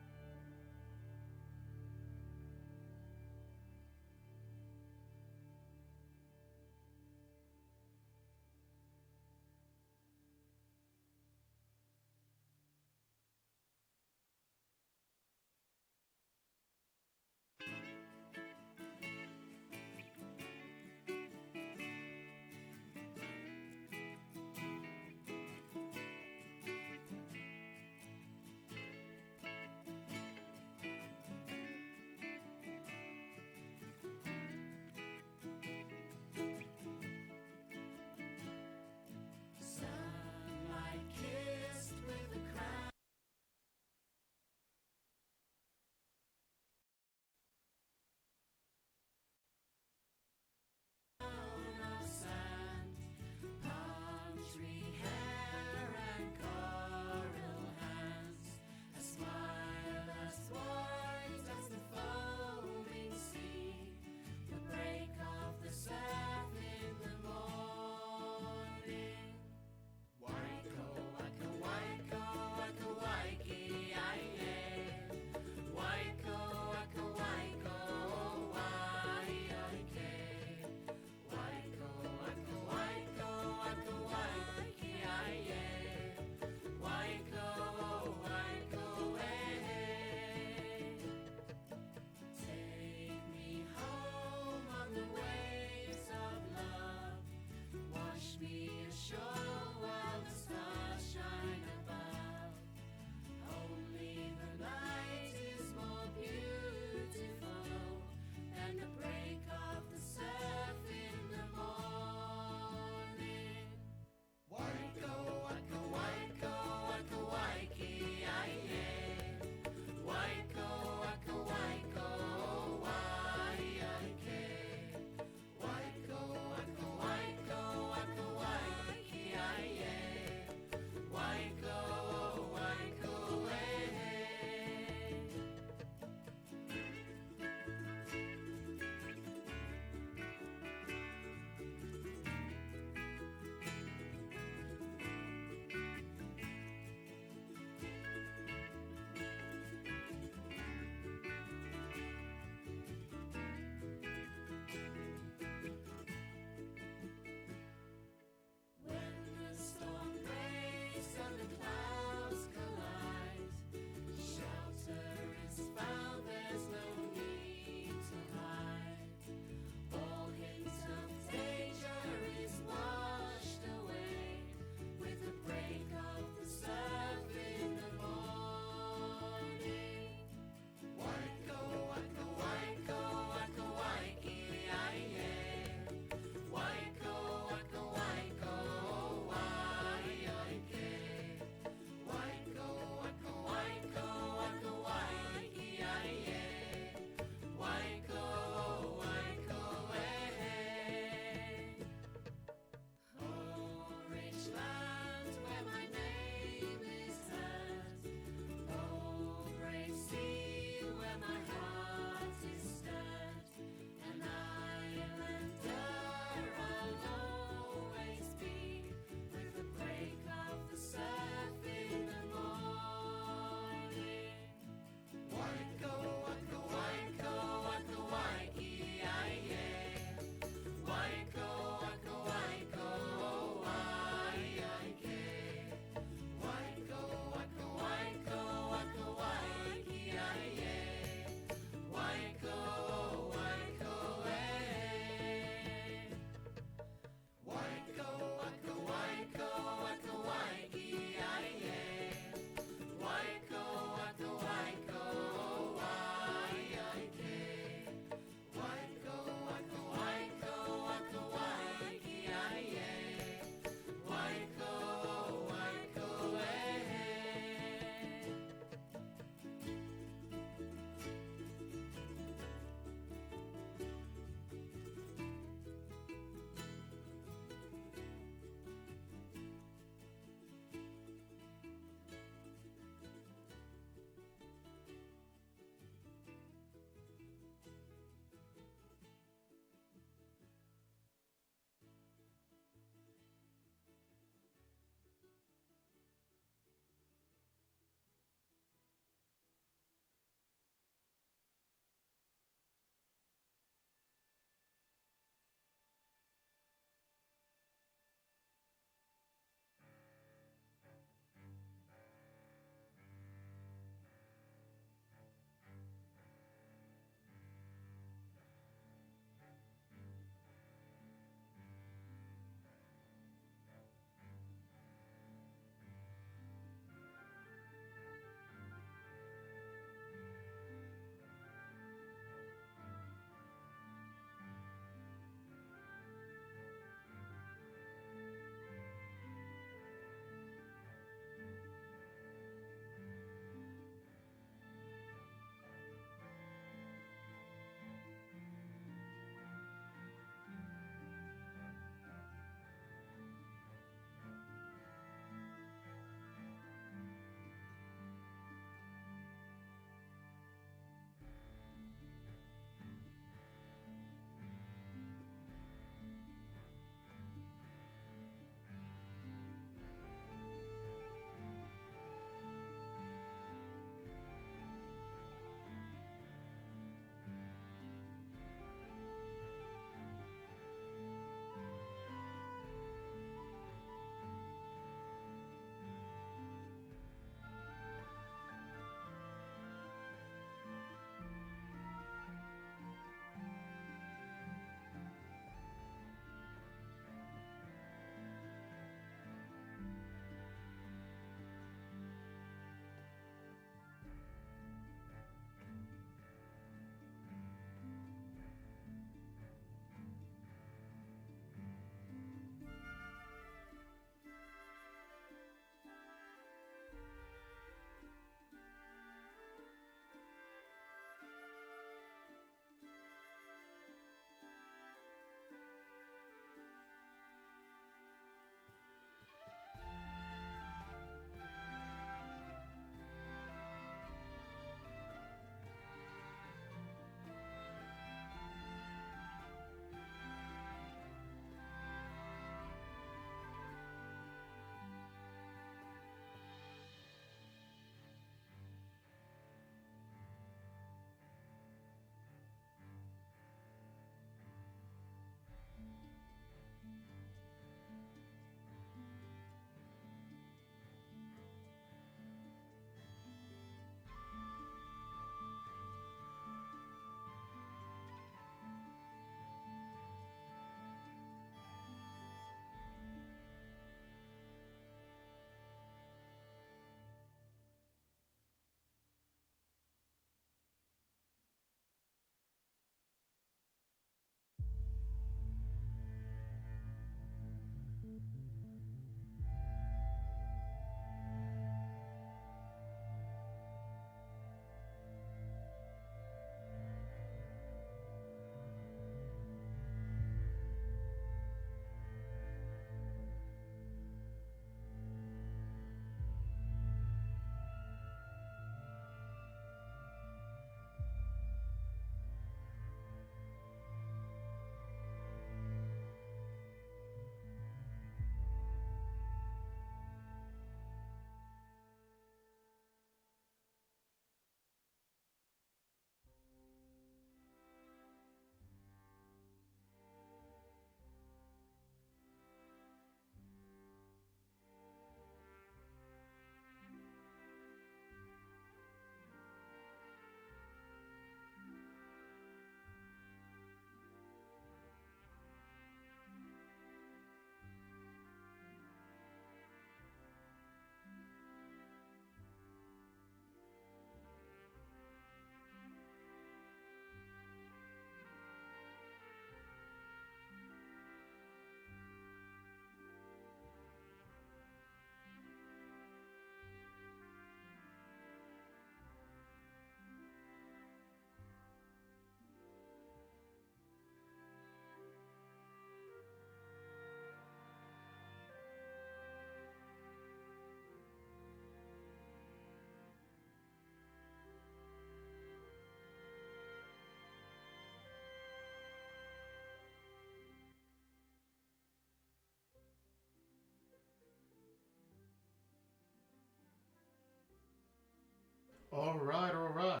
All right, all right.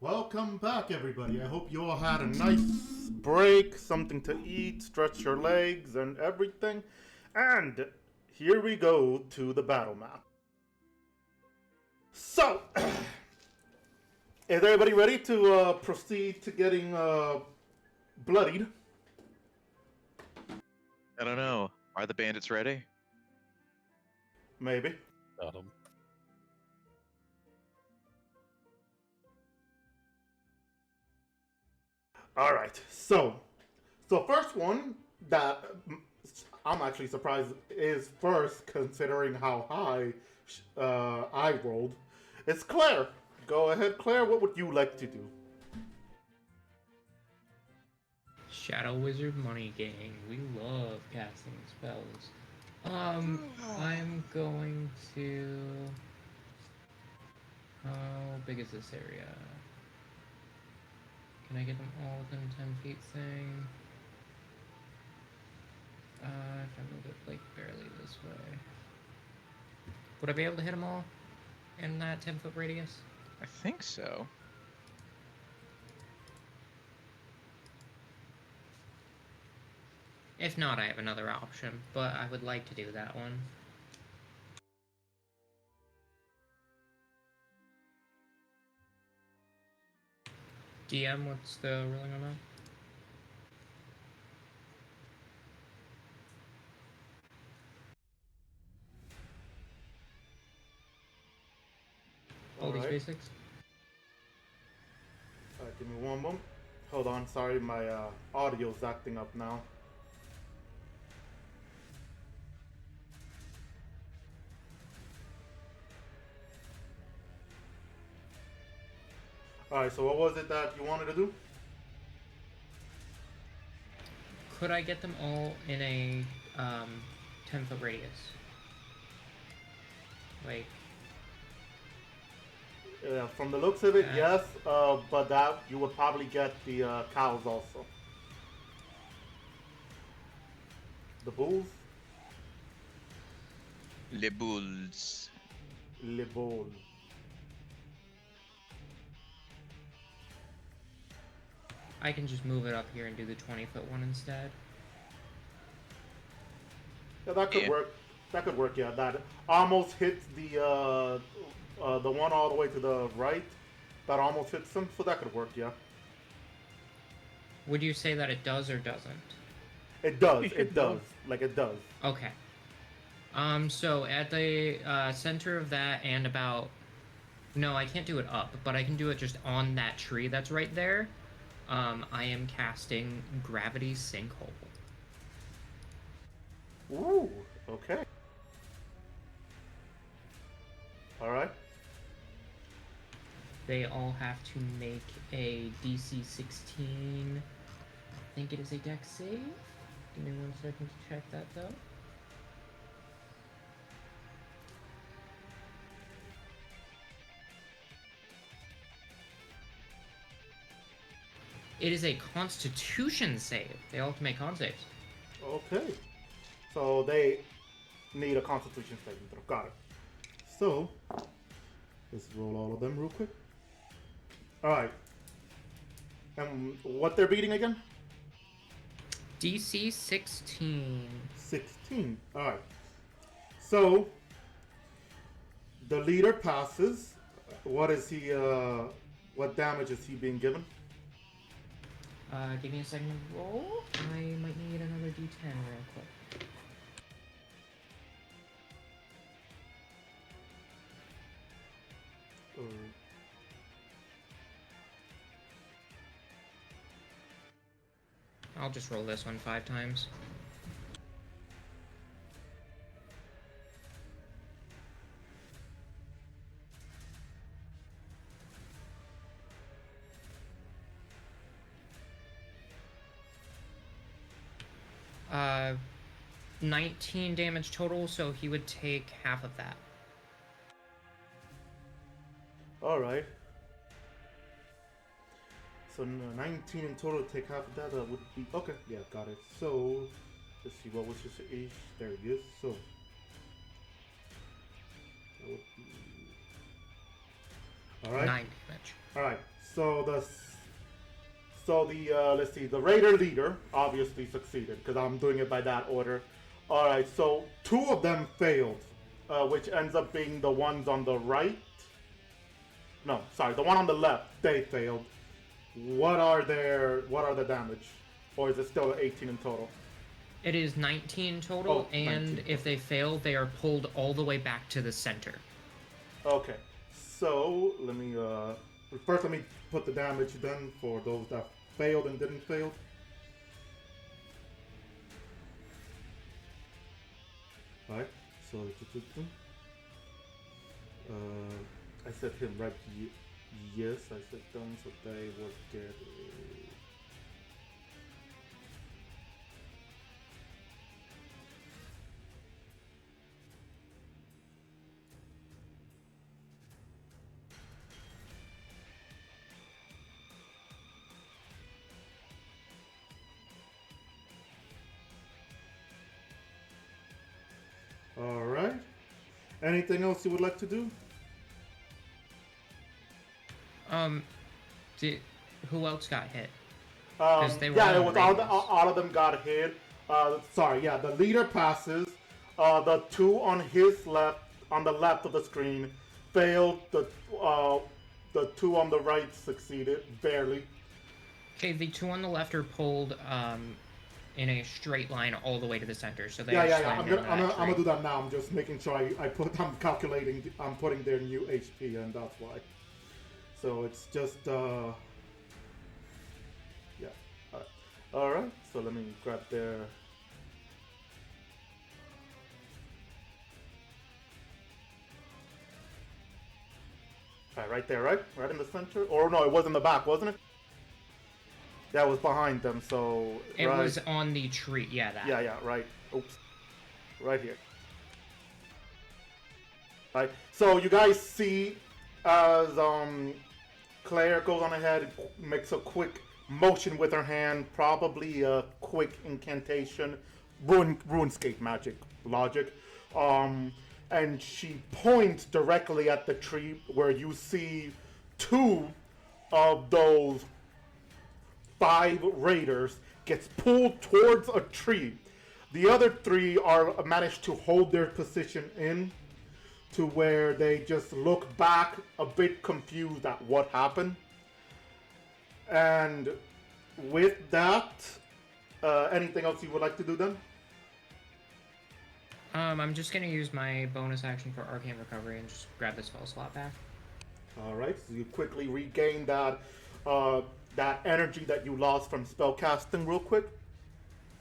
Welcome back, everybody. I hope you all had a nice break, something to eat, stretch your legs, and everything. And here we go to the battle map. So, is everybody ready to proceed to getting bloodied? I don't know. Are the bandits ready? Maybe. Got 'em. All right. So first one that I'm actually surprised is first, considering how high I rolled. It's Claire. Go ahead, Claire. What would you like to do? Shadow Wizard Money Gang. We love casting spells. I'm going to. How big is this area? Can I get them all within 10 feet thing? If I move it like barely this way. Would I be able to hit them all in that 10-foot radius? I think so. If not, I have another option, but I would like to do that one. DM, what's the ruling on that? All these right. basics? Give me one moment. Hold on. Sorry, my audio's acting up now. Alright, so what was it that you wanted to do? Could I get them all in a 10-foot radius? Like, From the looks of it, Yeah. yes, but that you would probably get the cows also. The bulls? Les Bulls. Le bull. I can just move it up here and do the 20-foot one instead. Yeah, that could Yeah. work. That could work, yeah. That almost hits the one all the way to the right. That almost hits them, so that could work, yeah. Would you say that it does or doesn't? It does, You should it does. know. Like, it does. Okay. So at the center of that and about... No, I can't do it up, but I can do it just on that tree that's right there. I am casting Gravity Sinkhole. Ooh, okay. Alright. They all have to make a DC 16. I think it is a dex save. Give me 1 second to check that though. It is a Constitution save. They all have to make con saves. Okay. So they need a Constitution saving throw. Got it. So let's roll all of them real quick. All right. And what they're beating again? DC 16. 16. All right. So the leader passes. What is he? What damage is he being given? Give me a second to roll. I might need another D10 real quick. I'll just roll this one 5 times. Uh, 19 damage total, so he would take half of that. All right. So 19 in total. Take half of that. Would be okay. Yeah, got it. So let's see. What was his age? There he is. So that would be All right. 9 damage. All right. Let's see. The raider leader obviously succeeded because I'm doing it by that order. All right. So 2 of them failed, which ends up being the ones on the right. No, sorry, the one on the left. They failed. What are the damage, or is it still 18 in total? It is 19 total, Oh, and 19, if they fail, they are pulled all the way back to the center. Okay. So let me put the damage then for those that failed and didn't fail. Alright, so I set him right. Yes, I set them so they would get. All right. Anything else you would like to do? Who else got hit? They were Yeah, it all was radius. all of them got hit. Sorry, yeah, the leader passes. The 2 on his left, on the left of the screen, failed. The 2 on the right succeeded barely. Okay, the 2 on the left are pulled in a straight line all the way to the center, so they Yeah. slammed into that I'm gonna tree. do that now. I'm just making sure I'm calculating. I'm putting their new HP, and that's why. So it's just yeah. All right. So let me grab their. Right there, right in the center. Or no, it was in the back, wasn't it? That was behind them. So It right. was on the tree, yeah, that. Yeah, right. Oops. Right here. Right. So you guys see as Claire goes on ahead, makes a quick motion with her hand, probably a quick incantation, RuneScape magic logic. And she points directly at the tree where you see 2 of those 5 raiders gets pulled towards a tree. The other 3 are managed to hold their position in to where they just look back a bit confused at what happened. And with that, anything else you would like to do then? I'm just gonna use my bonus action for Arcane Recovery and just grab the spell slot back. Alright, so you quickly regain that that energy that you lost from spell casting real quick.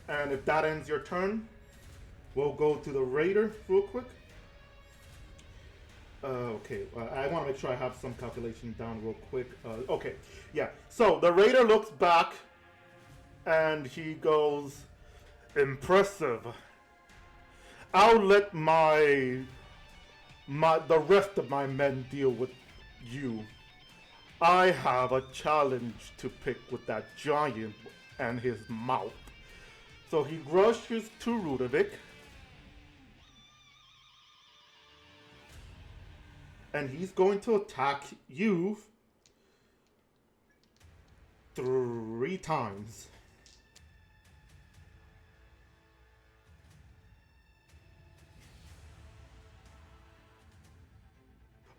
And if that ends your turn, we'll go to the raider real quick. Okay, I want to make sure I have some calculation down real quick. Okay, yeah. So the raider looks back and he goes, "Impressive. I'll let the rest of my men deal with you. I have a challenge to pick with that giant and his mouth." So he rushes to Rudovic. And he's going to attack you 3 times.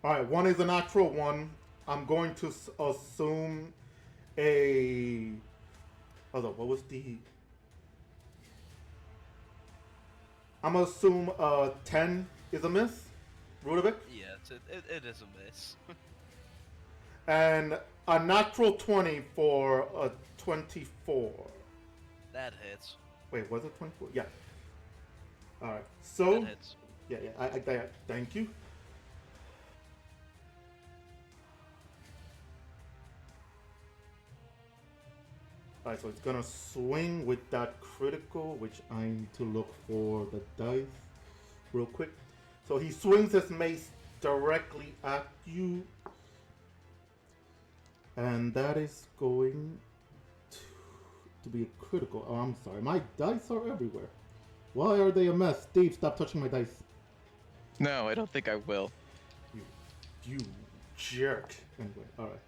Alright, 1 is a natural 1. I'm going to assume a... Hold on, what was the... I'm going to assume 10 is a miss. Rudovic? Yeah, it is a miss. And a natural 20 for a 24. That hits. Wait, was it 24? Yeah. Alright, so... That hits. Yeah, thank you. Alright, so it's gonna swing with that critical, which I need to look for the dice real quick. So he swings his mace directly at you. And that is going to be a critical. Oh, I'm sorry. My dice are everywhere. Why are they a mess? Steve, stop touching my dice. No, I don't think I will. You jerk. Anyway, alright.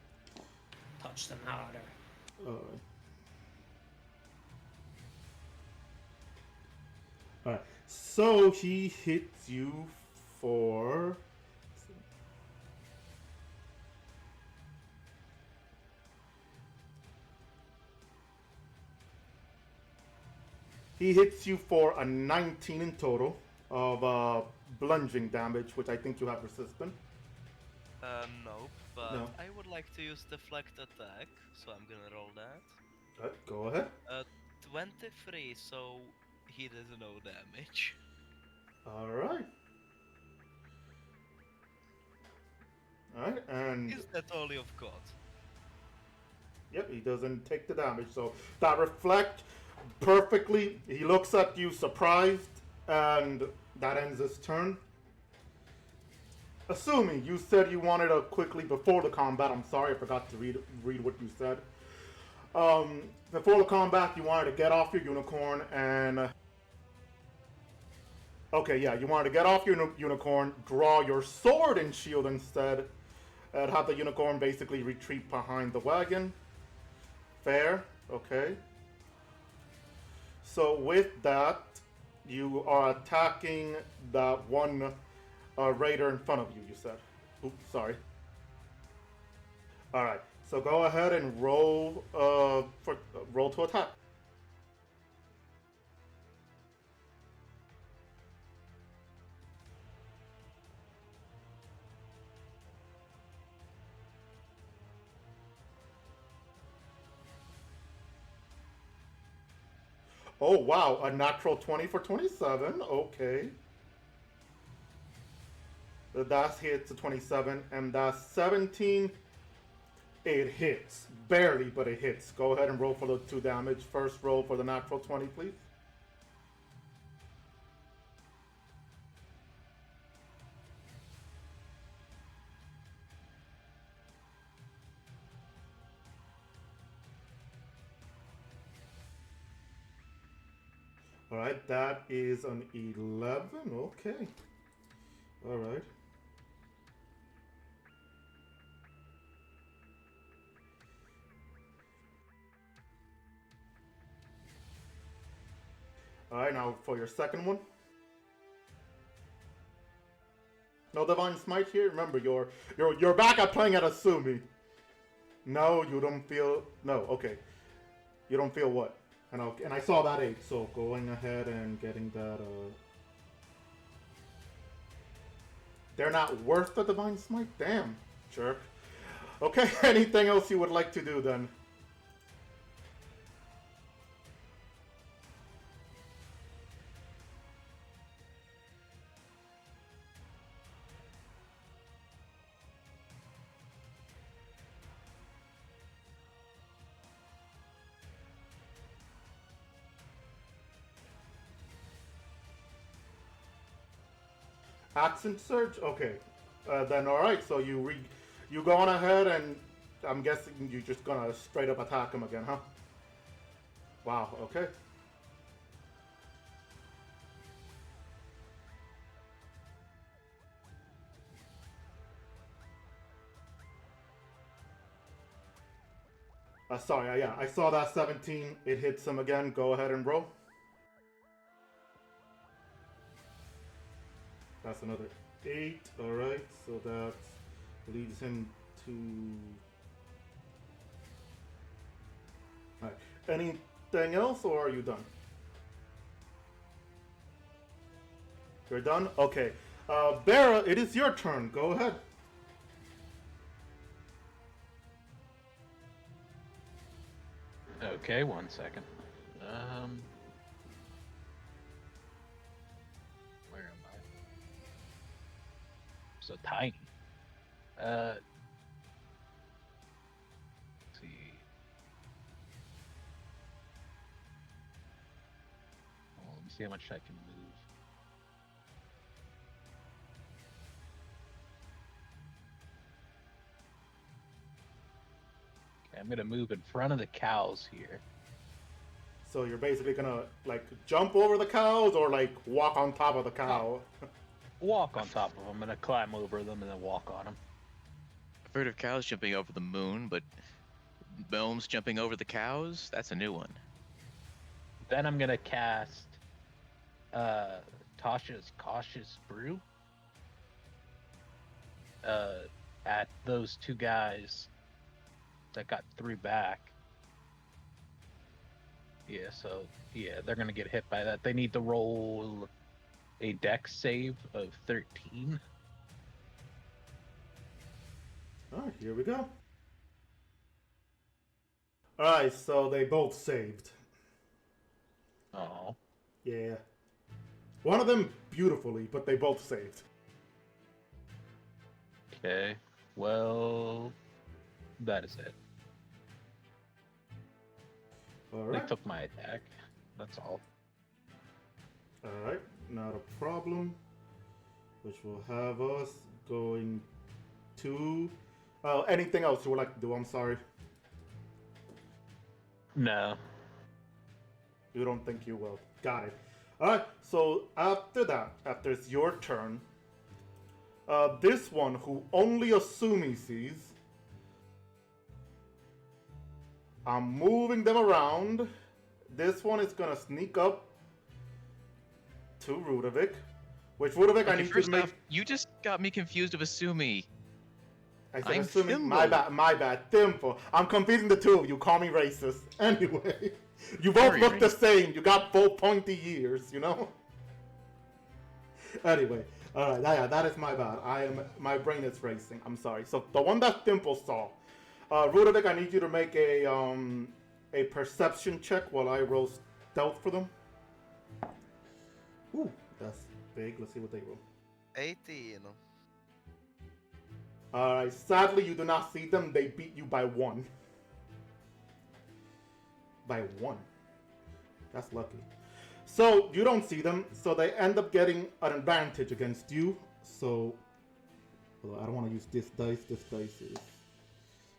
Touch them harder. Alright. Alright. So he hits you for. He hits you for a 19 in total of bludgeoning damage, which I think you have resistant. Nope, but No. I would like to use deflect attack, so I'm gonna roll that. Go ahead. 23, so he does no damage. Alright. Alright, and Is that all you've got? yep, he doesn't take the damage. So that reflect perfectly. He looks at you surprised, and that ends his turn. Assuming you said you wanted to quickly before the combat. I'm sorry, I forgot to read what you said. Before the combat, you wanted to get off your unicorn and. Okay, yeah, you wanted to get off your unicorn, draw your sword and shield instead, and have the unicorn basically retreat behind the wagon. Fair, okay. So with that, you are attacking that one raider in front of you, you said. Oops, sorry. Alright, so go ahead and roll roll to attack. Oh wow, a natural 20 for 27, okay. That hits a 27, and that 17, it hits. Barely, but it hits. Go ahead and roll for the 2 damage. First roll for the natural 20, please. Alright, that is an 11, okay. Alright. Alright, now for your second one. No Divine Smite here? Remember, you're back at playing at Asumi. No, you don't feel... No, okay. You don't feel what? And I saw that 8, so going ahead and getting that... They're not worth the Divine Smite? Damn, jerk. Okay, anything else you would like to do then? Accent Surge? Okay. Then alright, so you go on ahead and I'm guessing you're just gonna straight up attack him again, huh? Wow, okay. Sorry, yeah, I saw that 17. It hits him again. Go ahead and roll. That's another 8. Alright, so that leads him to... Alright, anything else or are you done? You're done? Okay. Bera, it is your turn. Go ahead. Okay, 1 second. Where am I? So tiny. Let's see. Well, let me see how much I can move. Okay, I'm gonna move in front of the cows here. So you're basically gonna like jump over the cows or like walk on top of the cow? Walk on top of them. I'm gonna climb over them and then walk on them. I've heard of cows jumping over the moon, but gnomes jumping over the cows? That's a new one. Then I'm gonna cast Tasha's Cautious Brew at those two guys that got 3 back. Yeah, so yeah, they're gonna get hit by that. They need to roll a dex save of 13. Alright, here we go. Alright, so they both saved. Oh. Yeah. One of them beautifully, but they both saved. Okay. Well, that is it. They Alright. took my attack. That's all. Alright, not a problem. Which will have us going to... anything else you would like to do? I'm sorry. No. You don't think you will. Got it. Alright, so after that, after it's your turn, this one who only Asumi sees, I'm moving them around. This one is gonna sneak up to Rudovic. Which Rudovic, I Okay, need you first to make. off, you just got me confused of Asumi. I said I'm assuming my Thimble. bad, Thimble. I'm confusing the two of you. Call me racist. Anyway, you both Very look the racist. same. You got both pointy ears, you know. Anyway, all right, yeah, that is my bad. My brain is racing. I'm sorry. So the one that Thimble saw, Rudovic, I need you to make a perception check while I roll stealth for them. Ooh, that's big. Let's see what they roll. 18. Alright, sadly you do not see them. They beat you by 1. By 1. That's lucky. So, you don't see them, so they end up getting an advantage against you. So, well, I don't want to use this dice. This dice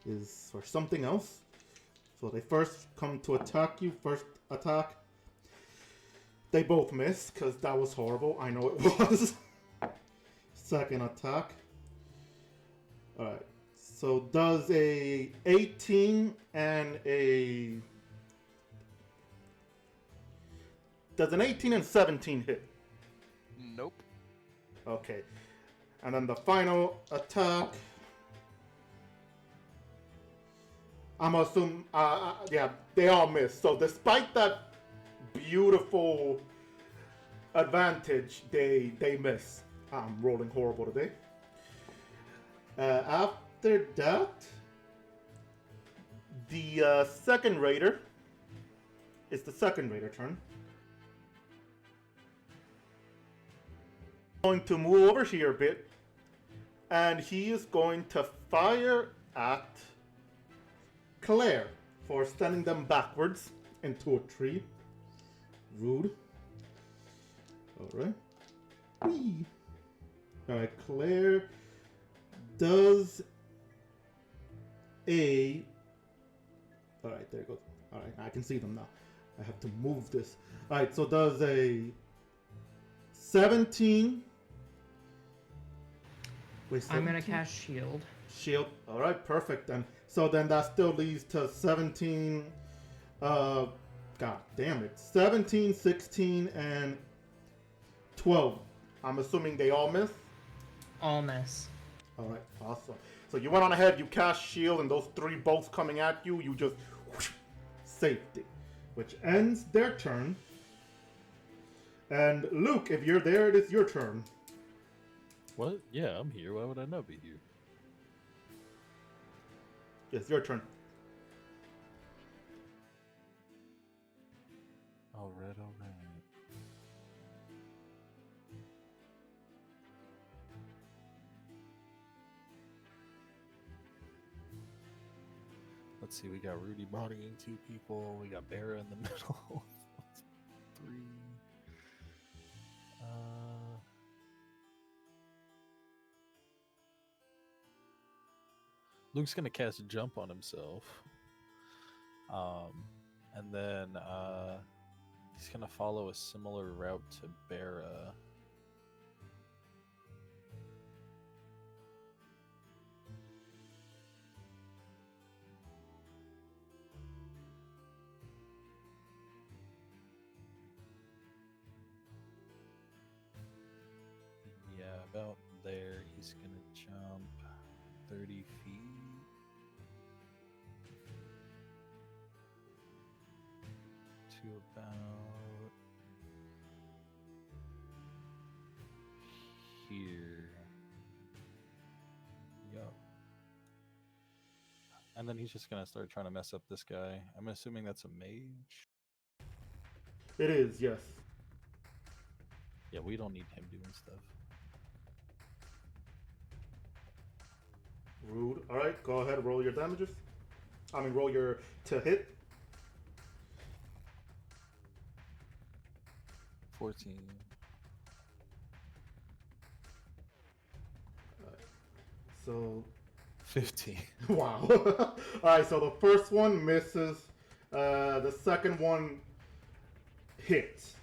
is for something else. So they first come to attack you. First attack. They both miss, because that was horrible. I know it was. Second attack. Alright, so does a 18 and a... Does an 18 and 17 hit? Nope. Okay. And then the final attack... I'm assuming... yeah, they all miss. So despite that beautiful advantage, they miss. I'm rolling horrible today. After that, the second raider, it's the second raider turn. Going to move over here a bit, and he is going to fire at Claire for sending them backwards into a tree. Rude. Alright. Whee. Alright, Claire does a... Alright, there it goes. Alright, I can see them now. I have to move this. Alright, so does a 17... Wait, I'm gonna 17? cast shield. Shield. Alright, perfect then. So then that still leads to 17... God damn it. 17, 16, and 12. I'm assuming they all miss? All miss. Alright, awesome. So you went on ahead, you cast shield, and those 3 bolts coming at you, you just whoosh, safety. Which ends their turn. And Luke, if you're there, it is your turn. What? Yeah, I'm here. Why would I not be here? It's your turn. Alright. Let's see, we got Rudy bodying 2 people, we got Bear in the middle. 3. Luke's gonna cast a jump on himself. And then he's gonna follow a similar route to Bera. about there. He's gonna jump 30 feet. To about here. Yup. And then he's just gonna start trying to mess up this guy. I'm assuming that's a mage. It is, yes. Yeah, we don't need him doing stuff. Rude. All right, go ahead. Roll your damages. I mean, roll your to hit. 14. So 15. wow. All right, so the first one misses. The second one hits.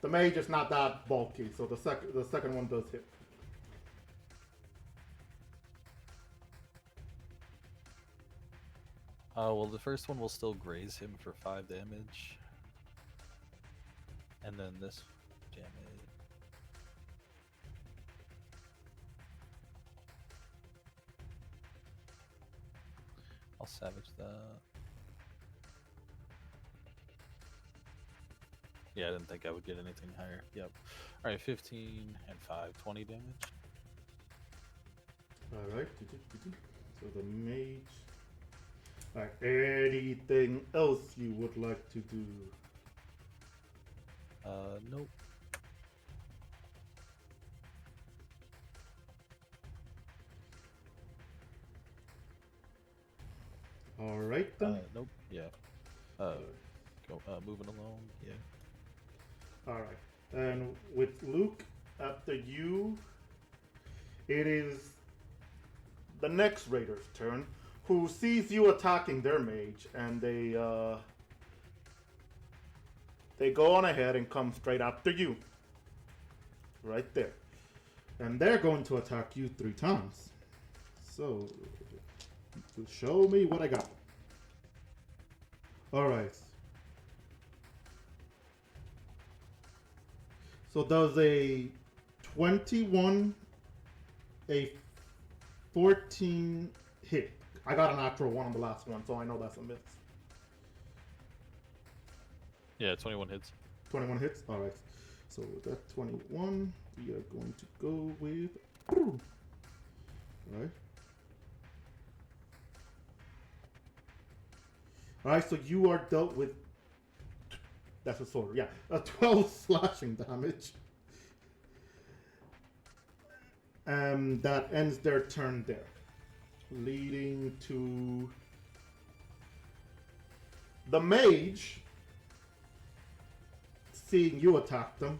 The mage is not that bulky, so the second one does hit. Well, the first one will still graze him for 5 damage. And then this damage. I'll savage that. Yeah, I didn't think I would get anything higher. Yep. Alright, 15 and 5, 20 damage. All right. So the mage. All right. Anything else you would like to do? Nope. All right then. Nope. Yeah. Go. Moving along. Yeah. All right. And with Luke after you, it is the next raider's turn, who sees you attacking their mage, and they go on ahead and come straight after you. Right there. And they're going to attack you 3 times. So, show me what I got. Alright. So does a 21, a 14 hit? I got a natural 1 on the last one, so I know that's a miss. Yeah, 21 hits. 21 hits? Alright. So with that 21, we are going to go with... Alright. Alright, so you are dealt with... That's a sword, yeah. A 12 slashing damage. That ends their turn there. Leading to... the mage... seeing you attack them.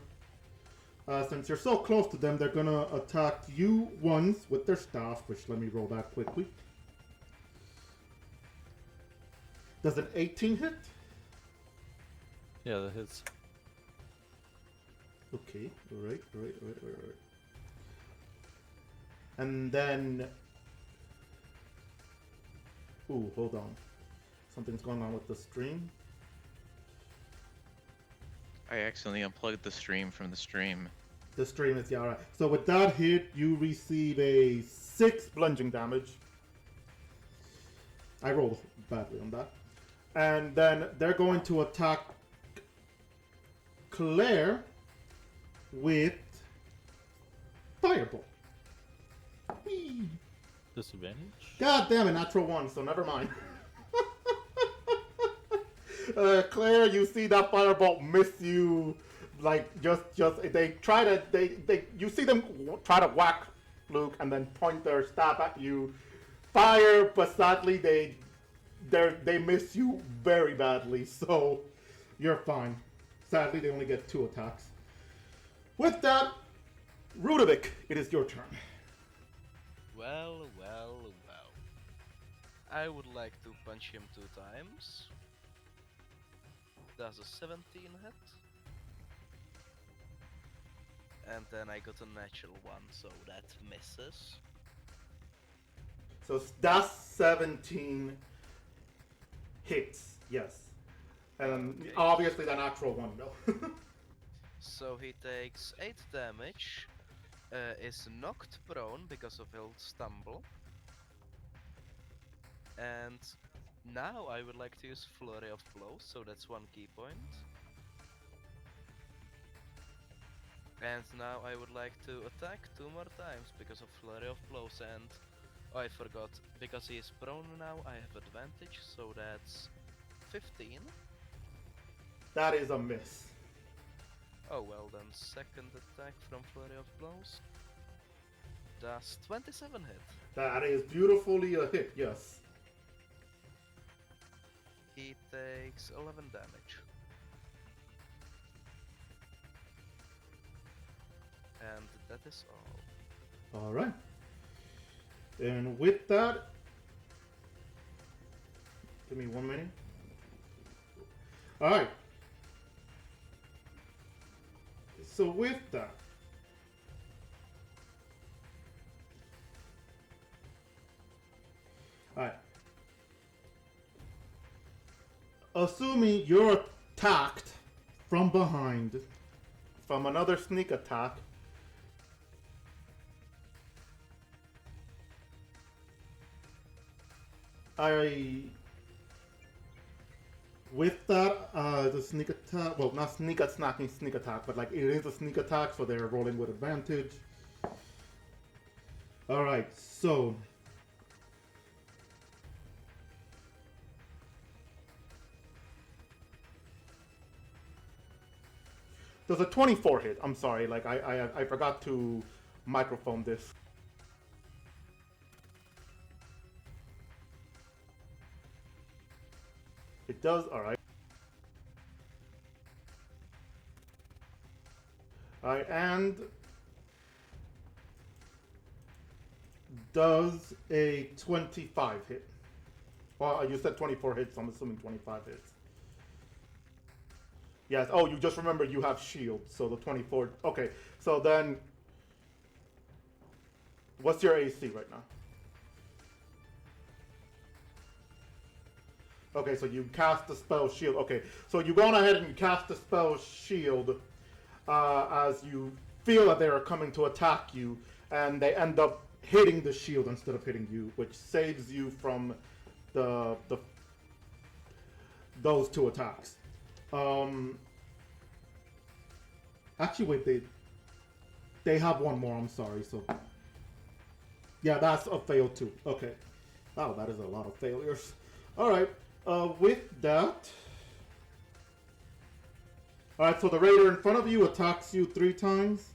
Since you're so close to them, they're gonna attack you once with their staff, which let me roll that quickly. Does an 18 hit? Yeah, that hits. Okay, alright. And then... Ooh, hold on. Something's going on with the stream. I accidentally unplugged the stream from the stream. The stream is, yeah, alright. So with that hit, you receive a 6 bludgeoning damage. I rolled badly on that. And then they're going to attack Claire with Firebolt. Whee! Disadvantage? God damn it, natural 1, so never mind. Claire, you see that firebolt miss you, like just they try to you see them try to whack Luke and then point their staff at you, fire, but sadly they miss you very badly, so you're fine. Sadly, they only get 2 attacks. With that, Rudovic, it is your turn. Well. I would like to punch him 2 times. Does a 17 hit? And then I got a natural 1, so that misses. So that's 17 hits, yes. And Okay. obviously the natural 1 though. So he takes 8 damage, is knocked prone because of he'll stumble. And now I would like to use Flurry of Blows, so that's 1 key point. And now I would like to attack 2 more times because of Flurry of Blows, and oh, I forgot, because he is prone now I have advantage, so that's 15. That is a miss. Oh well, then second attack from Flurry of Blows. Does 27 hit? That is beautifully a hit, yes. He takes 11 damage. And that is all. Alright. And with that, give me 1 minute. Alright. So with that, alright. Assuming you're attacked from behind from another sneak attack, with that, the sneak attack, well, not sneak attack, but like it is a sneak attack, so they're rolling with advantage. Alright, so. Does a 24 hit? I'm sorry, like I forgot to microphone this. It does, alright. Alright, and does a 25 hit? Well, you said 24 hits, so I'm assuming 25 hits. Yes, oh, you just remember you have shield, so the 24, okay. So then, what's your AC right now? Okay, so you cast the spell shield. Okay, so you go on ahead and you cast the spell shield as you feel that they are coming to attack you, and they end up hitting the shield instead of hitting you, which saves you from those 2 attacks. Actually, wait, they have 1 more. I'm sorry. So yeah, that's a fail too. Okay. Wow, that is a lot of failures. All right. With that, all right. So the raider in front of you attacks you 3 times.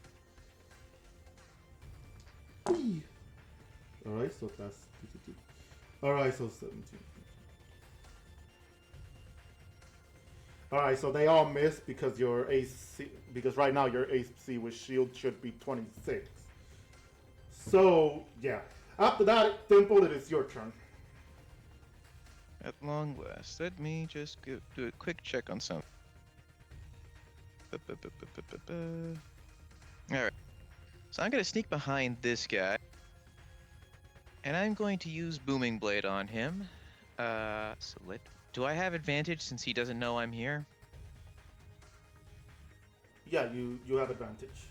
Whee! All right. So that's 2. All right. So 17. All right, so they all miss because your AC, because right now your AC with shield should be 26. So yeah, after that, Thimble, it is your turn. At long last, let me just do a quick check on something. Alright, so I'm going to sneak behind this guy. And I'm going to use Booming Blade on him. Do I have advantage since he doesn't know I'm here? Yeah, you have advantage.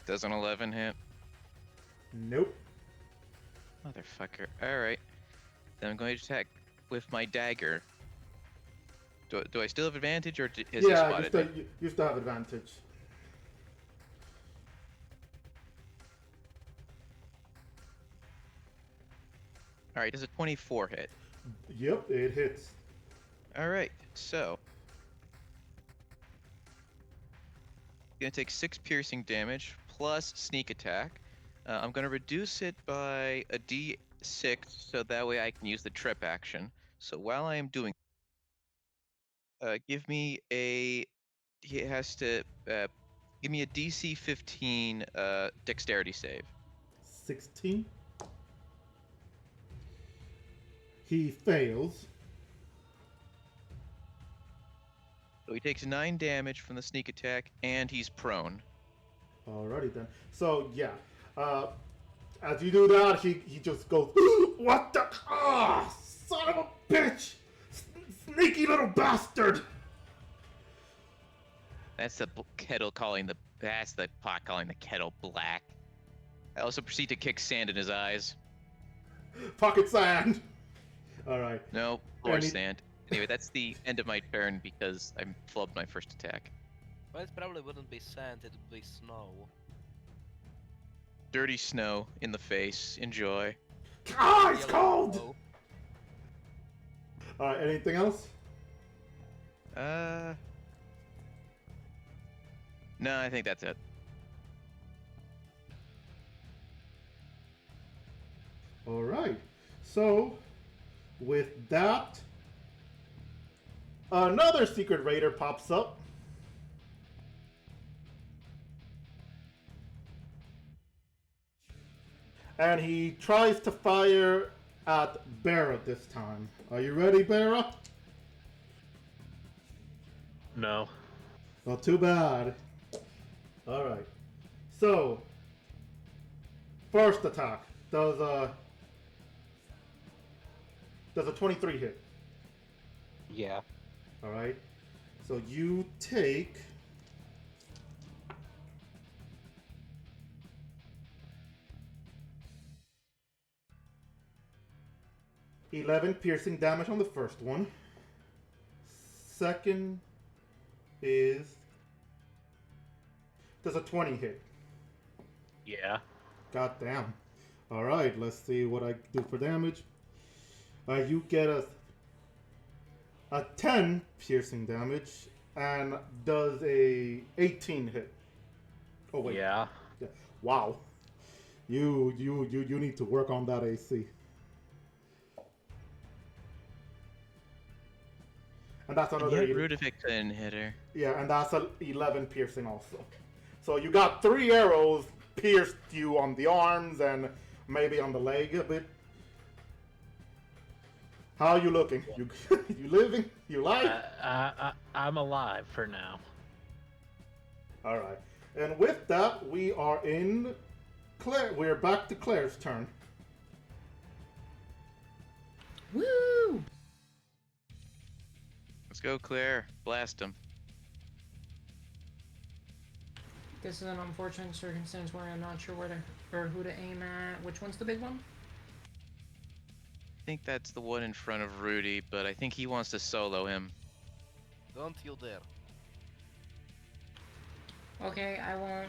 Does an 11 hit? Nope. Motherfucker. Alright. Then I'm going to attack with my dagger. Do I still have advantage, or has he spotted me? You still have advantage. Alright, does a 24 hit? Yep, it hits. Alright, so gonna take 6 piercing damage plus sneak attack. I'm gonna reduce it by a d6 so that way I can use the trip action. So while I am doing, give me a DC 15 dexterity save. 16. He fails. So he takes 9 damage from the sneak attack, and he's prone. Alrighty then. So yeah, as you do that, he just goes, "What the? Ah, son of a bitch! Sneaky little bastard!" That's the That's the pot calling the kettle black. I also proceed to kick sand in his eyes. Pocket sand. All right. No, floor Any- sand. Anyway, that's the end of my turn because I flubbed my first attack. Well, it probably wouldn't be sand, it would be snow. Dirty snow in the face. Enjoy. Ah, it's Yellow cold. snow. All right. Anything else? No, I think that's it. All right. So, with that, another secret raider pops up. And he tries to fire at Barra this time. Are you ready, Barra? No. Well, too bad. All right. So, first attack does a 23 hit. Yeah. All right. So you take 11 piercing damage on the first one. Second is does a 20 hit. Yeah. God damn. All right, let's see what I do for damage. You get a 10 piercing damage and does a 18 hit. Oh wait. Yeah. Yeah. Wow. You need to work on that AC. And that's another. Yeah, Rudovic couldn't hit her. Yeah, and that's a 11 piercing also. So you got 3 arrows pierced you on the arms and maybe on the leg a bit. How are you looking? You you living? You alive? I'm alive for now. All right. And with that, we are in Claire. We're back to Claire's turn. Woo! Let's go, Claire. Blast him. This is an unfortunate circumstance where I'm not sure where to or who to aim at. Which one's the big one? I think that's the one in front of Rudy, but I think he wants to solo him. Don't you dare. Okay, I won't.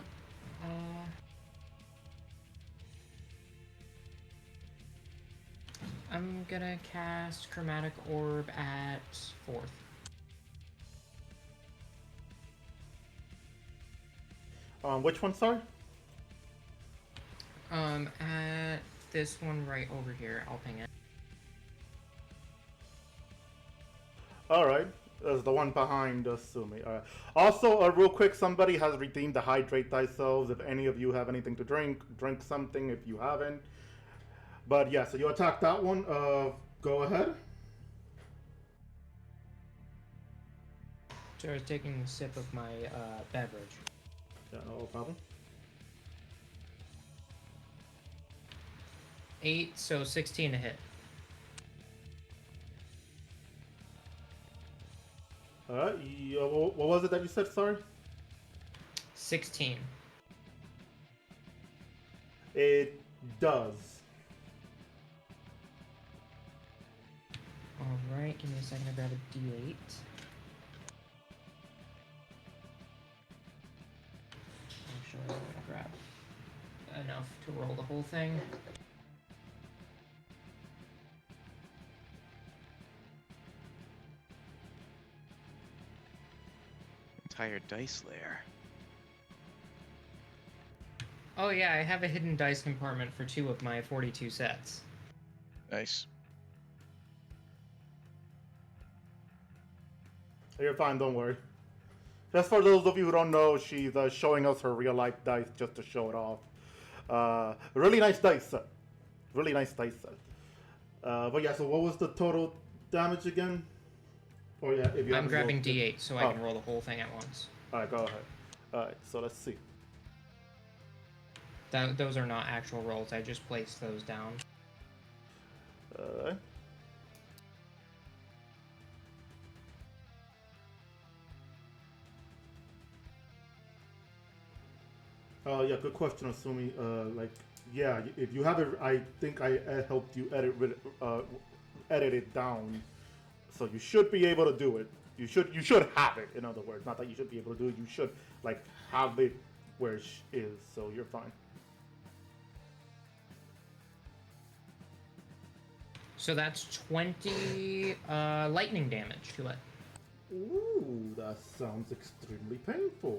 I'm gonna cast Chromatic Orb at 4th. Which one, sorry? At this one right over here. I'll ping it. All right. That's the one behind Sumi. All right. Also, real quick, somebody has redeemed the Hydrate Thyself. If any of you have anything to drink, drink something if you haven't. But yeah, so you attack that one. Go ahead. So I was taking a sip of my beverage. Yeah, no problem. 8, so 16 to hit. All right. What was it that you said? Sorry. 16. It does. Alright, give me a second to grab a d8. Actually, I'm gonna grab enough to roll the whole thing. Entire dice layer. Oh yeah, I have a hidden dice compartment for 2 of my 42 sets. Nice. You're fine, don't worry. Just for those of you who don't know, she's showing us her real life dice just to show it off. Really nice dice set. Really nice dice set. But yeah, so what was the total damage again? Or yeah, if you I'm haven't grabbing rolled- d8 so I can roll the whole thing at once. Alright, go ahead. Alright, so let's see. Those are not actual rolls, I just placed those down. Alright. Yeah, good question, Asumi. Yeah, if you have it, I think I helped you edit it down, so you should be able to do it. You should have it. In other words, not that you should be able to do it. You should like have it where it is, so you're fine. So that's 20 lightning damage to it. Ooh, that sounds extremely painful.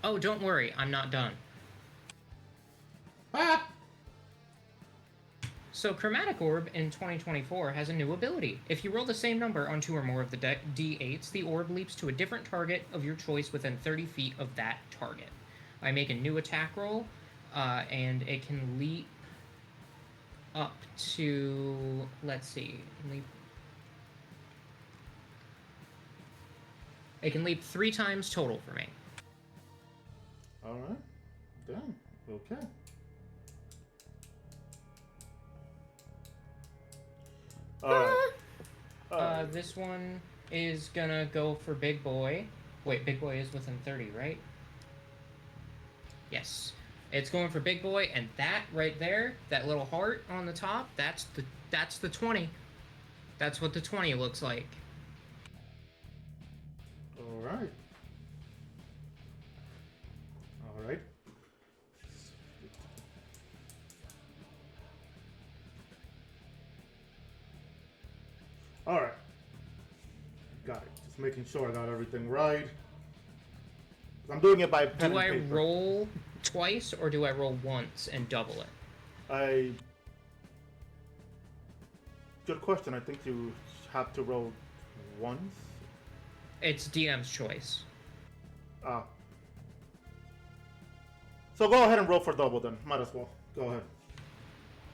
Oh, don't worry, I'm not done. Ah! So Chromatic Orb in 2024 has a new ability. If you roll the same number on 2 or more of the D8s, the orb leaps to a different target of your choice within 30 feet of that target. I make a new attack roll, and it can leap up to, let's see, it can leap 3 times total for me. Alright. Damn. Okay. Alright. This one is gonna go for Big Boy. Wait, Big Boy is within 30, right? Yes. It's going for Big Boy, and that right there, that little heart on the top, that's the 20. That's what the 20 looks like. Alright. Alright. Alright. Got it. Just making sure I got everything right. I'm doing it by pen Do and I paper. roll twice, or do I roll once and double it? Good question. I think you have to roll once. It's DM's choice. Ah. So go ahead and roll for double then. Might as well. Go ahead.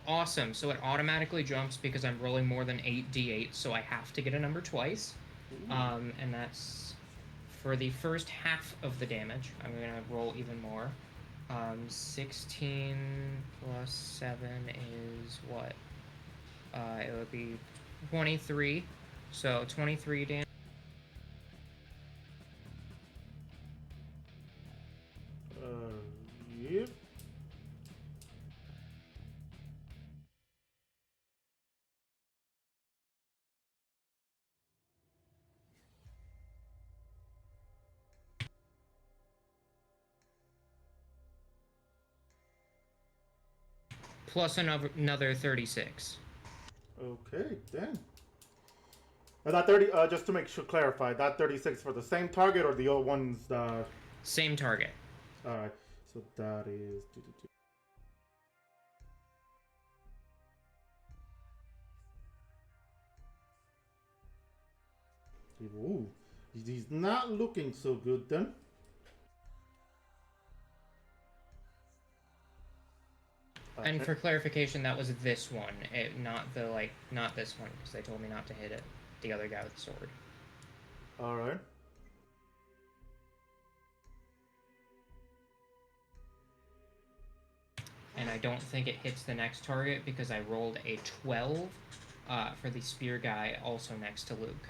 Awesome. So it automatically jumps because I'm rolling more than 8 d8, so I have to get a number twice. And that's for the first half of the damage. I'm going to roll even more. 16 plus 7 is what? It would be 23. So 23 damage. Yep. Plus another 36. Okay, then. That 30, just to make sure, clarify, that 36 for the same target or the other ones? Same target. Alright, so that is. Ooh, he's not looking so good then. And for clarification, that was this one, not this one, because they told me not to hit it. The other guy with the sword. Alright. And I don't think it hits the next target because I rolled a 12 for the spear guy also next to Luke.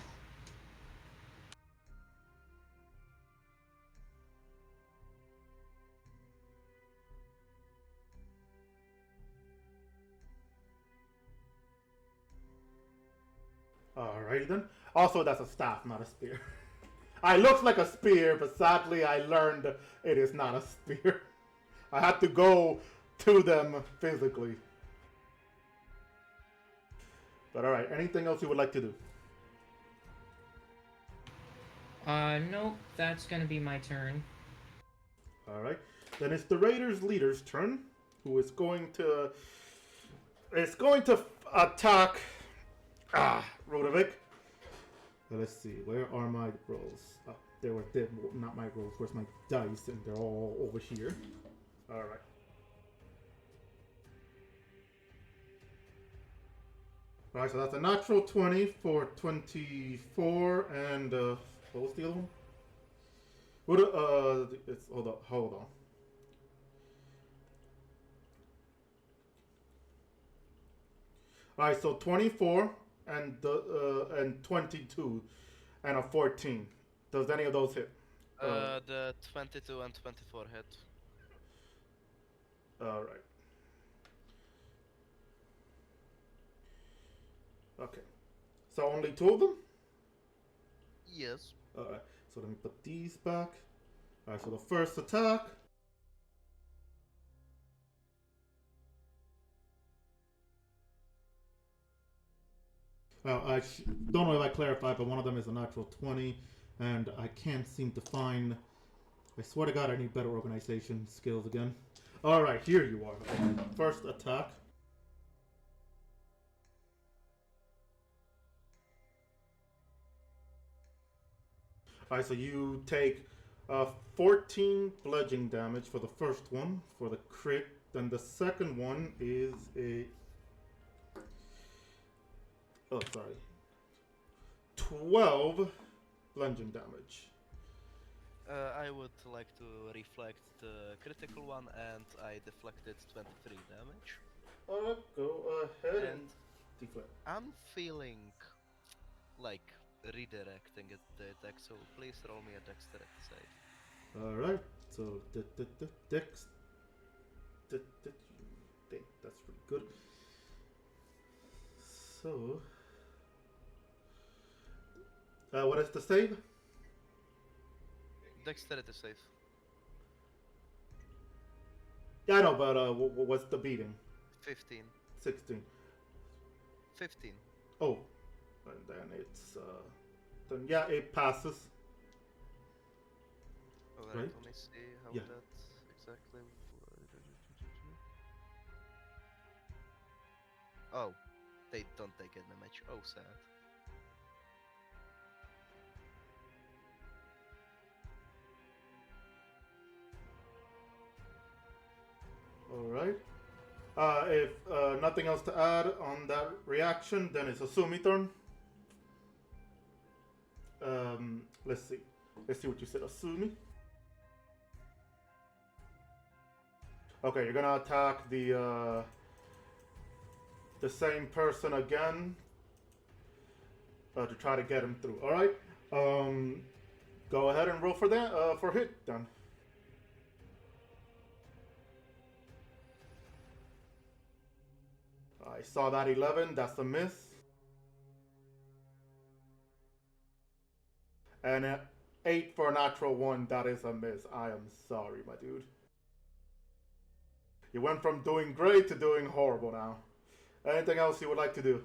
Alrighty then. Also, that's a staff, not a spear. It looks like a spear, but sadly I learned it is not a spear. I had to go to them physically. But alright, anything else you would like to do? Nope, that's gonna be my turn. Alright. Then it's the Raiders leader's turn, who is going to attack Rodovic. Let's see, where are my rolls? Oh, they're not my rolls. Where's my dice? And they're all over here. Alright. Alright, so that's a natural 20 for 24, and what was the other one? It's hold on. Alright, so 24 and 22 and a 14. Does any of those hit? The 22 and 24 hit. All right. Okay. So only two of them? Yes. Alright. So let me put these back. Alright, so the first attack. I don't know if I clarified, but one of them is a natural 20, and I can't seem to find. I swear to God, I need better organization skills again. Alright, here you are. First attack. Alright, so you take 14 bludgeoning damage for the first one, for the crit. Then the second one is a. Oh, sorry. 12 bludgeoning damage. I would like to reflect the critical one, and I deflected 23 damage. Alright, go ahead and And deflect. I'm feeling like redirecting the attack, so please roll me a dexterity save. Alright, so dex. Dang, that's pretty good. So. What is the save? Dexterity save. Yeah, I know, but what's the beating? 15. 16. 15. Oh, and then it's then yeah, it passes. Alright, Right? let me see how Yeah. that exactly. Oh, they don't take any damage. Oh, sad. All right. If nothing else to add on that reaction, then it's Asumi turn. Let's see. Let's see what you said, Asumi. Okay, you're gonna attack the same person again to try to get him through. All right. Go ahead and roll for that for hit then. I saw that 11. That's a miss. And 8 for a natural 1. That is a miss. I am sorry, my dude. You went from doing great to doing horrible now. Anything else you would like to do?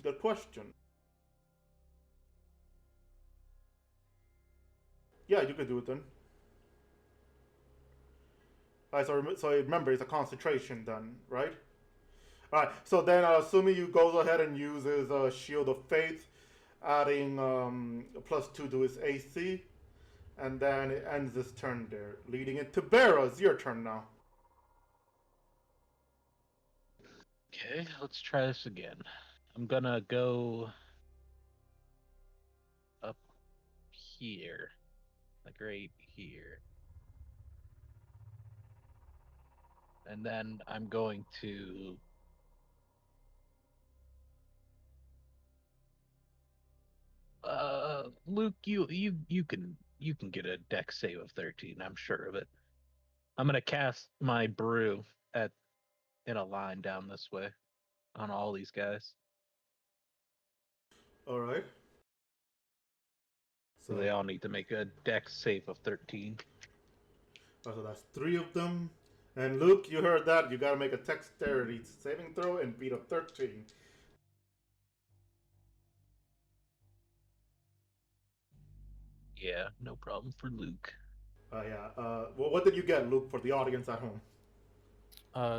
Good question. Yeah, you could do it then. Alright, so remember, it's a concentration then, right? Alright, so then assuming you goes ahead and uses Shield of Faith, adding a +2 to his AC, and then it ends this turn there, leading it to Bera. It's your turn now. Okay, let's try this again. I'm gonna go up here, like right here. And then I'm going to Luke, you can get a dex save of 13, I'm sure of it. I'm gonna cast my brew in a line down this way on all these guys. Alright. So they all need to make a dex save of 13. So that's 3 of them. And Luke, you heard that. You gotta make a dexterity saving throw and beat a 13. Yeah, no problem for Luke. Yeah. Well, what did you get, Luke, for the audience at home?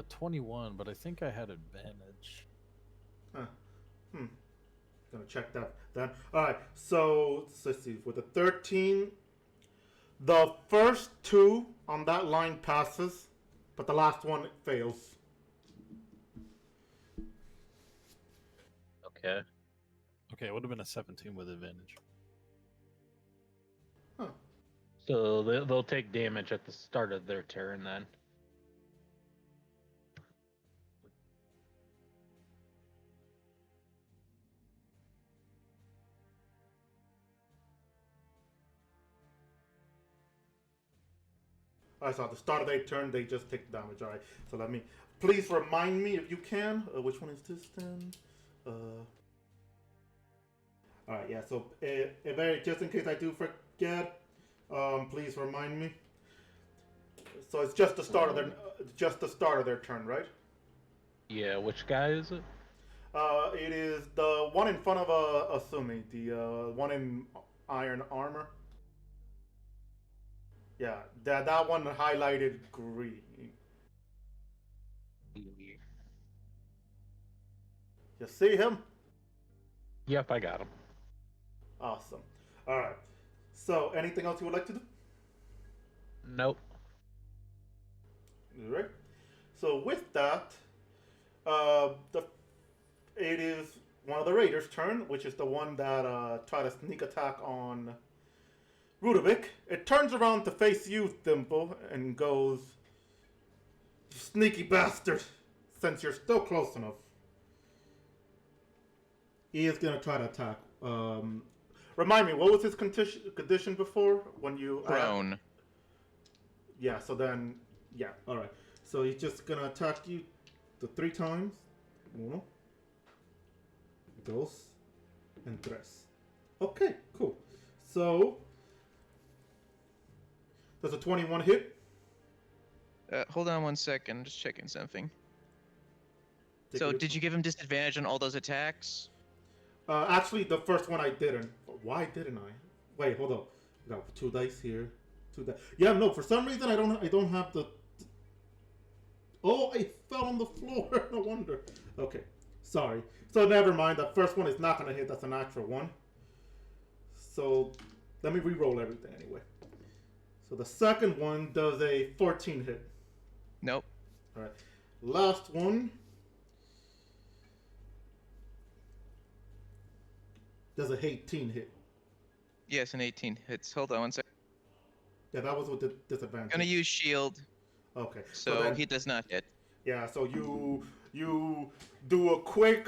21, but I think I had advantage. Huh. Gonna check that then. Alright, so let's see. With the 13, the first 2 on that line passes, but the last one fails. Okay. Okay, it would have been a 17 with advantage. So they'll take damage at the start of their turn then. Alright, so at the start of their turn, they just take damage. Alright, so let me. Please remind me if you can. Which one is this then? Alright, yeah, so just in case I do forget, please remind me. So it's just the start of their turn, right? Yeah, which guy is it? It is the one in front of Asumi, the one in iron armor. Yeah, that one highlighted green. You see him? Yep, I got him. Awesome. All right. So, anything else you would like to do? Nope. All right. So with that, it is one of the raiders' turn, which is the one that tried to sneak attack on Rudovic. It turns around to face you, Thimble, and goes, "You sneaky bastard! Since you're still close enough." He is gonna try to attack. Remind me, what was his condition before when you Prone. Yeah. So then, yeah. All right. So he's just gonna attack you the 3 times. Uno, dos, and tres. Okay, cool. So does a 21 hit? Hold on one second. I'm just checking something. Take So, it- did you give him disadvantage on all those attacks? Actually, the first one I didn't. Why didn't I? Wait, hold up. I got 2 dice here. 2 dice. Yeah, no. For some reason, I don't have the. Oh, I fell on the floor. No wonder. Okay, sorry. So never mind. The first one is not gonna hit. That's a natural one. So let me re-roll everything anyway. So the second one does a 14 hit. Nope. All right. Last one does a 18 hit. Yes, an 18 hits. Hold on one second. Yeah, that was with the disadvantage. Gonna use shield, Okay. so then, he does not hit. Yeah, so you do a quick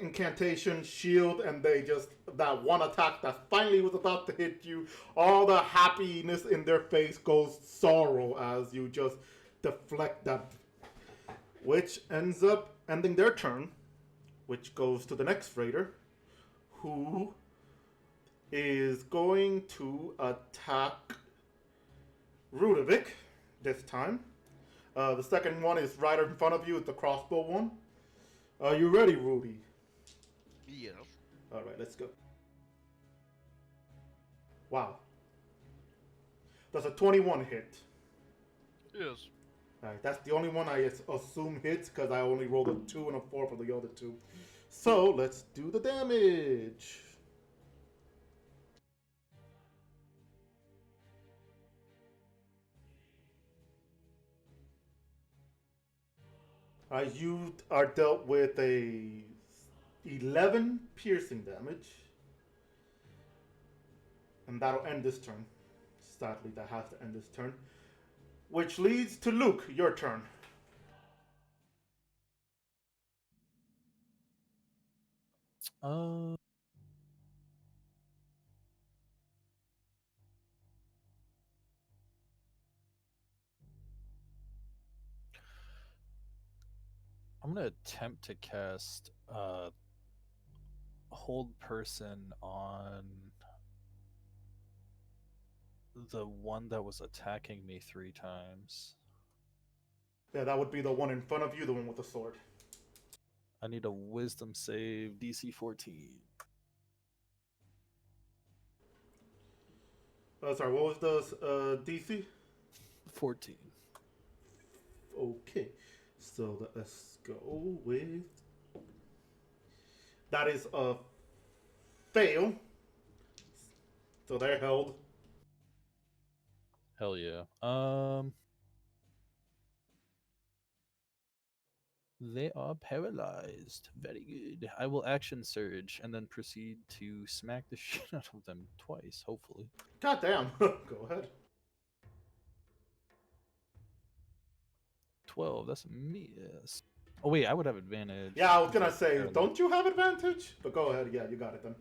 incantation, shield, and they just that one attack that finally was about to hit you. All the happiness in their face goes sorrow as you just deflect that, which ends up ending their turn, which goes to the next raider, who is going to attack Rudovic this time. The second one is right in front of you. It's the crossbow one. Are you ready, Rudy? Yes. All right, let's go. Wow. That's a 21 hit. Yes. All right, that's the only one I assume hits because I only rolled a 2 and a 4 for the other 2. So let's do the damage. You are dealt with a 11 piercing damage. And that'll end this turn. Sadly, that has to end this turn. Which leads to Luke, your turn. Uh, I'm gonna attempt to cast hold person on the one that was attacking me 3 times. Yeah, that would be the one in front of you, the one with the sword. I need a wisdom save DC 14. Sorry, what was the DC? 14. Okay, so let's go with. That is a fail. So they're held. Hell yeah. They are paralyzed. Very good. I will action surge and then proceed to smack the shit out of them twice, hopefully. God damn. Go ahead. 12, that's a miss. Oh wait, I would have advantage. Yeah, I was gonna because say, paralyzed. don't you have advantage? But go ahead. Yeah, you got it then.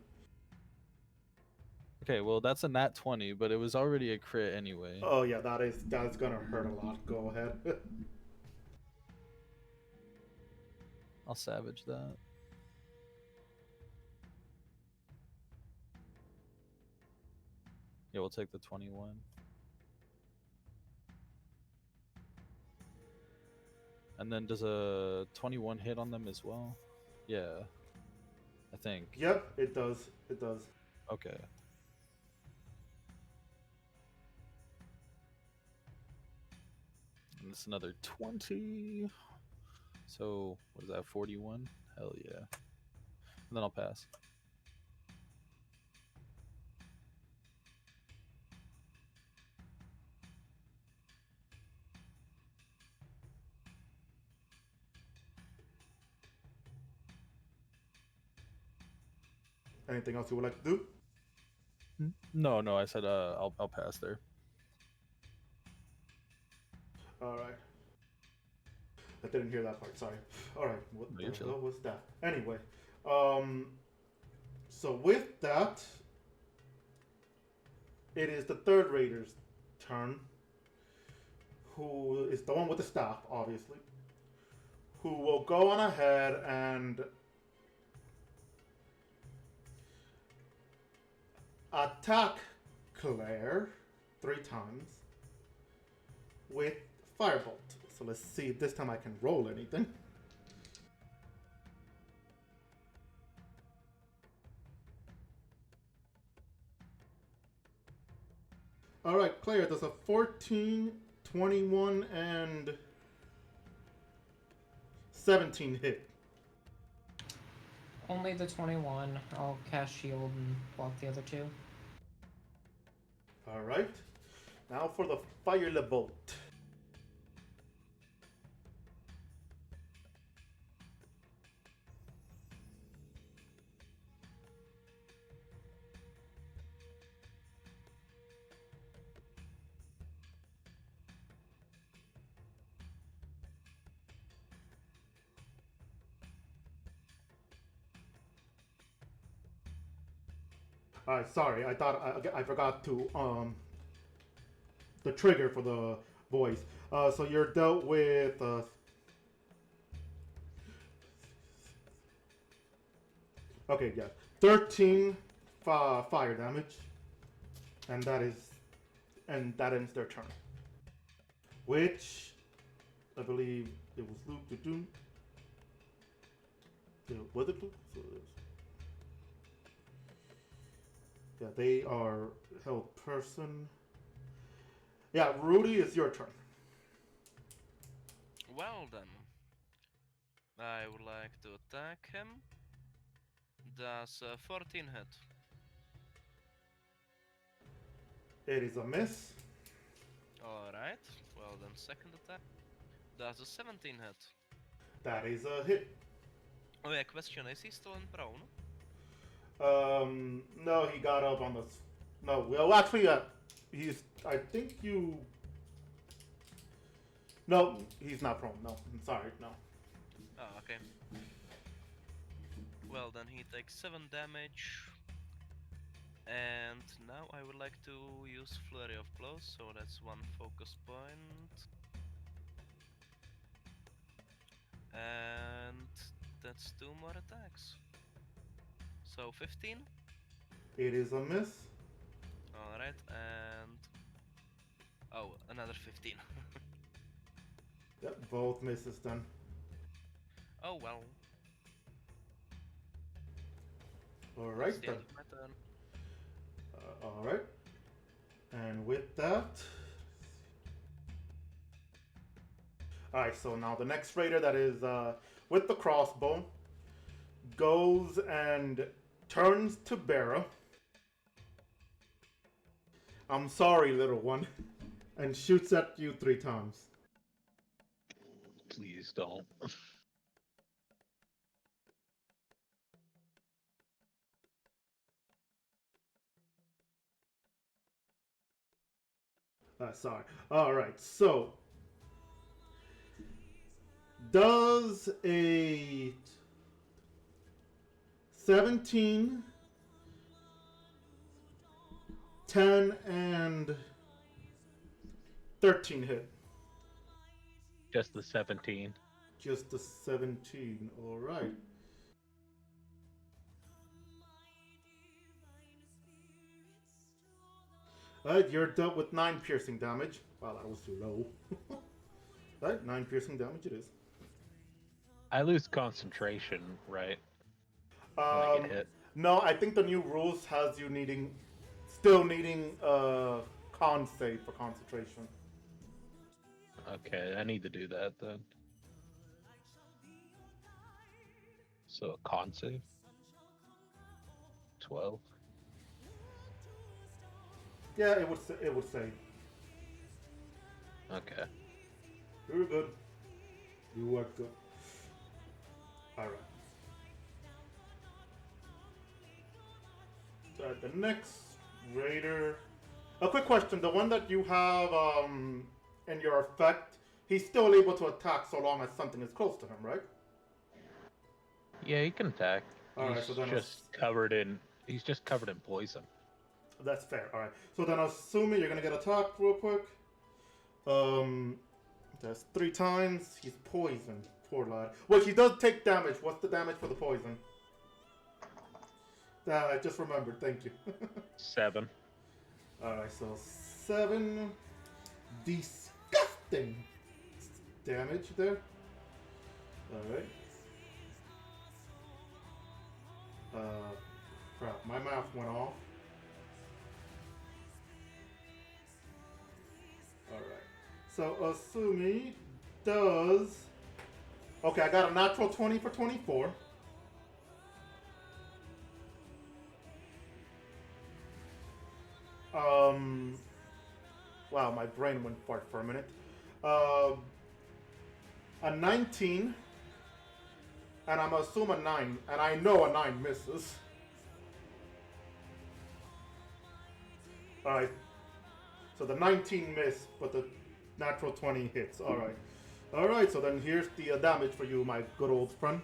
Okay, well that's a nat 20, but it was already a crit anyway. Oh yeah, that's gonna hurt a lot. Go ahead. I'll savage that. Yeah, we'll take the 21. And then does a 21 hit on them as well? Yeah. I think. Yep, it does. It does. Okay. And it's another 20. So, what is that, 41? Hell yeah. And then I'll pass. Anything else you would like to do? No, I said I'll pass there. All right. I didn't hear that part. Sorry. All right. What No, the you're hell chill. was that? Anyway, so with that, it is the third raider's turn, who is the one with the staff, obviously, who will go on ahead and attack Claire 3 times with Firebolt. So let's see if this time I can roll anything. Alright, Claire, does a 14, 21, and 17 hit? Only the 21. I'll cast shield and block the other two. Alright. Now for the Fire Bolt. Sorry, I thought I forgot to the trigger for the voice. So you're dealt with okay, yeah, 13 fire damage, and that ends their turn. Which I believe it was Luke to do. Was it Luke? So it is. Yeah, they are held person. Yeah, Rudy, it's your turn. Well then, I would like to attack him. Does 14 hit? It is a miss. Alright, well then second attack. Does a 17 hit? That is a hit. Oh yeah, question, is he still in prone? No, he got up on the. No, well, actually, he's. I think you. No, he's not prone. No, I'm sorry, no. Oh, okay. Well then he takes 7 damage. And now I would like to use Flurry of Blows, so that's 1 focus point. And that's 2 more attacks. So 15? It is a miss. Alright, and... Oh, another 15. Yep, both misses then. Oh well. Alright That's the then. end of my turn. Alright. And with that. Alright, so now the next raider that is with the crossbow goes and turns to Bera. I'm sorry, little one. And shoots at you 3 times. Please don't. Sorry. All right. So, does a 17, 10, and 13 hit? Just the 17. Just the 17. All right. Alright, you're dealt with 9 piercing damage. Wow, that was low. Alright, 9 piercing damage it is. I lose concentration, right? When I get hit. No, I think the new rules has you still needing con save for concentration. Okay, I need to do that then. So a con save? 12. Yeah, it would save. Okay. You're good. You are good. Alright. The next raider. A quick question: the one that you have in your effect, he's still able to attack so long as something is close to him, right? Yeah, he can attack. Alright, He's so then just covered in poison. That's fair. All right. So then, assuming you're gonna get attacked real quick. That's 3 times. He's poisoned. Poor lad. Wait, he does take damage. What's the damage for the poison? I just remembered. Thank you. 7. All right. So 7. Disgusting damage there. All right. Crap. My mouth went off. Alright. So Asumi does. Okay, I got a natural 20 for 24. Wow, my brain went fart for a minute. A 19. And I'm assuming a 9. And I know a 9 misses. Alright. So the 19 missed, but the natural 20 hits. Alright. Alright, so then here's the damage for you, my good old friend.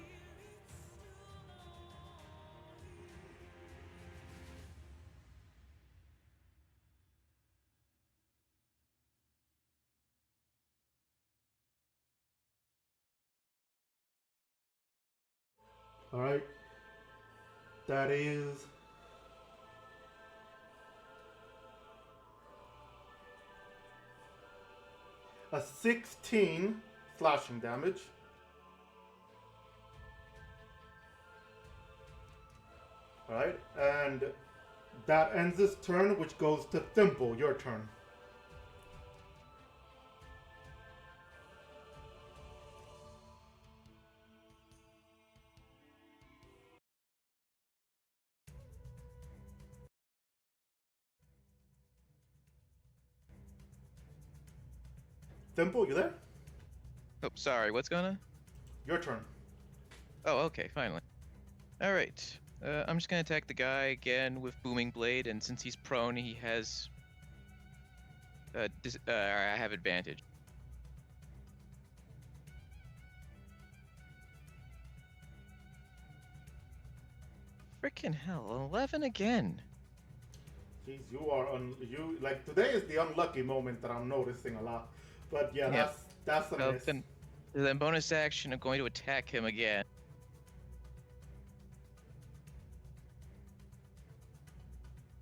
Alright. That is a 16 slashing damage. Alright, and that ends this turn, which goes to Thimble, your turn. Thimble, you there? Oh, sorry. What's going on? Your turn. Oh, okay. Finally. All right. I'm just gonna attack the guy again with booming blade, and since he's prone, he has. I have advantage. Frickin' hell! 11 again. Jeez, you are like today is the unlucky moment that I'm noticing a lot. But yeah, Yeah. that's a Well, miss. then bonus action, I'm going to attack him again.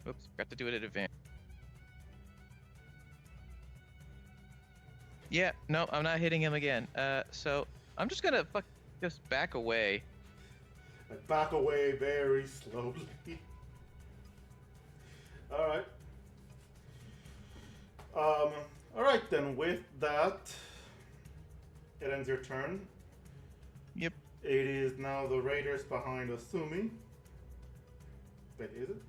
Oops, got to do it at advantage. Yeah, no, I'm not hitting him again. So I'm just gonna just back away. I back away very slowly. Alright. Alright then, with that, it ends your turn. Yep. It is now the Raiders behind Asumi. Wait, is it?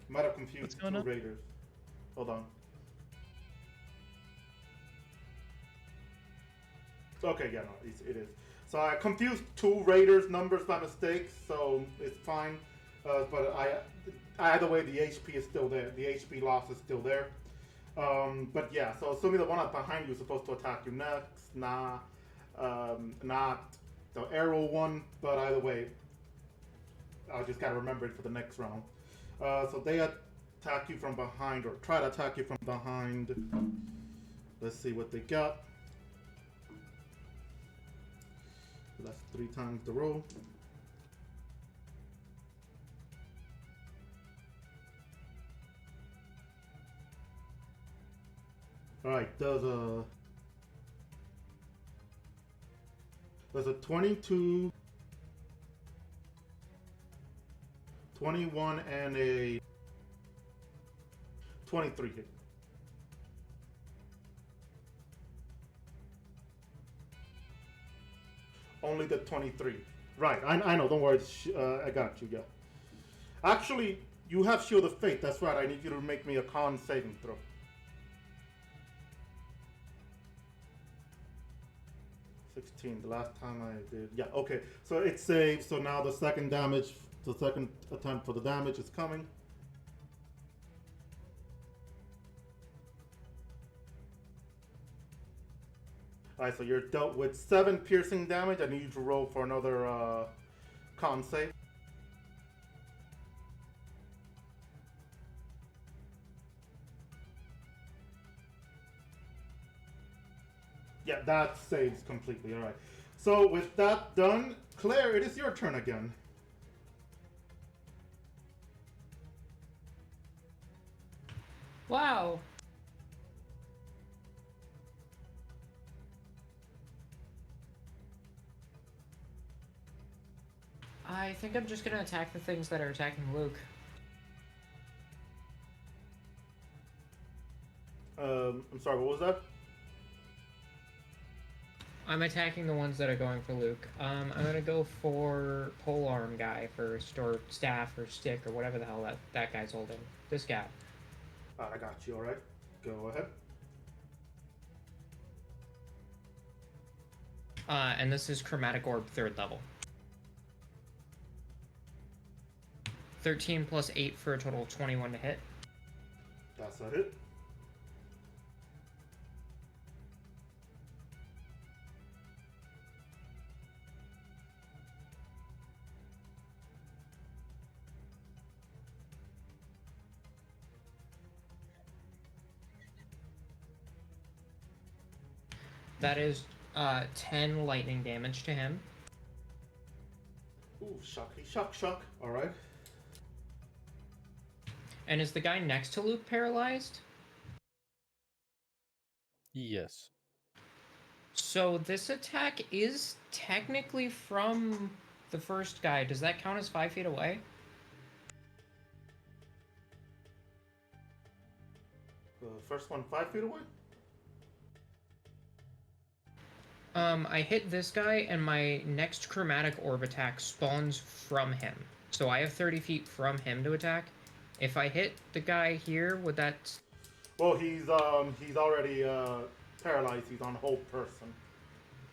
Might have confused What's going two on? Raiders. Hold on. Okay, yeah, no, it is. So I confused 2 Raiders numbers by mistake, so it's fine. But either way, the HP is still there. The HP loss is still there. But yeah, so assuming the one up behind you is supposed to attack you next, not the arrow one, but either way, I just gotta remember it for the next round. So they attack you from behind, or try to attack you from behind. Let's see what they got. That's 3 times the roll. Alright, does a 22, 21, and a 23 hit. Only the 23. Right, I know, don't worry, I got you, yeah. Actually, you have Shield of Fate, that's right, I need you to make me a con saving throw. 16, the last time I did, yeah, okay. So it saves, so now the second attempt for the damage is coming. Alright, so you're dealt with 7 piercing damage. I need you to roll for another con save. Yeah, that saves completely. Alright. So with that done, Claire, it is your turn again. Wow. I think I'm just gonna attack the things that are attacking Luke. I'm sorry, what was that? I'm attacking the ones that are going for Luke. I'm gonna go for polearm guy first, or staff, or stick, or whatever the hell that guy's holding. This guy. I got you, alright. Go ahead. And this is Chromatic Orb 3rd level. 13 plus 8 for a total of 21 to hit. That's a hit. That is 10 lightning damage to him. Ooh, shocky, shock. Alright. And is the guy next to Luke paralyzed? Yes. So this attack is technically from the first guy. Does that count as 5 feet away? The first one 5 feet away? I hit this guy, and my next Chromatic Orb attack spawns from him. So I have 30 feet from him to attack. If I hit the guy here, would that... Well, he's already paralyzed. He's on hold person.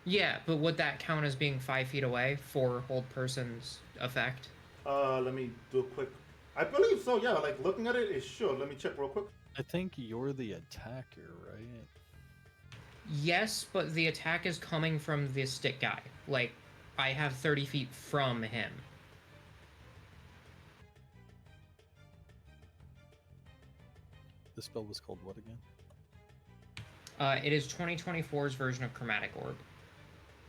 Yeah, but would that count as being 5 feet away for hold person's effect? Let me do a quick... I believe so, yeah. Like, looking at it, it should. Let me check real quick. I think you're the attacker, right? Yes, but the attack is coming from the stick guy. Like, I have 30 feet from him. The spell was called what again? It is 2024's version of Chromatic Orb.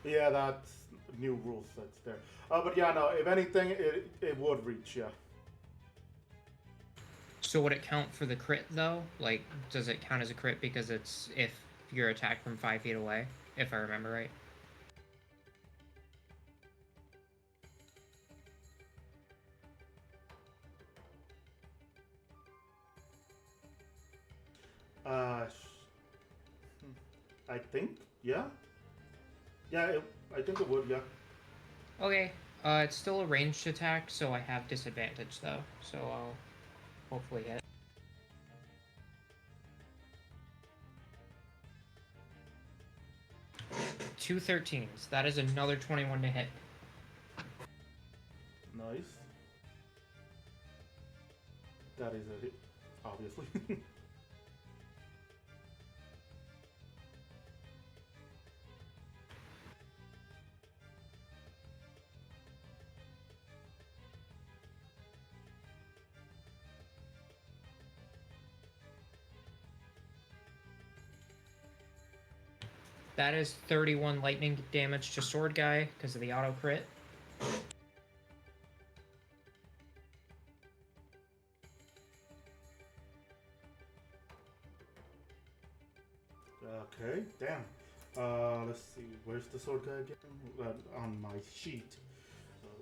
Yeah, that's new rule sets there. But yeah, no, if anything, it would reach, yeah. So would it count for the crit, though? Like, does it count as a crit because it's if you're attacked from 5 feet away, if I remember right? I think, yeah. Yeah, I think it would, yeah. Okay, it's still a ranged attack, so I have disadvantage, though. So I'll hopefully hit. Two 13s. That is another 21 to hit. Nice. That is a hit, obviously. That is 31 lightning damage to sword guy because of the auto crit. Okay, damn. Let's see. Where's the sword guy again? On my sheet.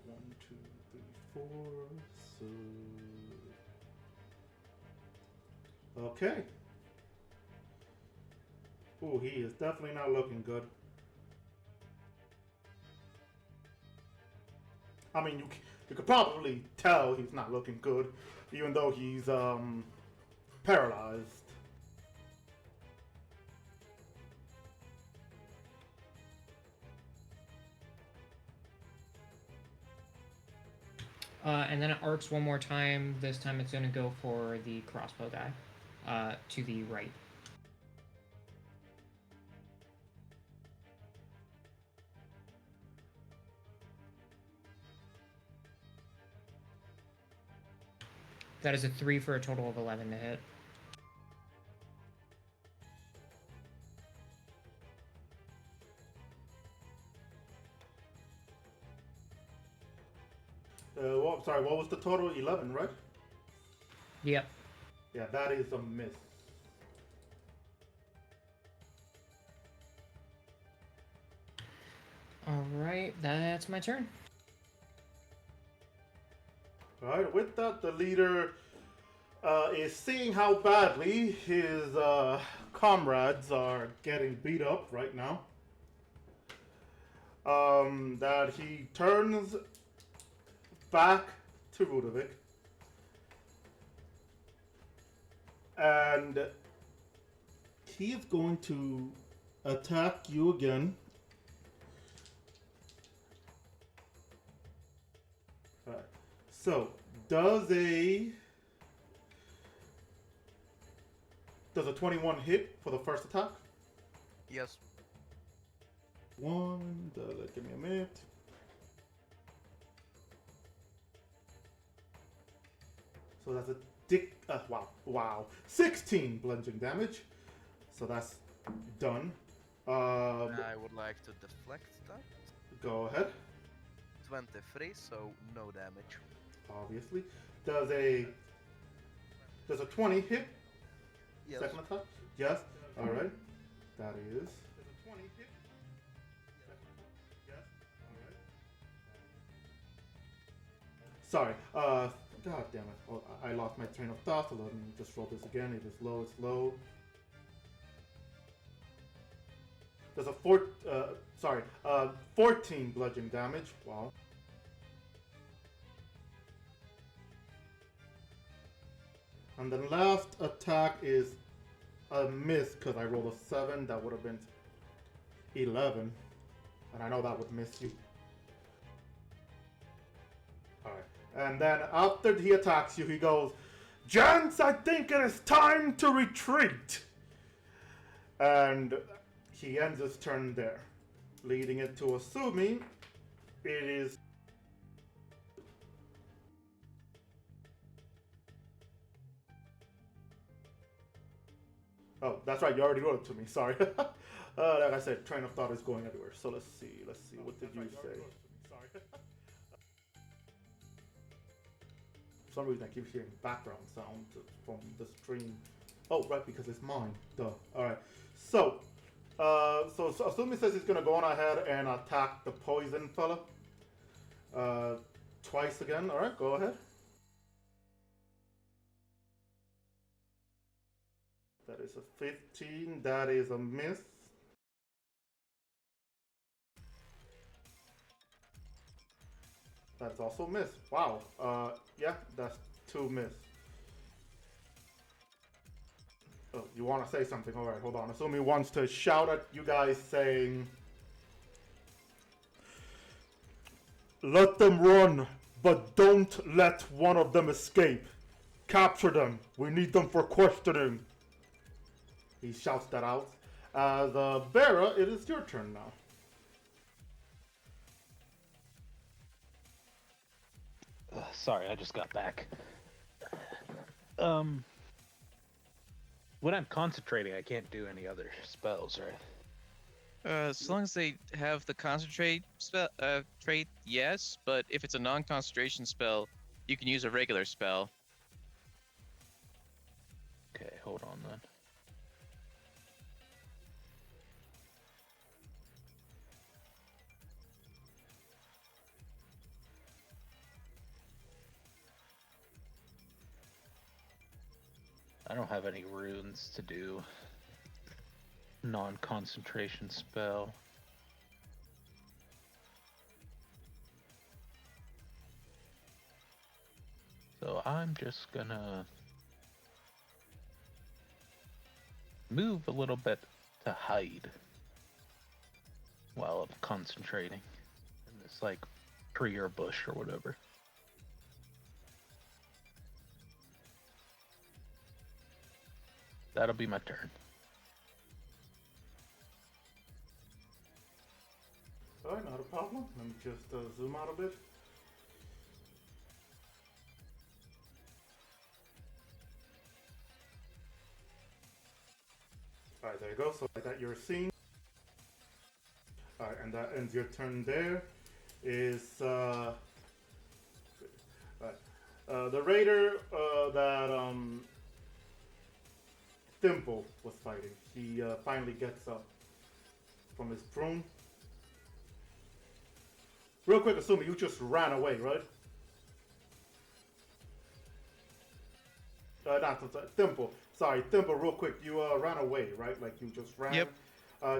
1, 2, 3, 4. So. Okay. Ooh, he is definitely not looking good. I mean, you could probably tell he's not looking good, even though he's paralyzed. And then it arcs one more time. This time it's going to go for the crossbow guy to the right. That is a 3 for a total of 11 to hit. Sorry, what was the total? 11, right? Yep. Yeah, that is a miss. Alright, that's my turn. Alright, with that, the leader is seeing how badly his comrades are getting beat up right now. That he turns back to Rudovic. And he is going to attack you again. Alright. So, does a 21 hit for the first attack? Yes. Give me a minute. So that's a wow. 16 bludgeoning damage. So that's done. I would like to deflect that. Go ahead. 23, so no damage. Obviously. Does a 20 hit? Yes. Second attack? Yes. Alright. That is. Sorry. God damn it. Oh, I lost my train of thought. So let me just roll this again. It is low, it's low. There's a 14 bludgeoning damage. Wow. And the last attack is a miss because I rolled a 7. That would have been 11. And I know that would miss you. Alright. And then after he attacks you, he goes, "Gents, I think it is time to retreat." And he ends his turn there, leading it to assuming it is. Oh, that's right. You already wrote it to me. Sorry. Like I said, train of thought is going everywhere. So let's see. What did you say? For some reason, I keep hearing background sound from the stream. Oh, right, because it's mine. Duh. All right. So assuming says he's gonna go on ahead and attack the poison fella. Twice again. All right, go ahead. That is a 15. That is a miss. That's also a miss. Wow. Yeah, that's 2 miss. Oh, you want to say something? All right, hold on. Asumi wants to shout at you guys saying, "Let them run, but don't let one of them escape. Capture them. We need them for questioning." He shouts that out. Vera, it is your turn now. Sorry, I just got back. When I'm concentrating, I can't do any other spells, right? As long as they have the concentrate spell trait, yes. But if it's a non-concentration spell, you can use a regular spell. Okay, hold on then. I don't have any runes to do non-concentration spell. So I'm just gonna move a little bit to hide while I'm concentrating in this like tree or bush or whatever. That'll be my turn. Alright, not a problem. Let me just zoom out a bit. Alright, there you go. So that you're seeing. Alright, and that ends your turn there. Is the raider that Thimble was fighting. He finally gets up from his prone. Real quick, assuming you just ran away, right? Not Thimble. Sorry, Thimble. Real quick, you ran away, right? Like you just ran. Yep.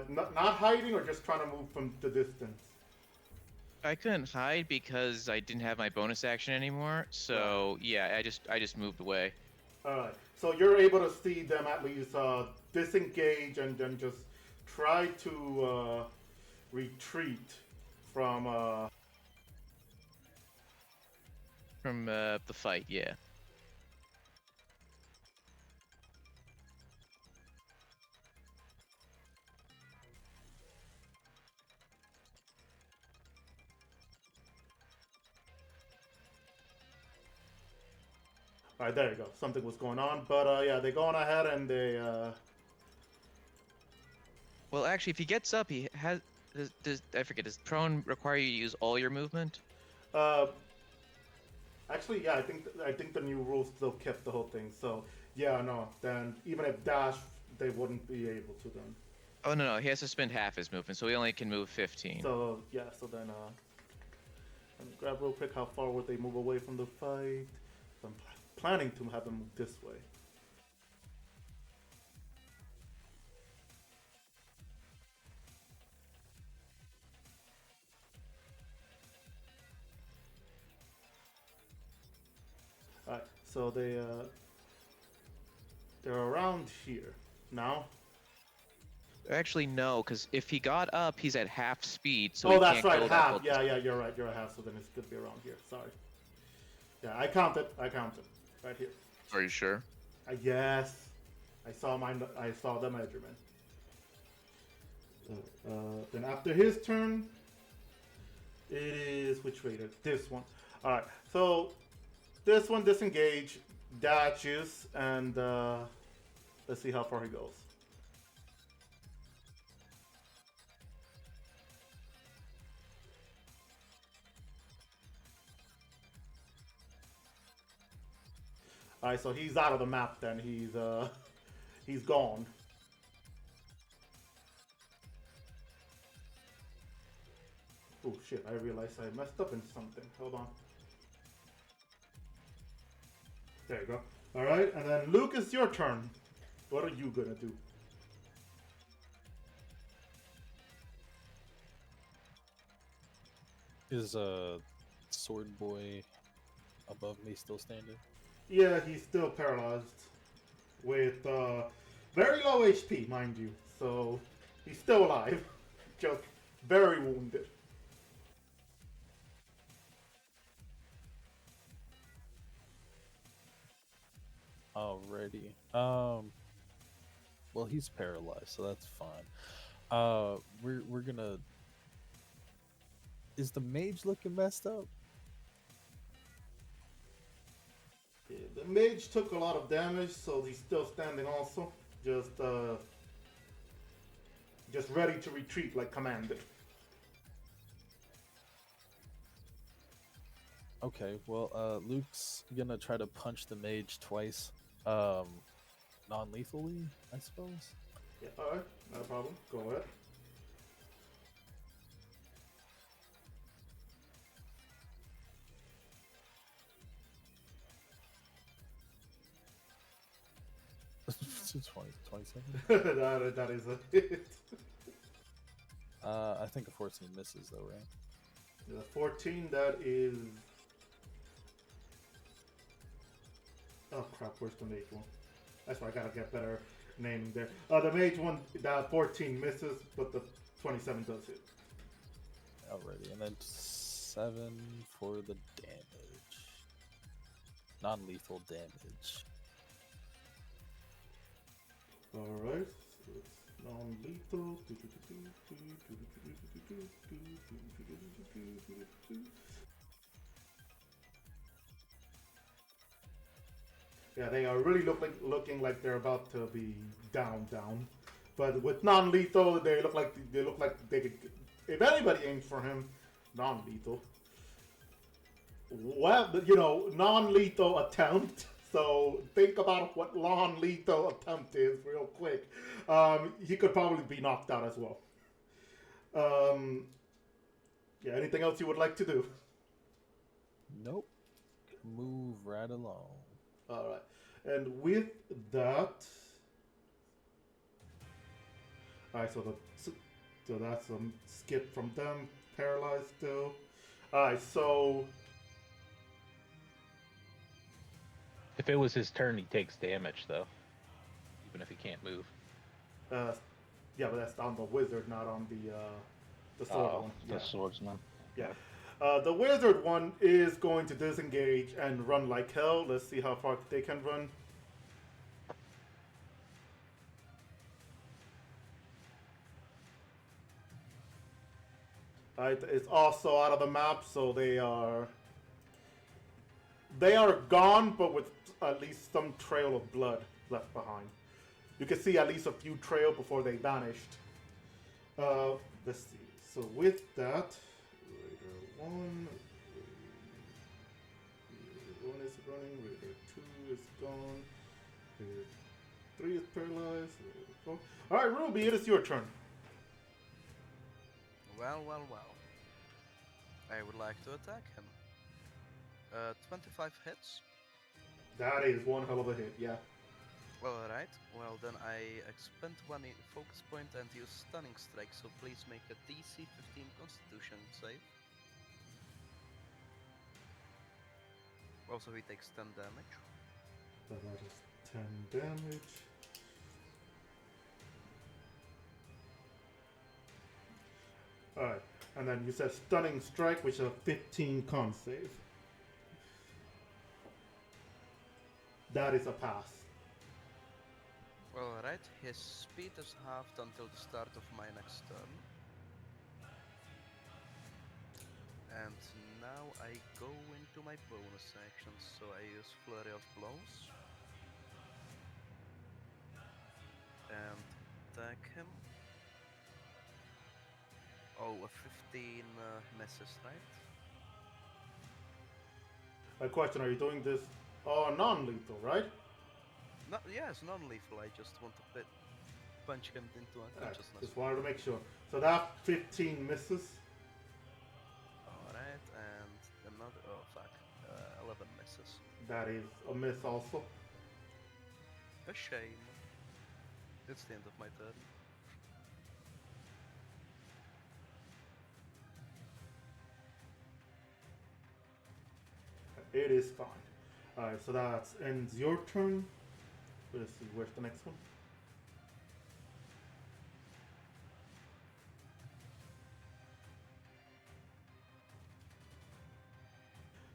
Not hiding or just trying to move from the distance. I couldn't hide because I didn't have my bonus action anymore. So yeah, I just moved away. Alright, so you're able to see them at least disengage and then just try to retreat from From the fight, yeah. Alright, there you go. Something was going on, but yeah, they go on ahead and they Well, actually, if he gets up, he has. I forget. Does prone require you to use all your movement? uh actually, yeah, I think the new rules still kept the whole thing. So yeah, no, then even if dash, they wouldn't be able to then. Oh no, he has to spend half his movement, so he only can move 15. So yeah, so then let me grab real quick how far would they move away from the fight. I'm planning to have them move this way. Alright, so they're around here now. Actually, no, because if he got up, he's at half speed, so Oh, he that's can't right, go that half. whole Yeah, you're right. You're a half, so then it's gonna be around here. Sorry. Yeah, I counted. Right here. Are you sure? Yes, I saw the measurement. Then after his turn, it is which rated? This one. All right. So this one disengage, dashes, and let's see how far he goes. All right, so he's out of the map. Then he's gone. Oh shit! I realized I messed up in something. Hold on. There you go. All right, and then Luke, it's your turn. What are you gonna do? Is Sword Boy above me still standing? Yeah, he's still paralyzed with very low HP, mind you. So he's still alive, just very wounded. Alrighty. Well, he's paralyzed, so that's fine. We're gonna. Is the mage looking messed up? Yeah, the mage took a lot of damage, so he's still standing also. Just just ready to retreat like commanded. Okay, well, Luke's gonna try to punch the mage twice, non-lethally, I suppose. Yeah, alright, no problem. Go ahead. It's 27. that is a hit. I think a 14 misses though, right? The 14, that is. Oh crap, where's the mage one? That's why I gotta get better naming there. The mage one, that 14 misses, but the 27 does hit. Alrighty, and then 7 for the damage. Non-lethal damage. Alright, so it's non-lethal. Yeah, they are really looking like they're about to be down. But with non-lethal, they look like they could. If anybody aims for him, non-lethal. Well, non-lethal attempt. So think about what non-lethal attempt is real quick. He could probably be knocked out as well. Yeah. Anything else you would like to do? Nope. Move right along. All right. And with that, all right. So that's a skip from them. Paralyzed still. All right. So. If it was his turn, he takes damage, though. Even if he can't move. Yeah, but that's on the wizard, not on the sword one. The swordsman. Yeah. The wizard one is going to disengage and run like hell. Let's see how far they can run. Alright, it's also out of the map, so they are gone, but with at least some trail of blood left behind. You can see at least a few trail before they vanished. Let's see. So with that, Raider 1 is running, Raider 2 is gone, Raider 3 is paralyzed, Raider 4. Alright, Ruby, it is your turn. Well. I would like to attack him. 25 hits. That is one hell of a hit, yeah. Alright, well then I expend one focus point and use Stunning Strike, so please make a DC 15 Constitution save. Also he takes 10 damage. So that is 10 damage. Alright, and then you said Stunning Strike, which is a 15 con save. That is a pass. Alright, his speed is halved until the start of my next turn. And now I go into my bonus actions, so I use Flurry of Blows. And attack him. Oh, a 15 misses, right? My question, are you doing this non-lethal, right? No, yeah, it's non-lethal. I just want to punch him into unconsciousness. Just wanted to make sure. So that 15 misses. Alright, and another. Oh, fuck. 11 misses. That is a miss also. A shame. It's the end of my turn. It is fine. Alright, so that ends your turn. Let's see, where's the next one?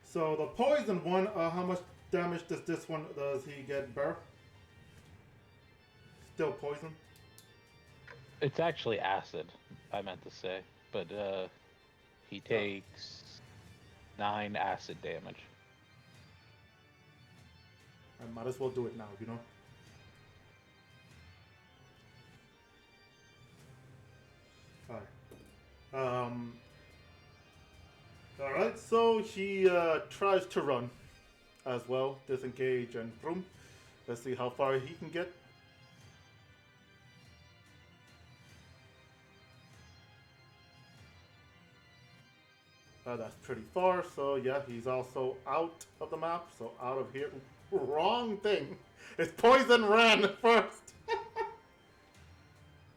So the poison one, how much damage does he get, Bear? Still poison? It's actually acid, I meant to say. But he takes 9 acid damage. I might as well do it now, All right, so he tries to run as well, disengage and boom. Let's see how far he can get. That's pretty far, so yeah, he's also out of the map, so out of here. Wrong thing. It's poison ran first.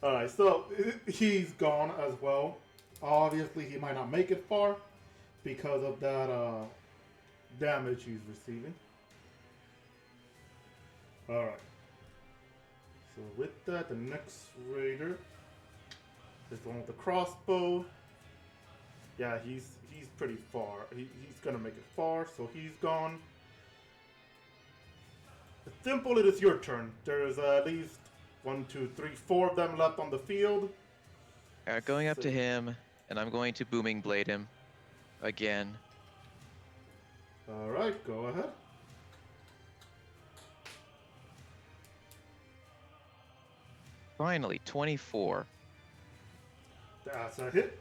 Alright, so he's gone as well. Obviously, he might not make it far because of that damage he's receiving. Alright. So with that, the next raider is the one with the crossbow. Yeah, he's pretty far. He's gonna make it far, so he's gone. Simple, it is your turn. There's at least 1, 2, 3, 4 of them left on the field. Alright, going up to him, and I'm going to booming blade him again. Alright, go ahead. Finally, 24. That's a hit.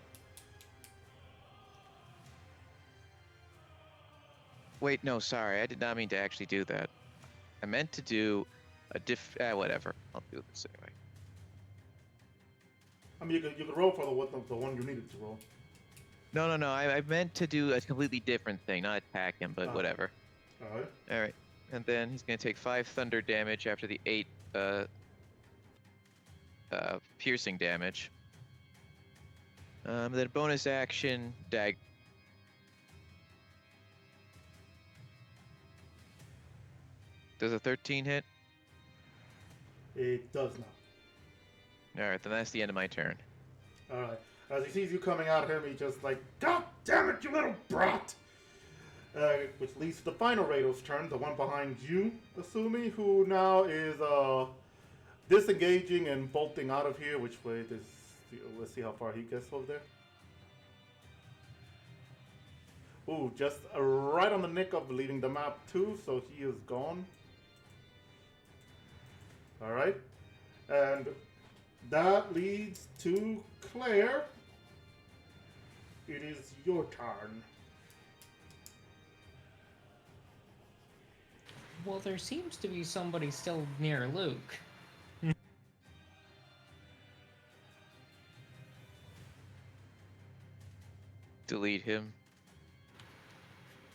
Wait, no, sorry. I did not mean to actually do that. I meant to do a whatever. I'll do this anyway. I mean, you could roll for the one you needed to roll. No. I meant to do a completely different thing, not attack him, but whatever. Alright. Alright. And then he's going to take 5 thunder damage after the 8 piercing damage. Then bonus action, Does a 13 hit? It does not. Alright, then that's the end of my turn. Alright. As he sees you coming at him, he just like, God damn it, you little brat! Which leads to the final Raider's turn, the one behind you, Asumi, who now is disengaging and bolting out of here. Which way does... Let's see how far he gets over there. Ooh, just right on the nick of leaving the map too, so he is gone. Alright. And that leads to Claire. It is your turn. Well, there seems to be somebody still near Luke. Delete him.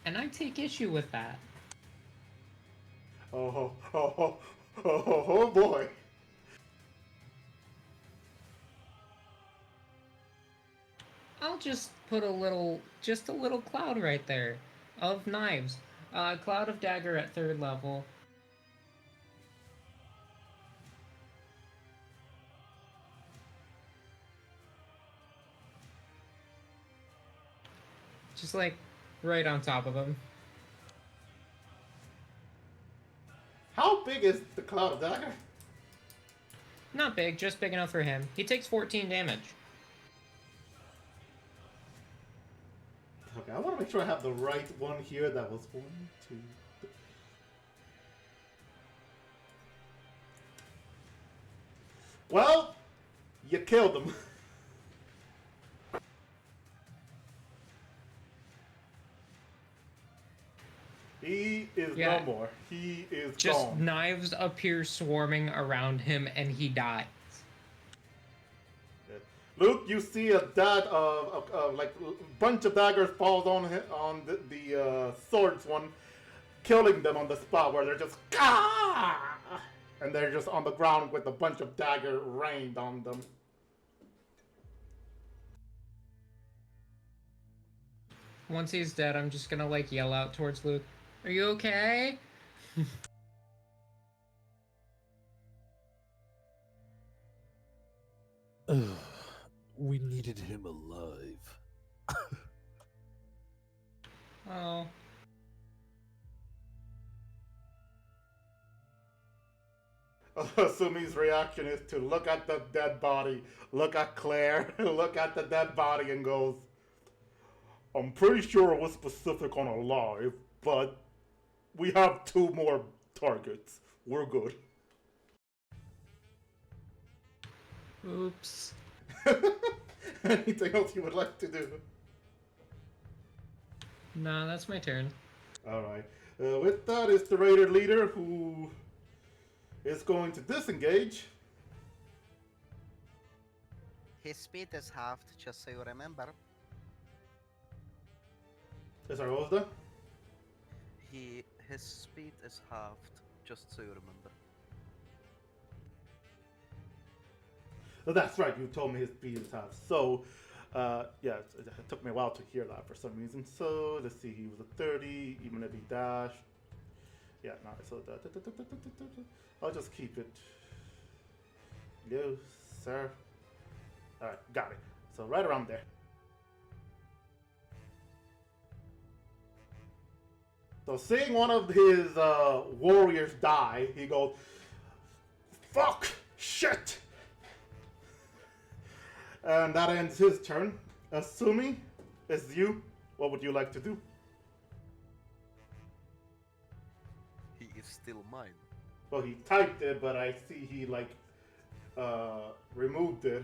And I take issue with that. Oh boy. I'll just put a little cloud right there of knives. Cloud of dagger at 3rd level. Just like right on top of him. How big is the cloud of dagger? Not big, just big enough for him. He takes 14 damage. Okay, I want to make sure I have the right one here. That was 1, 2, 3. Well, you killed him. He is Yeah. no more. He is Just gone. knives appear swarming around him and he dies. Luke, you see a like bunch of daggers falls on the swords one, killing them on the spot where they're just and they're just on the ground with a bunch of dagger rained on them. Once he's dead, I'm just gonna like yell out towards Luke. Are you okay? We needed him alive. Oh. Sumi's reaction is to look at the dead body, look at Claire, look at the dead body and goes, I'm pretty sure it was specific on alive, but we have 2 more targets. We're good. Anything else you would like to do? Nah, that's my turn. All right. With that is the raider leader who is going to disengage. His speed is halved, just so you remember. Sorry, what was that? His speed is halved, just so you remember. Oh, that's right. You told me his speed is half. So, yeah, it took me a while to hear that for some reason. So let's see. He was a 30, even if he dashed. Yeah, no. So I'll just keep it. No, sir. All right, got it. So right around there. So seeing one of his warriors die, he goes, "Fuck! Shit!" And that ends his turn. Assuming it's you, what would you like to do? He is still mine. Well, he typed it, but I see he removed it.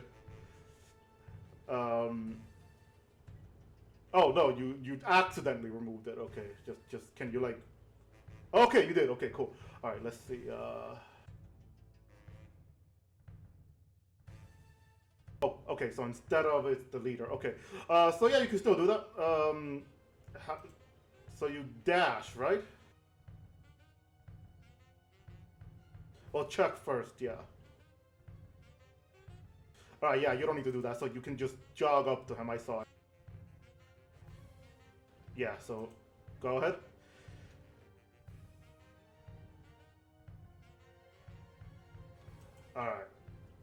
Oh no, you accidentally removed it. Okay, just can you like? Okay, you did. Okay, cool. All right, let's see. Oh, okay. So instead of it's the leader. Okay. So yeah, you can still do that. So you dash, right? Well, check first. Yeah. All right. Yeah, you don't need to do that. So you can just jog up to him. I saw it. Yeah. So, go ahead. All right.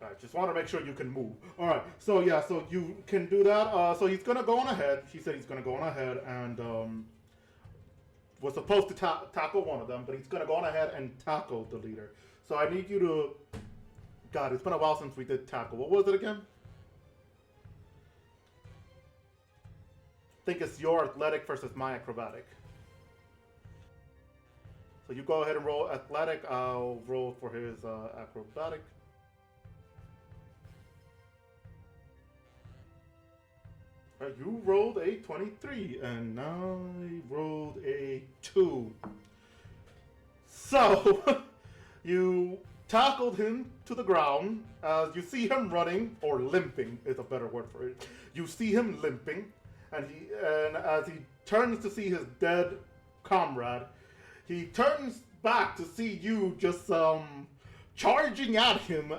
All right, just want to make sure you can move. All right, so yeah, so you can do that. So he's gonna go on ahead. He said he's gonna go on ahead and was supposed to tackle one of them, but he's gonna go on ahead and tackle the leader. So I need you to. God, it's been a while since we did tackle. What was it again? I think it's your athletic versus my acrobatic. So you go ahead and roll athletic. I'll roll for his acrobatic. You rolled a 23, and I rolled a 2. So, you tackled him to the ground. You see him running, or limping is a better word for it. You see him limping, and as he turns to see his dead comrade, he turns back to see you just charging at him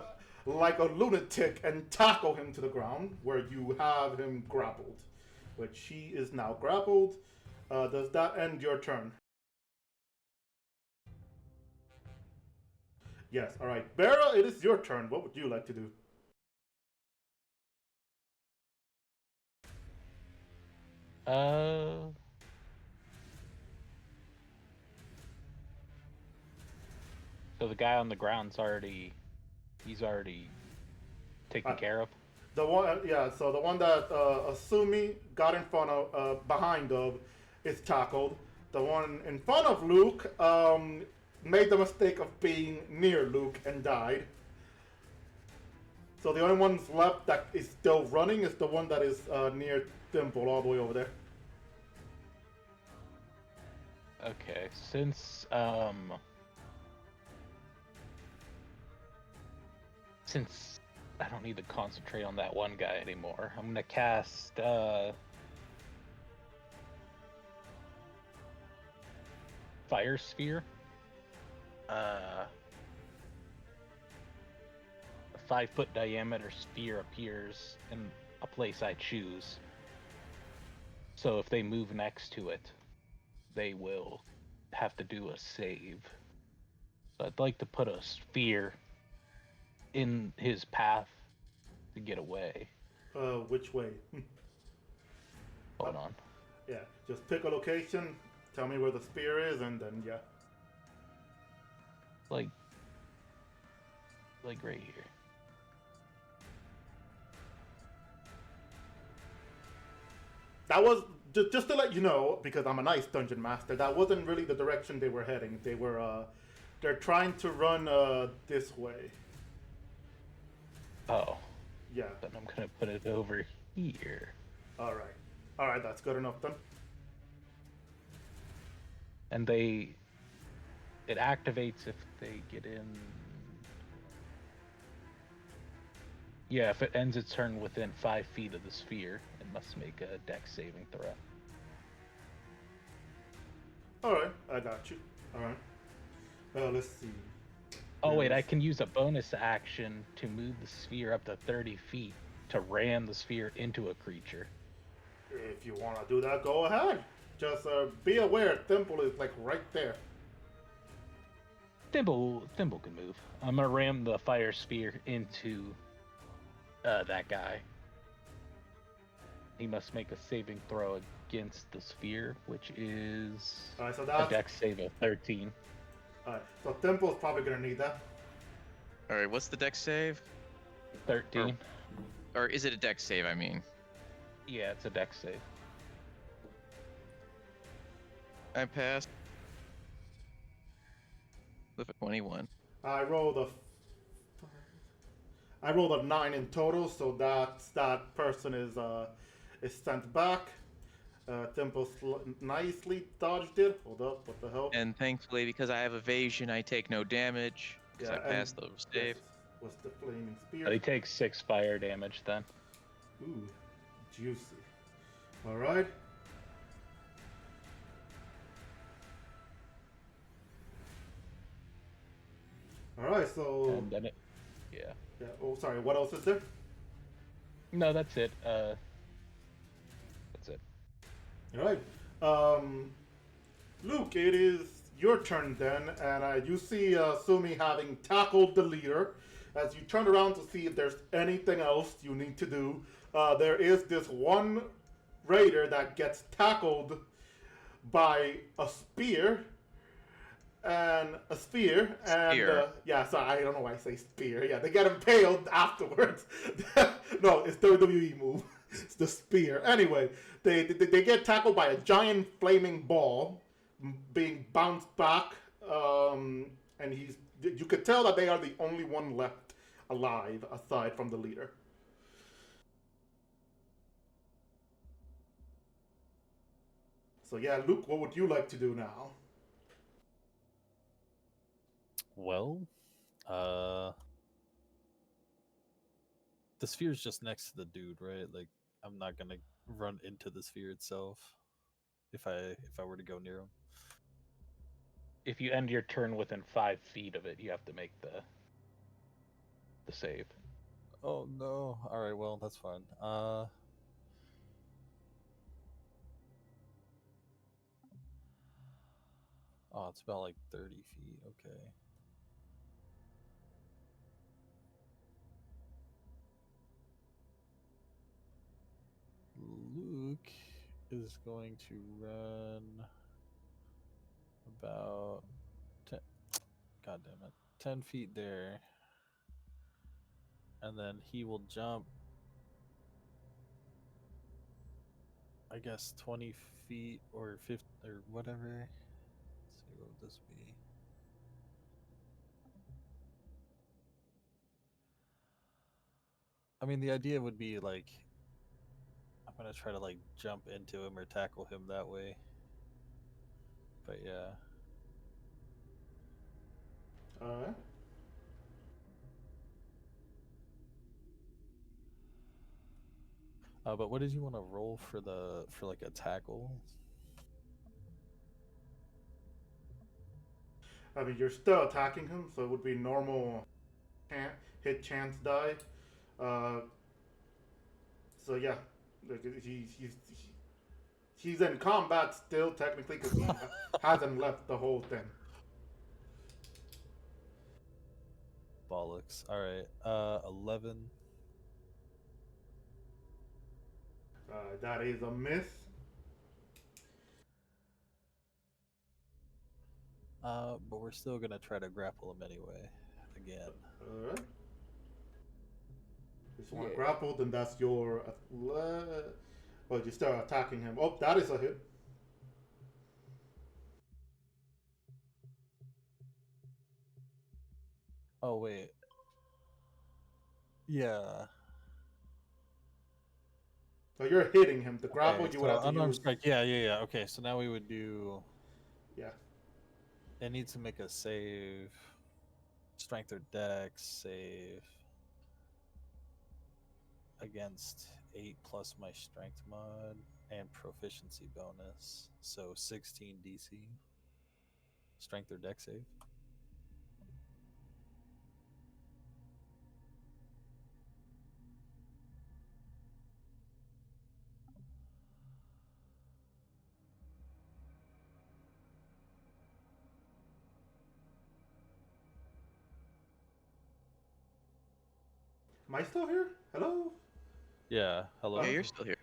like a lunatic and tackle him to the ground, where you have him grappled, which he is now grappled. Does that end your turn? Yes. All right, Bera, it is your turn. What would you like to do? So the guy on the ground's he's already taken care of. The one, yeah. So the one that Asumi got in front of, behind of, is tackled. The one in front of Luke made the mistake of being near Luke and died. So the only one left that is still running is the one that is near Thimble, all the way over there. Okay, since I don't need to concentrate on that one guy anymore, I'm gonna cast Fire Sphere. A 5-foot diameter sphere appears in a place I choose. So if they move next to it, they will have to do a save. So I'd like to put a sphere in his path to get away. Which way? Hold on. Yeah, just pick a location, tell me where the spear is, and then yeah. Like right here. That was just to let you know, because I'm a nice dungeon master. That wasn't really the direction they were heading. They're trying to run this way. Oh. Yeah. Then I'm gonna put it over here. All right, that's good enough then. And it activates if they get in. Yeah, if it ends its turn within 5 feet of the sphere, it must make a dex saving throw. All right, I got you. All right. Let's see. Oh wait, I There's- can use a bonus action to move the sphere up to 30 feet to ram the sphere into a creature. If you want to do that, go ahead. Just be aware, Temple is like right there. Thimble can move. I'm gonna ram the fire sphere into that guy. He must make a saving throw against the sphere, which is All right, so a that's dex save of 13. all right. So Temple's probably gonna need that. All right, what's the dex save? 13. Or is it a dex save? I mean, Yeah, it's a dex save. I passed with a 21. I rolled a 9 in total, so that person is sent back. Temple nicely dodged it. Hold up, what the hell? And thankfully, because I have evasion, I take no damage because I and passed the save. this was the flaming spear. But he takes 6 fire damage then. Ooh, juicy. All right. All right, so And then it. Yeah. yeah. Oh, sorry. What else is there? No, that's it. That's it. All right. Luke, it is your turn then, and you see Sumi having tackled the leader. As you turn around to see if there's anything else you need to do, there is this one raider that gets tackled by a spear. And a spear, and Spear. yeah, so I don't know why I say spear. Yeah, they get impaled afterwards. No, it's WWE move. It's the spear. Anyway, they get tackled by a giant flaming ball, being bounced back, and you could tell that they are the only one left alive aside from the leader. So yeah, Luke, what would you like to do now? Well, the sphere's just next to the dude, right? Like, I'm not gonna run into the sphere itself if I were to go near him. If you end your turn within 5 feet of it, you have to make the save. Oh no! All right, well that's fine. Oh, it's about like 30 feet. Okay. Luke is going to run about 10, God damn it, 10 feet there, and then he will jump, I guess 20 feet or 50 or whatever. Let's see, what would this be? I mean, the idea would be like, I'm gonna try to like jump into him or tackle him that way. But yeah. All right. But what did you want to roll for like a tackle? I mean, you're still attacking him, so it would be normal hit chance die. Uh, so yeah, like he's in combat still technically because he hasn't left the whole thing. Bollocks. All right. 11. That is a miss. But we're still gonna try to grapple him anyway. Again. All right. Just want to grapple, then that's your. Well, you start attacking him. Oh, that is a hit. Oh wait. Yeah. So you're hitting him. To grapple, Okay, you would so have to unarmed use. strike. Yeah. Okay, so now we would do. Yeah. It needs to make a save. Strength or dex save against 8 plus my strength mod and proficiency bonus. So 16 DC. Strength or dex save. Am I still here? Hello? Yeah, hello. Yeah, you're still here.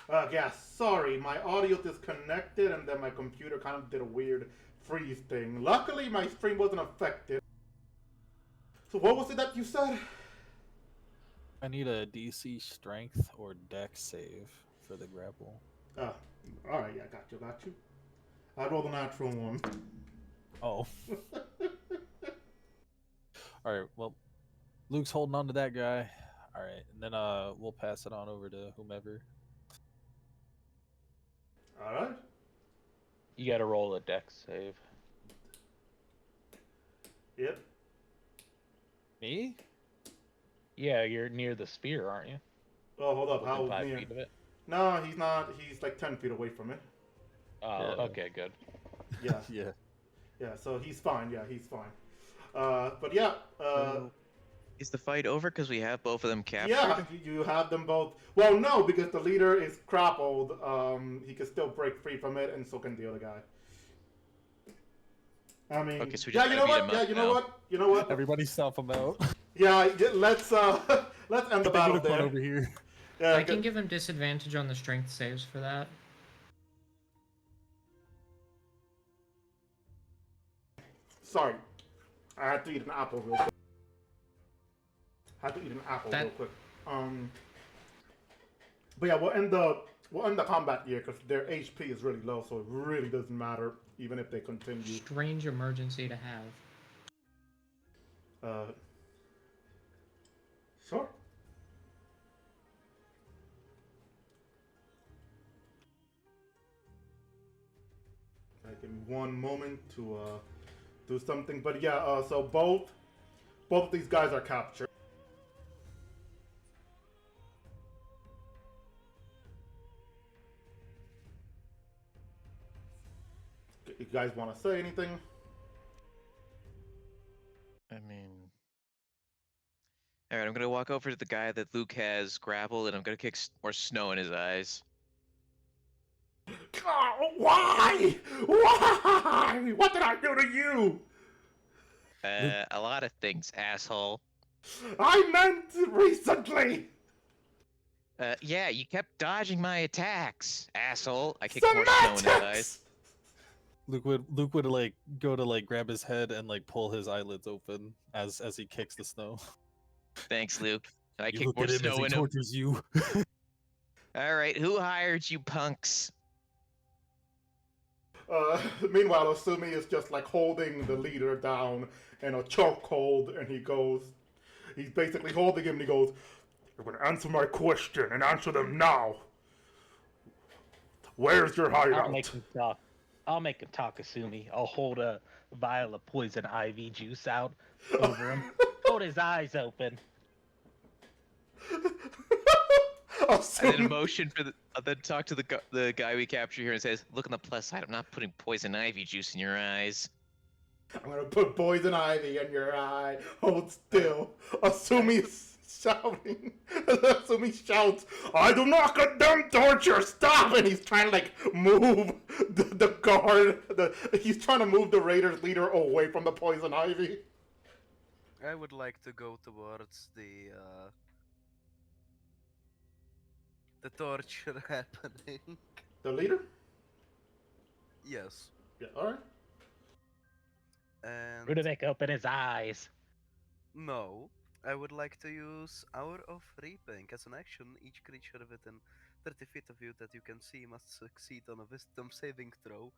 Yeah, sorry. My audio disconnected and then my computer kind of did a weird freeze thing. Luckily, my stream wasn't affected. So what was it that you said? I need a DC strength or dex save for the grapple. Oh, alright, yeah, got you. I rolled a natural one. Oh. Alright, well, Luke's holding on to that guy. Alright, and then we'll pass it on over to whomever. Alright. You got to roll a dex save. Yep. Me? Yeah, you're near the spear, aren't you? Oh, hold up. Within How 5 near? feet of it. No, he's not. He's like 10 feet away from it. Oh, Yeah. okay, good. Yeah. Yeah. Yeah, so he's fine. Yeah, he's fine. But yeah. Is the fight over because we have both of them captured? Yeah, you have them both. Well, no, because the leader is grappled. He can still break free from it, and so can the other guy. I mean, Okay, so we yeah, just you gotta know beat what? him Yeah, up you know now. what? You know what? Everybody stomp him out. Yeah, let's let's end the battle there. over here. Yeah, I can give him disadvantage on the strength saves for that. Sorry, I had to eat an apple real quick. Real quick. But yeah, we'll end the combat here because their HP is really low, so it really doesn't matter even if they continue. Strange emergency to have. Sure. Give me one moment to do something. But yeah, so both of these guys are captured. You guys want to say anything? I mean, all right, I'm gonna walk over to the guy that Luke has grappled, and I'm gonna kick more snow in his eyes. Oh, why? Why? What did I do to you? A lot of things, asshole. I meant recently. Yeah, you kept dodging my attacks, asshole. I kicked more snow in his eyes. Semantics! Luke would like go to like grab his head and like pull his eyelids open as he kicks the snow. Thanks, Luke. I You kicked look more at him as snow he in him. tortures you. All right, who hired you punks? Meanwhile, Asumi is just like holding the leader down in a chokehold, and he's basically holding him, and he goes, "You're gonna answer my question, and answer them now. Where's your I'll hideout?" make him talk. I'll make him talk, Asumi. I'll hold a vial of poison ivy juice out over him. Hold his eyes open. And then Asumi, motion for then talk to the guy we capture here and says, "Look on the plus side. I'm not putting poison ivy juice in your eyes." I'm gonna put poison ivy in your eye. Hold still. Asumi's shouting. Asumi shouts, "I do not condemn torture! Stop!" And he's trying to like move the guard. He's trying to move the Raiders leader away from the poison ivy. I would like to go towards the torture happening. The leader? Yes. Yeah, alright. And Rudavik, open his eyes. no, I would like to use Hour of Reaping as an action. Each creature within 30 feet of you that you can see must succeed on a wisdom saving throw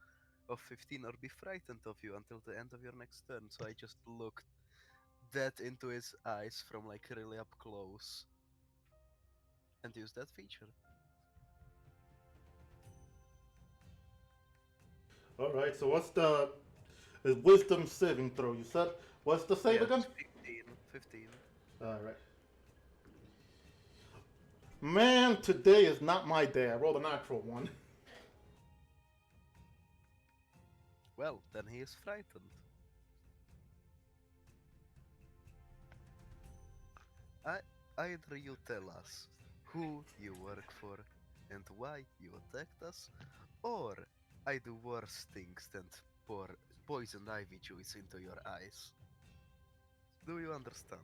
of 15 or be frightened of you until the end of your next turn. So I just looked dead into his eyes from like really up close and use that feature. All right. So what's the wisdom saving throw? You said what's the save again? 15. 15. All right. Man, today is not my day. I rolled a natural one. Well, then he is frightened. Either you tell us who you work for and why you attacked us, or I do worse things than pour poisoned ivy juice into your eyes. Do you understand?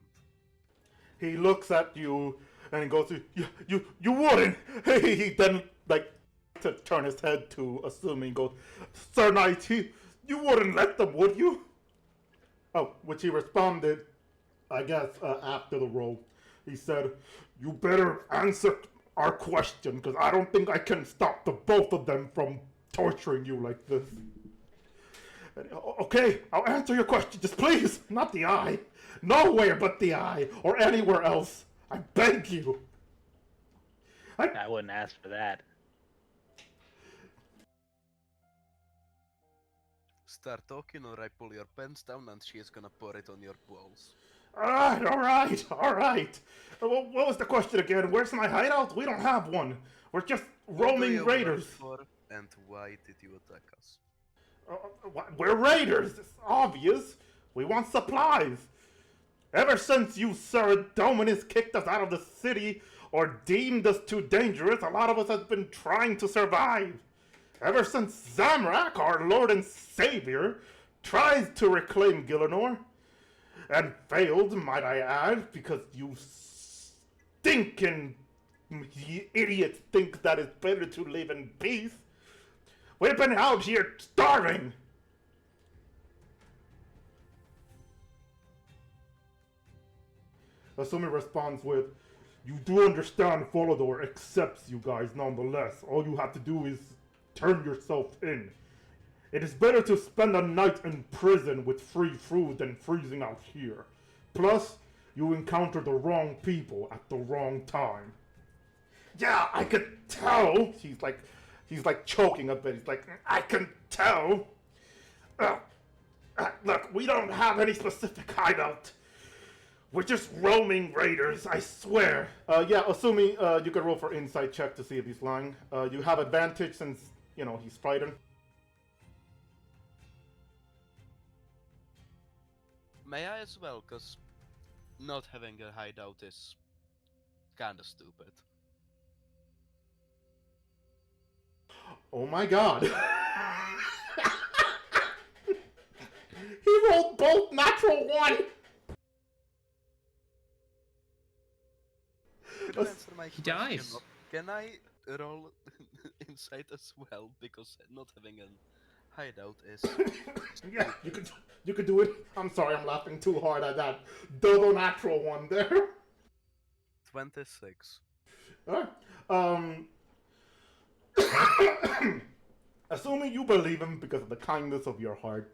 He looks at you and he goes, you wouldn't. He then like to turn his head to assuming goes, Sir Knight, you wouldn't let them, would you? Oh, which he responded, I guess, after the roll. He said, you better answer our question, because I don't think I can stop the both of them from torturing you like this. Okay, I'll answer your question, just please, not the eye. Nowhere but the eye, or anywhere else. I beg you. I wouldn't ask for that. Start talking or I pull your pants down and she is gonna pour it on your balls. Alright. What was the question again? Where's my hideout? We don't have one. We're just Who do roaming you work raiders. for, and why did you attack us? We're raiders. It's obvious. We want supplies. Ever since you, Sir Dominus, kicked us out of the city or deemed us too dangerous, a lot of us have been trying to survive. Ever since Zamrak, our Lord and Savior, tried to reclaim Gielinor, and failed, might I add, because you stinking idiots think that it's better to live in peace. We've been out here starving. Asumi responds with, you do understand Folador accepts you guys nonetheless. All you have to do is turn yourself in. It is better to spend a night in prison with free food than freezing out here. Plus, you encounter the wrong people at the wrong time. Yeah, I could tell. He's like choking a bit. He's like, I can tell. Look, we don't have any specific hideout. We're just roaming raiders, I swear. Yeah, assuming you could roll for insight check to see if he's lying. You have advantage since, he's frightened. May I as well, cause not having a hideout is kinda stupid. Oh my god. He rolled both natural one! Could you answer my He question dies. of, can I roll insight as well? Because not having a hideout is... Yeah, you could do it. I'm sorry, I'm laughing too hard at that double natural one there. 26. Alright. Assuming you believe him because of the kindness of your heart.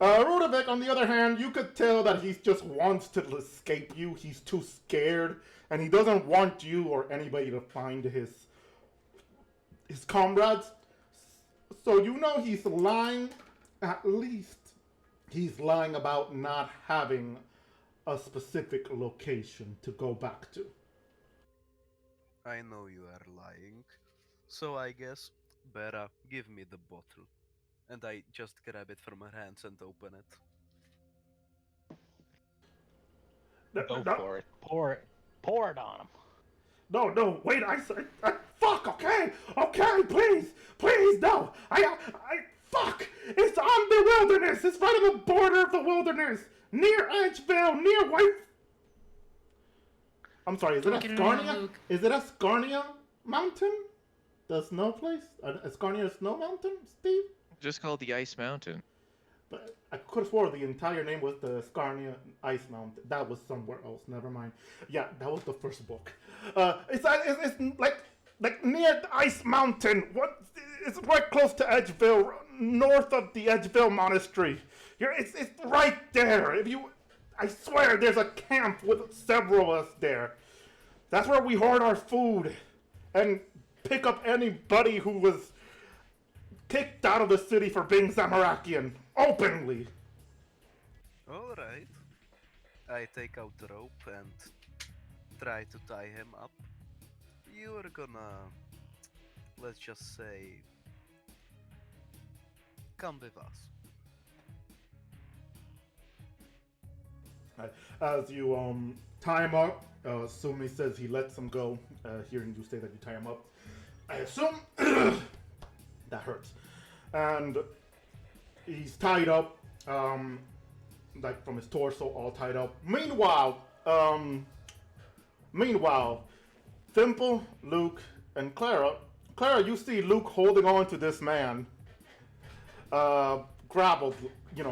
Rudovik, on the other hand, you could tell that he just wants to escape you. He's too scared, and he doesn't want you or anybody to find his comrades. So you know he's lying. At least he's lying about not having a specific location to go back to. I know you are lying. So I guess, Bera, give me the bottle. And I just grab it from her hands and open it. Go for it. Pour it on him. No, wait, I said, fuck, okay, please, no, fuck, it's on the wilderness, it's right on the border of the wilderness, near Edgeville, near White, I'm sorry, is it Look at it on Ascarnia? Luke. Is it Ascarnia Mountain? The snow place? Ascarnia Snow Mountain, Steve? Just called the Ice Mountain. But I could have swore the entire name was the Scarnia Ice Mountain. That was somewhere else. Never mind. Yeah, that was the first book. It's like near the Ice Mountain. It's right close to Edgeville, north of the Edgeville Monastery. It's right there. I swear, there's a camp with several of us there. That's where we hoard our food and pick up anybody who was kicked out of the city for being Zamarakian, openly. Alright. I take out the rope and try to tie him up. You are gonna, let's just say, come with us. As you tie him up, Sumi says he lets him go, hearing you say that you tie him up. I assume that hurts. And he's tied up, like from his torso, all tied up. Meanwhile, Thimble, Luke, and Clara, you see Luke holding on to this man, grappled,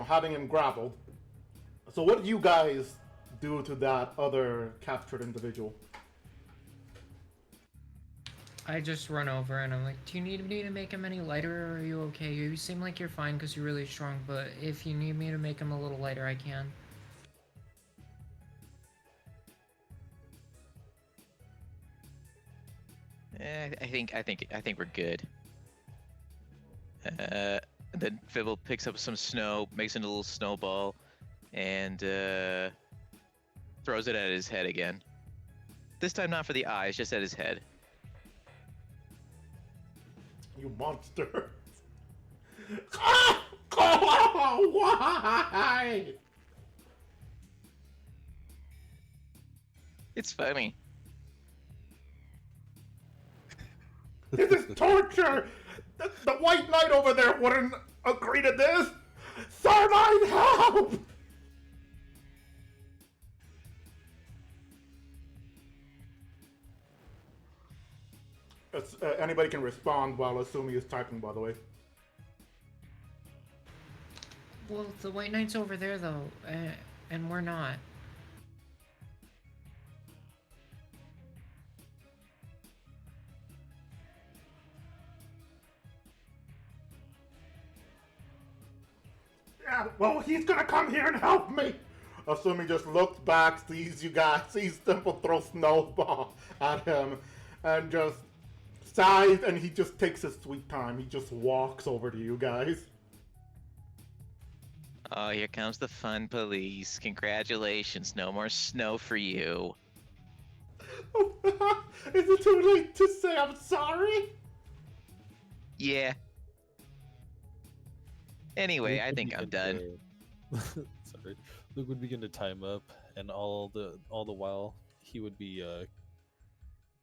having him grappled. So what do you guys do to that other captured individual? I just run over and I'm like, do you need me to make him any lighter, or are you okay? You seem like you're fine because you're really strong, but if you need me to make him a little lighter, I can. I think we're good. Then Fibble picks up some snow, makes it a little snowball, and throws it at his head again. This time not for the eyes, just at his head. You monster! Oh, why? It's funny. This is torture! The White Knight over there wouldn't agree to this! Sarmine, help! Anybody can respond while Asumi is typing, by the way. Well, the White Knight's over there, though, and we're not. Yeah, well, he's gonna come here and help me! Asumi just looks back, sees you guys, sees Temple throw snowball at him, and just sighs, and he just takes his sweet time. He just walks over to you guys. Oh, here comes the fun police. Congratulations, no more snow for you. Is it too late to say I'm sorry? Yeah. Anyway, I think I'm done. Sorry. Luke would begin to time up, and all the while he would be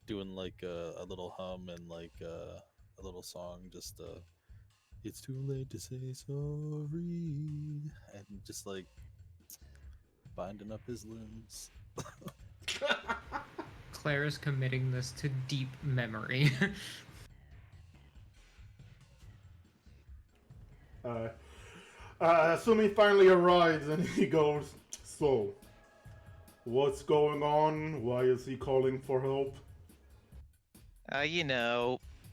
doing like a little hum and like a little song, just it's too late to say sorry, and just like binding up his limbs. Claire is committing this to deep memory. Asumi finally arrives and he goes, so, what's going on? Why is he calling for help?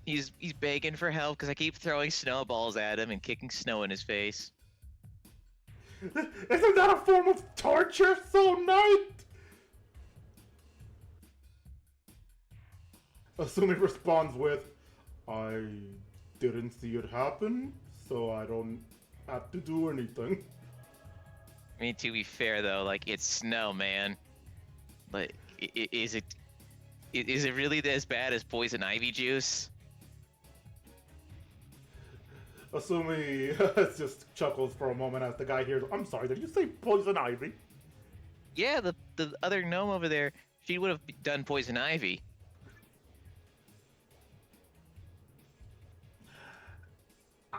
He's begging for help because I keep throwing snowballs at him and kicking snow in his face. Isn't that a form of torture, so Knight? Asumi responds with, I didn't see it happen, so I don't have to do anything. I mean, to be fair though, like, it's snow, man. But is it really as bad as poison ivy juice? Asumi just chuckles for a moment as the guy hears, I'm sorry, did you say poison ivy? Yeah, the other gnome over there, she would have done poison ivy.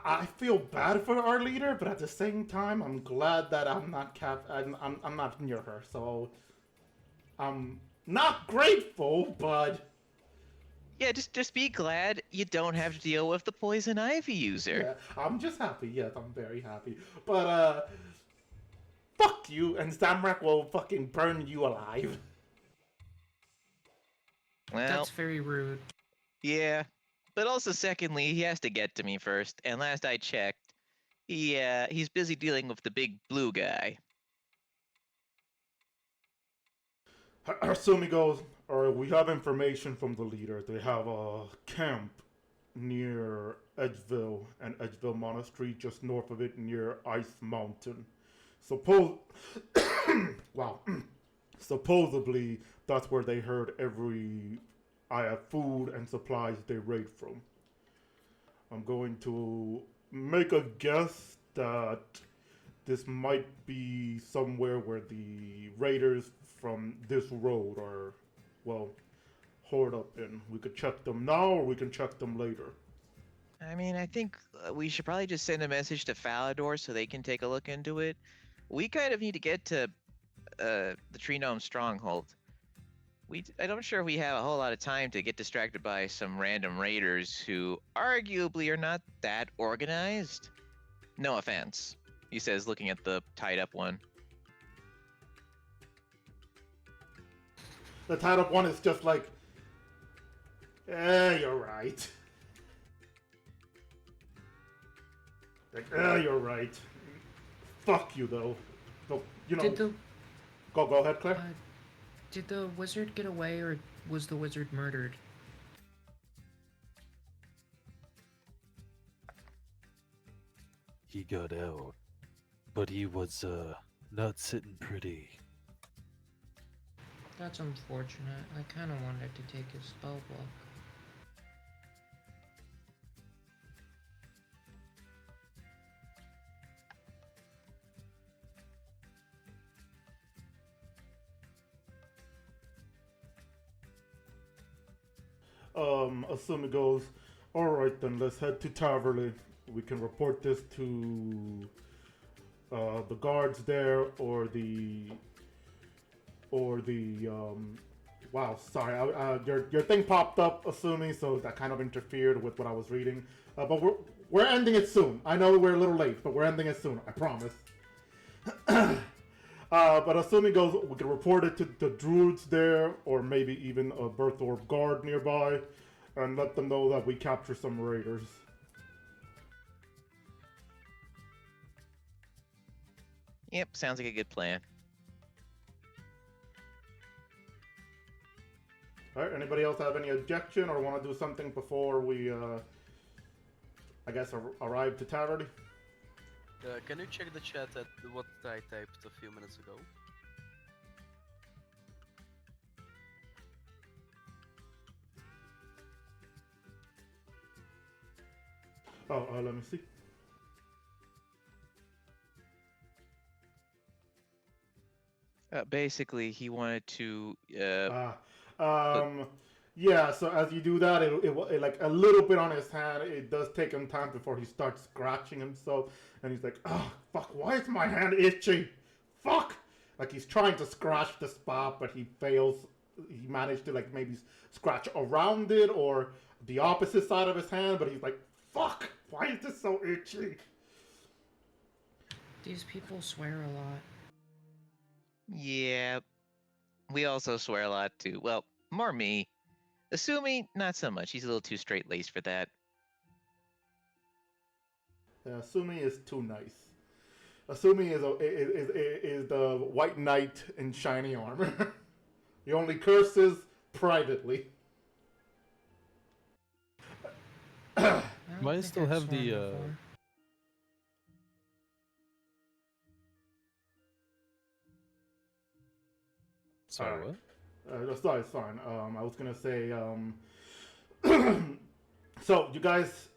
I feel bad for our leader, but at the same time, I'm glad that I'm not I'm not near her. So I'm not grateful, but Yeah, just be glad you don't have to deal with the poison ivy user. yeah, I'm just happy. Yes, I'm very happy. But fuck you, and Zamrak will fucking burn you alive. Well, That's very rude. yeah. But also, secondly, he has to get to me first. And last I checked, he's busy dealing with the big blue guy. Asumi goes, alright, we have information from the leader. They have a camp near Edgeville and Edgeville Monastery, just north of it near Ice Mountain. Suppose, wow, supposedly that's where they heard every food and supplies they raid from. I'm going to make a guess that this might be somewhere where the raiders from this road are, well, hoard up in. We could check them now or we can check them later. I mean, I think we should probably just send a message to Falador so they can take a look into it. We kind of need to get to the Tree Gnome Stronghold. I'm sure we have a whole lot of time to get distracted by some random raiders who arguably are not that organized. No offense, he says, looking at the tied up one. The tied up one is just like, you're right. Like, you're right. Fuck you, though. So, you know. Go ahead, Claire. Did the wizard get away, or was the wizard murdered? He got out, but he was not sitting pretty. That's unfortunate. I kind of wanted to take his spell block. Asumi goes, alright then, let's head to Taverley. We can report this to the guards there or the wow, sorry, your thing popped up, Asumi, so that kind of interfered with what I was reading. But we're ending it soon. I know we're a little late, but we're ending it soon, I promise. But Asumi goes, we can report it to the druids there, or maybe even a Berthorpe guard nearby, and let them know that we capture some raiders. Yep, sounds like a good plan. Alright, anybody else have any objection or want to do something before we, I guess, arrive to Taverley? Can you check the chat at what I typed a few minutes ago? Let me see. Basically, he wanted to. Yeah. So as you do that, it like a little bit on his hand. It does take him time before he starts scratching himself, and he's like, "Oh fuck! Why is my hand itchy? Fuck!" Like he's trying to scratch the spot, but he fails. He managed to like maybe scratch around it or the opposite side of his hand, but he's like, "Fuck! Why is this so itchy?" These people swear a lot. Yeah, we also swear a lot too. Well, more me. Asumi, not so much. He's a little too straight-laced for that. Asumi is too nice. Asumi is the white knight in shiny armor. He only curses privately. Might still have the Sorry, what? Sorry, it's fine. I was gonna say, so you guys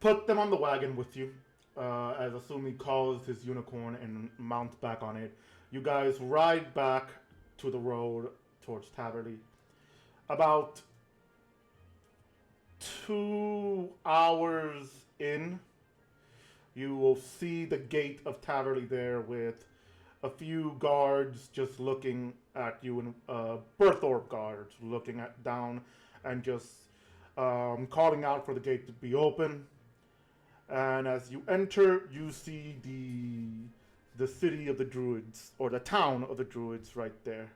put them on the wagon with you, as Asumi calls his unicorn and mounts back on it. You guys ride back to the road towards Taverley. About 2 hours in, you will see the gate of Taverley there with a few guards just looking at you, and Berthorpe guards looking down and just calling out for the gate to be open. And as you enter, you see the city of the druids, or the town of the druids, right there.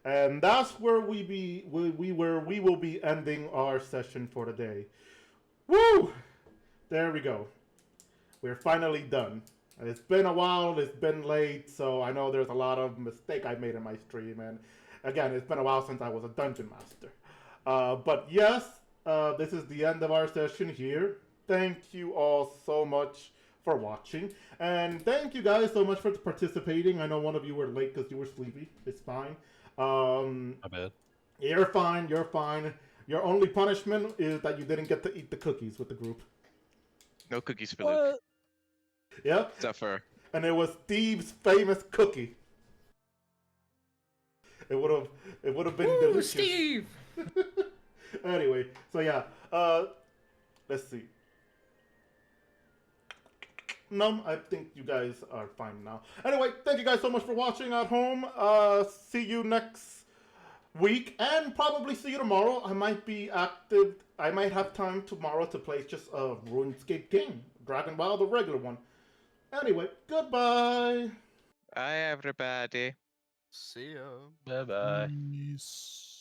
And that's where we will be ending our session for today. Woo! There we go. We're finally done. It's been a while, it's been late, so I know there's a lot of mistake I made in my stream, and again, it's been a while since I was a dungeon master. But yes, this is the end of our session here. Thank you all so much for watching, and thank you guys so much for participating. I know one of you were late because you were sleepy. It's fine. My bad. You're fine. You're fine. Your only punishment is that you didn't get to eat the cookies with the group. No cookies for Luke. Yep. Suffer. And it was Steve's famous cookie. It would have been Ooh, delicious. Steve! Anyway, so yeah. Let's see. No, I think you guys are fine now. Anyway, thank you guys so much for watching at home. See you next week, and probably see you tomorrow. I might be active. I might have time tomorrow to play just a RuneScape game. Dragon Ball, the regular one. Anyway, goodbye. Bye, everybody. See ya. Bye bye. Peace.